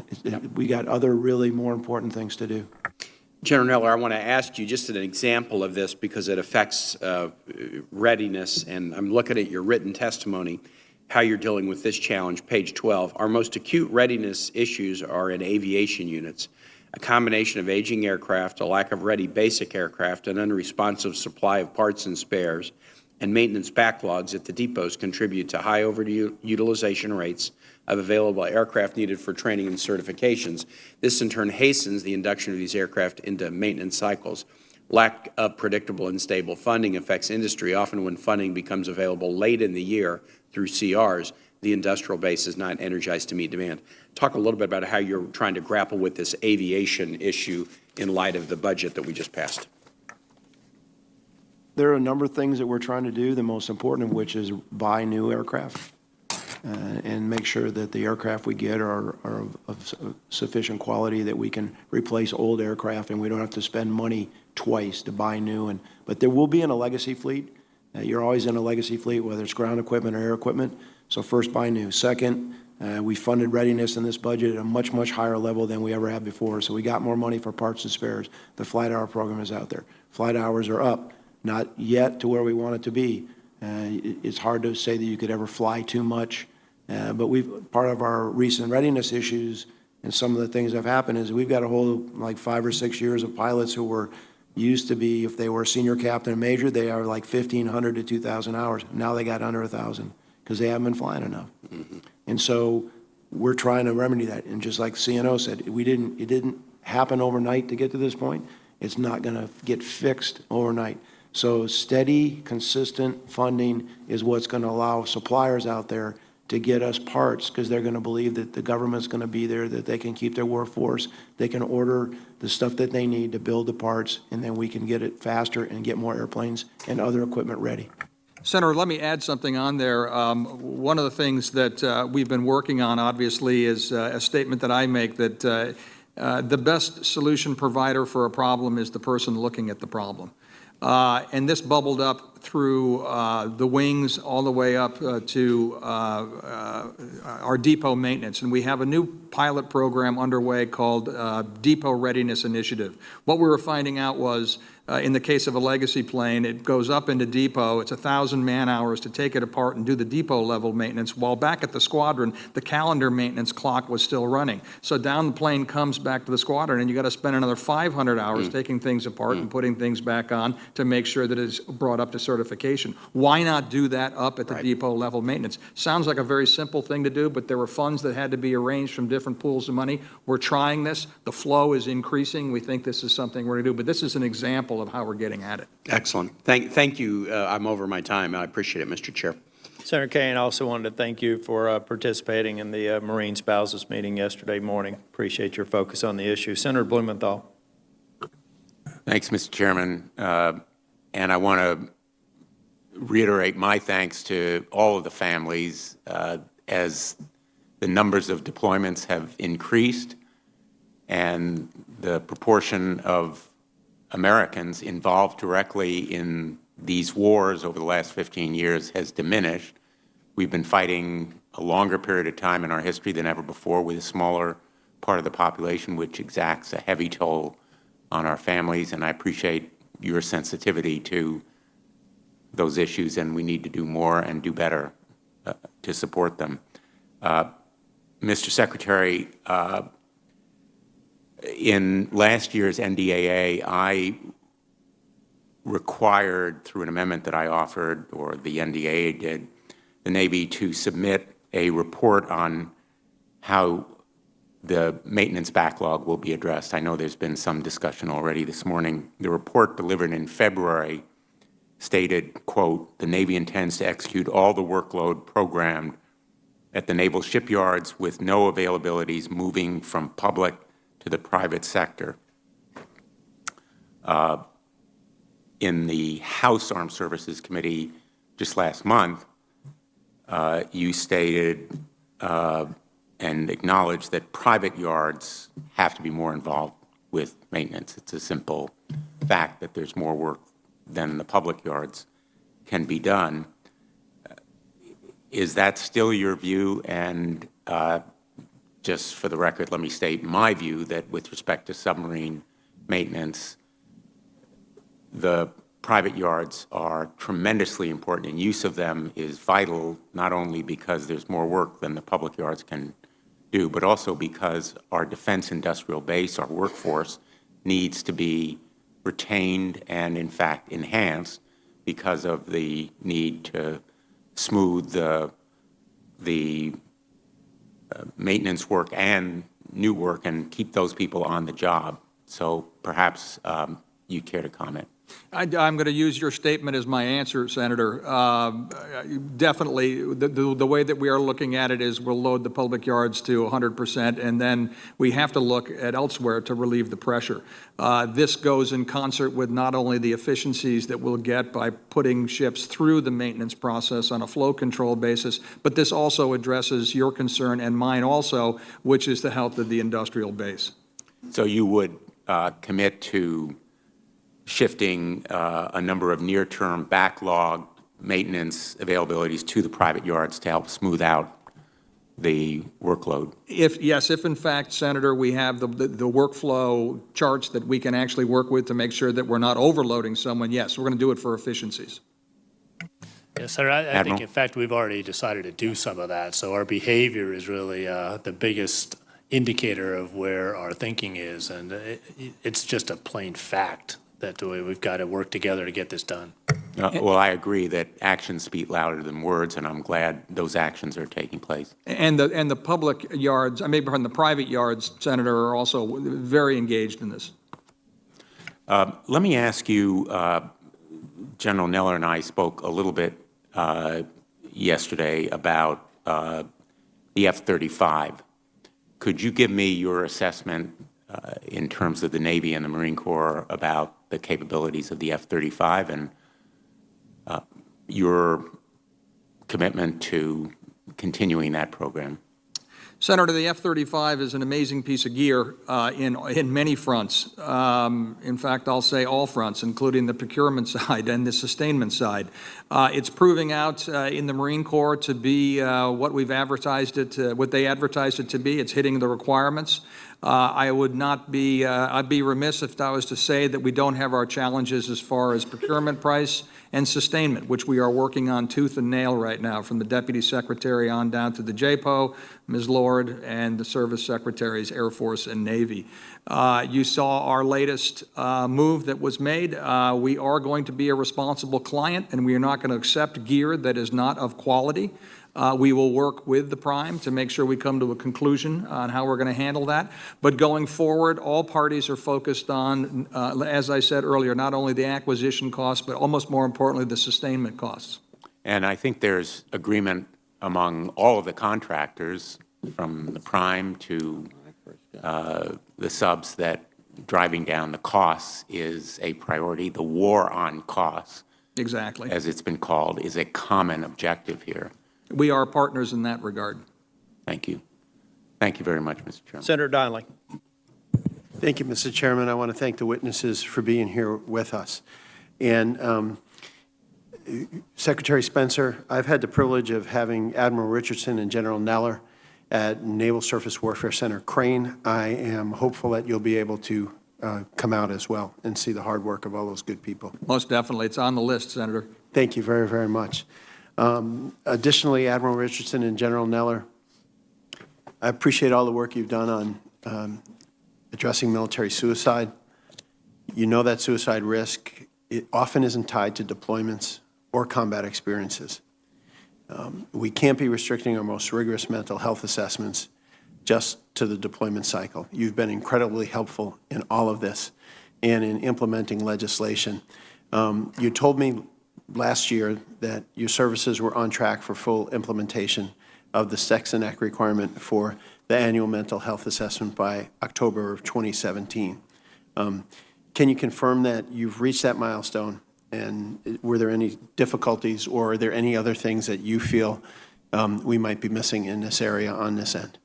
we got other really more important things to do. General Neller, I want to ask you just an example of this because it affects readiness, and I'm looking at your written testimony, how you're dealing with this challenge, page 12. Our most acute readiness issues are in aviation units. A combination of aging aircraft, a lack of ready basic aircraft, an unresponsive supply of parts and spares, and maintenance backlogs at the depots contribute to high overutilization rates of available aircraft needed for training and certifications. This in turn hastens the induction of these aircraft into maintenance cycles. Lack of predictable and stable funding affects industry. Often when funding becomes available late in the year through CRs, the industrial base is not energized to meet demand. Talk a little bit about how you're trying to grapple with this aviation issue in light of the budget that we just passed. There are a number of things that we're trying to do, the most important of which is buy new aircraft and make sure that the aircraft we get are of sufficient quality that we can replace old aircraft and we don't have to spend money twice to buy new. But there will be in a legacy fleet. You're always in a legacy fleet, whether it's ground equipment or air equipment. So first, buy new. Second, we funded readiness in this budget at a much, much higher level than we ever had before. So we got more money for parts and spares. The flight hour program is out there. Flight hours are up. Not yet to where we want it to be. It's hard to say that you could ever fly too much, but part of our recent readiness issues and some of the things that have happened is we've got a whole like 5 or 6 years of pilots who were used to be, if they were senior captain and major, they are like 1,500 to 2,000 hours. Now they got under 1,000 because they haven't been flying enough. And so we're trying to remedy that. And just like CNO said, it didn't happen overnight to get to this point. It's not going to get fixed overnight. So steady, consistent funding is what's going to allow suppliers out there to get us parts because they're going to believe that the government's going to be there, that they can keep their workforce, they can order the stuff that they need to build the parts, and then we can get it faster and get more airplanes and other equipment ready. Senator, let me add something on there. One of the things that we've been working on, obviously, is a statement that I make that the best solution provider for a problem is the person looking at the problem. And this bubbled up through the wings all the way up to our depot maintenance. And we have a new pilot program underway called Depot Readiness Initiative. What we were finding out was in the case of a legacy plane, it goes up into depot. It's 1,000 man-hours to take it apart and do the depot-level maintenance, while back at the squadron, the calendar maintenance clock was still running. So down the plane comes back to the squadron, and you got to spend another 500 hours taking things apart and putting things back on to make sure that it's brought up to certification. Why not do that up at the depot-level maintenance? Sounds like a very simple thing to do, but there were funds that had to be arranged from different pools of money. We're trying this. The flow is increasing. We think this is something we're going to do, but this is an example of how we're getting at it. Excellent. Thank you. I'm over my time. I appreciate it, Mr. Chair. Senator Kane, I also wanted to thank you for participating in the Marine Spouses meeting yesterday morning. Appreciate your focus on the issue. Senator Blumenthal. Thanks, Mr. Chairman. And I want to reiterate my thanks to all of the families as the numbers of deployments have increased and the proportion of Americans involved directly in these wars over the last 15 years has diminished. We've been fighting a longer period of time in our history than ever before with a smaller part of the population, which exacts a heavy toll on our families, and I appreciate your sensitivity to those issues, and we need to do more and do better to support them. Mr. Secretary, in last year's NDAA, I required, through an amendment that I offered, or the NDAA did, the Navy to submit a report on how the maintenance backlog will be addressed. I know there's been some discussion already this morning. The report delivered in February stated, quote, "The Navy intends to execute all the workload programmed at the naval shipyards with no availabilities moving from public to the private sector." in the House Armed Services Committee just last month, you stated and acknowledged that private yards have to be more involved with maintenance. It's a simple fact that there's more work than the public yards can be done. Is that still your view? And just for the record, let me state my view that with respect to submarine maintenance, the private yards are tremendously important, and use of them is vital, not only because there's more work than the public yards can do, but also because our defense industrial base, our workforce, needs to be retained and, in fact, enhanced because of the need to smooth the maintenance work and new work and keep those people on the job. So perhaps you'd care to comment. I'm going to use your statement as my answer, Senator. Definitely, the way that we are looking at it is we'll load the public yards to 100%, and then we have to look at elsewhere to relieve the pressure. This goes in concert with not only the efficiencies that we'll get by putting ships through the maintenance process on a flow control basis, but this also addresses your concern and mine also, which is the health of the industrial base. So you would commit to shifting a number of near-term backlog maintenance availabilities to the private yards to help smooth out the workload? Yes, if in fact, Senator, we have the workflow charts that we can actually work with to make sure that we're not overloading someone, yes, we're going to do it for efficiencies. Yes, sir. I think, in fact, we've already decided to do some of that. So our behavior is really the biggest indicator of where our thinking is, and it's just a plain fact that we've got to work together to get this done. Well, I agree that actions speak louder than words, and I'm glad those actions are taking place. And the public yards, I mean, the private yards, Senator, are also very engaged in this. Let me ask you, General Neller and I spoke a little bit yesterday about the F-35. Could you give me your assessment in terms of the Navy and the Marine Corps about the capabilities of the F-35 and your commitment to continuing that program? Senator, the F-35 is an amazing piece of gear in many fronts. In fact, I'll say all fronts, including the procurement side and the sustainment side. It's proving out in the Marine Corps to be what we've advertised it, what they advertised it to be. It's hitting the requirements. I would not be, I'd be remiss if I was to say that we don't have our challenges as far as procurement price and sustainment, which we are working on tooth and nail right now, from the Deputy Secretary on down to the JPO, Ms. Lord, and the Service Secretaries, Air Force and Navy. You saw our latest move that was made. We are going to be a responsible client, and we are not going to accept gear that is not of quality. We will work with the prime to make sure we come to a conclusion on how we're going to handle that. But going forward, all parties are focused on, as I said earlier, not only the acquisition costs, but almost more importantly, the sustainment costs. And I think there's agreement among all of the contractors, from the prime to the subs, that driving down the costs is a priority. The war on costs, exactly, as it's been called, is a common objective here. We are partners in that regard. Thank you. Thank you very much, Mr. Chairman. Senator Donnelly. Thank you, Mr. Chairman. I want to thank the witnesses for being here with us. And Secretary Spencer, I've had the privilege of having Admiral Richardson and General Neller at Naval Surface Warfare Center Crane. I am hopeful that you'll be able to come out as well and see the hard work of all those good people. Most definitely. It's on the list, Senator. Thank you very, very much. Additionally, Admiral Richardson and General Neller, I appreciate all the work you've done on addressing military suicide. You know that suicide risk, it often isn't tied to deployments or combat experiences. We can't be restricting our most rigorous mental health assessments just to the deployment cycle. You've been incredibly helpful in all of this and in implementing legislation. You told me last year that your services were on track for full implementation of the Sex and Act requirement for the annual mental health assessment by October of 2017. Can you confirm that you've reached that milestone And were there any difficulties, or are there any other things that you feel we might be missing in this area on this end?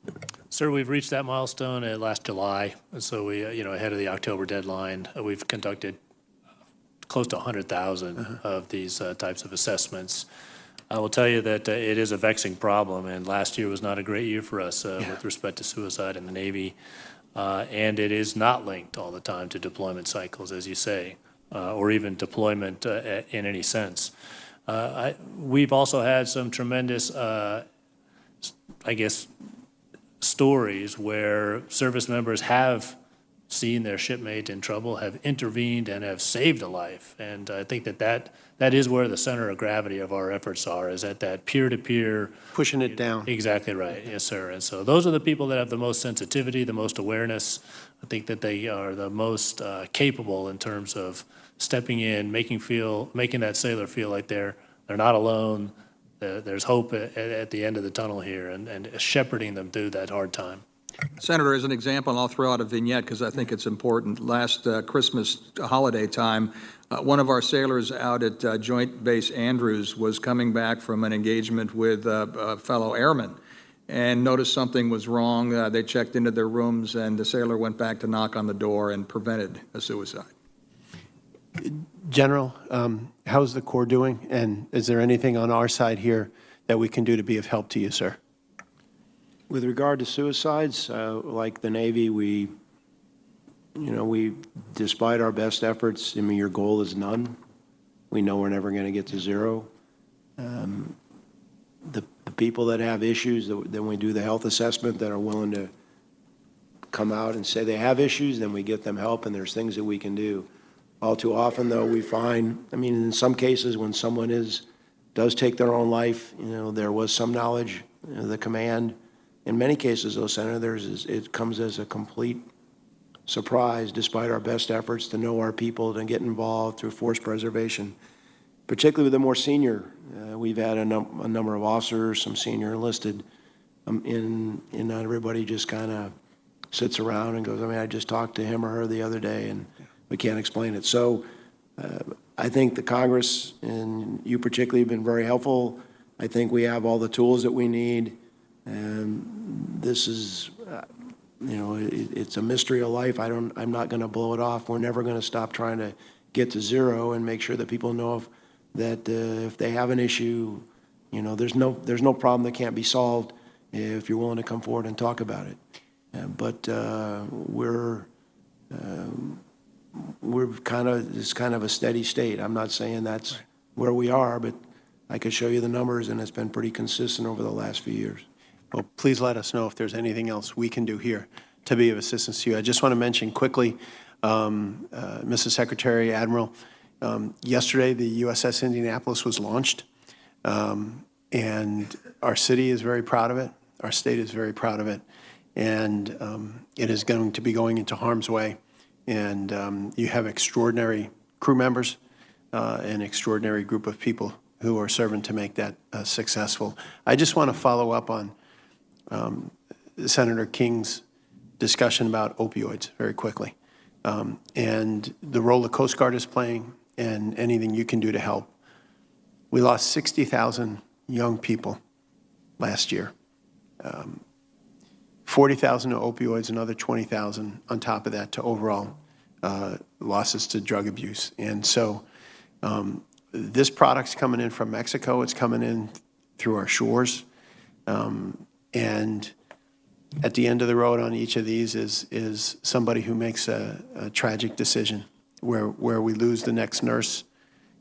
Sir, we've reached that milestone last July, so we, ahead of the October deadline, we've conducted close to 100,000 of these types of assessments. I will tell you that it is a vexing problem, and last year was not a great year for us with respect to suicide in the Navy, and it is not linked all the time to deployment cycles, as you say, or even deployment in any sense. We've also had some tremendous, I guess, stories where service members have seen their shipmate in trouble, have intervened, and have saved a life. And I think that is where the center of gravity of our efforts are, is at that peer-to-peer. Pushing it down. Exactly right, yes, sir. And so those are the people that have the most sensitivity, the most awareness. I think that they are the most capable in terms of stepping in, making that sailor feel like they're not alone. There's hope at the end of the tunnel here, and shepherding them through that hard time. Senator, as an example, and I'll throw out a vignette because I think it's important. Last Christmas holiday time, one of our sailors out at Joint Base Andrews was coming back from an engagement with a fellow airman and noticed something was wrong. They checked into their rooms, and the sailor went back to knock on the door and prevented a suicide. General, how's the Corps doing? And is there anything on our side here that we can do to be of help to you, sir? With regard to suicides, like the Navy, we, despite our best efforts, I mean, your goal is none. We know we're never going to get to zero. The people that have issues, then we do the health assessment, that are willing to come out and say they have issues, then we get them help, and there's things that we can do. All too often, though, we find, I mean, in some cases, when someone does take their own life, there was some knowledge, the command. In many cases, though, Senator, it comes as a complete surprise, despite our best efforts to know our people, to get involved through force preservation, particularly with the more senior. We've had a number of officers, some senior enlisted, and not everybody just kind of sits around and goes, I mean, I just talked to him or her the other day, and we can't explain it. So I think the Congress, and you particularly, have been very helpful. I think we have all the tools that we need. And this is, it's a mystery of life. I'm not going to blow it off. We're never going to stop trying to get to zero and make sure that people know that if they have an issue, there's no problem that can't be solved if you're willing to come forward and talk about it. But we're it's kind of a steady state. I'm not saying that's where we are, but I could show you the numbers, and it's been pretty consistent over the last few years. Well, please let us know if there's anything else we can do here to be of assistance to you. I just want to mention quickly, Mrs. Secretary, Admiral, yesterday the USS Indianapolis was launched, and our city is very proud of it. Our state is very proud of it, and it is going to be going into harm's way. And you have extraordinary crew members, an extraordinary group of people who are serving to make that successful. I just want to follow up on Senator King's discussion about opioids very quickly, and the role the Coast Guard is playing and anything you can do to help. We lost 60,000 young people last year. 40,000 to opioids, another 20,000 on top of that to overall losses to drug abuse. And so this product's coming in from Mexico. It's coming in through our shores. And at the end of the road on each of these is somebody who makes a tragic decision where we lose the next nurse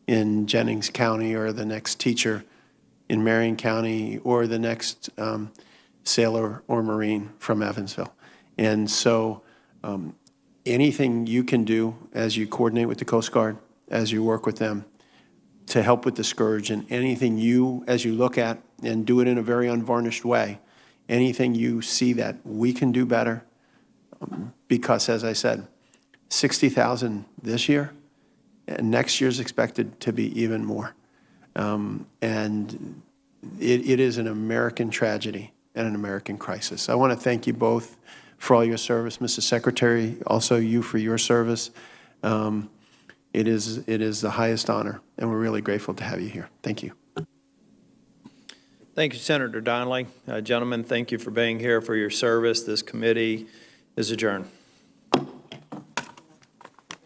in Jennings County, or the next teacher in Marion County, or the next sailor or Marine from Evansville. And so anything you can do as you coordinate with the Coast Guard, as you work with them to help with the scourge, and anything you, as you look at and do it in a very unvarnished way, anything you see that we can do better, because as I said, 60,000 this year, and next year's expected to be even more. And it is an American tragedy and an American crisis. I want to thank you both for all your service, Mrs. Secretary, also you for your service. It is the highest honor, and we're really grateful to have you here. Thank you. Thank you, Senator Donnelly. Gentlemen, thank you for being here, for your service. This committee is adjourned.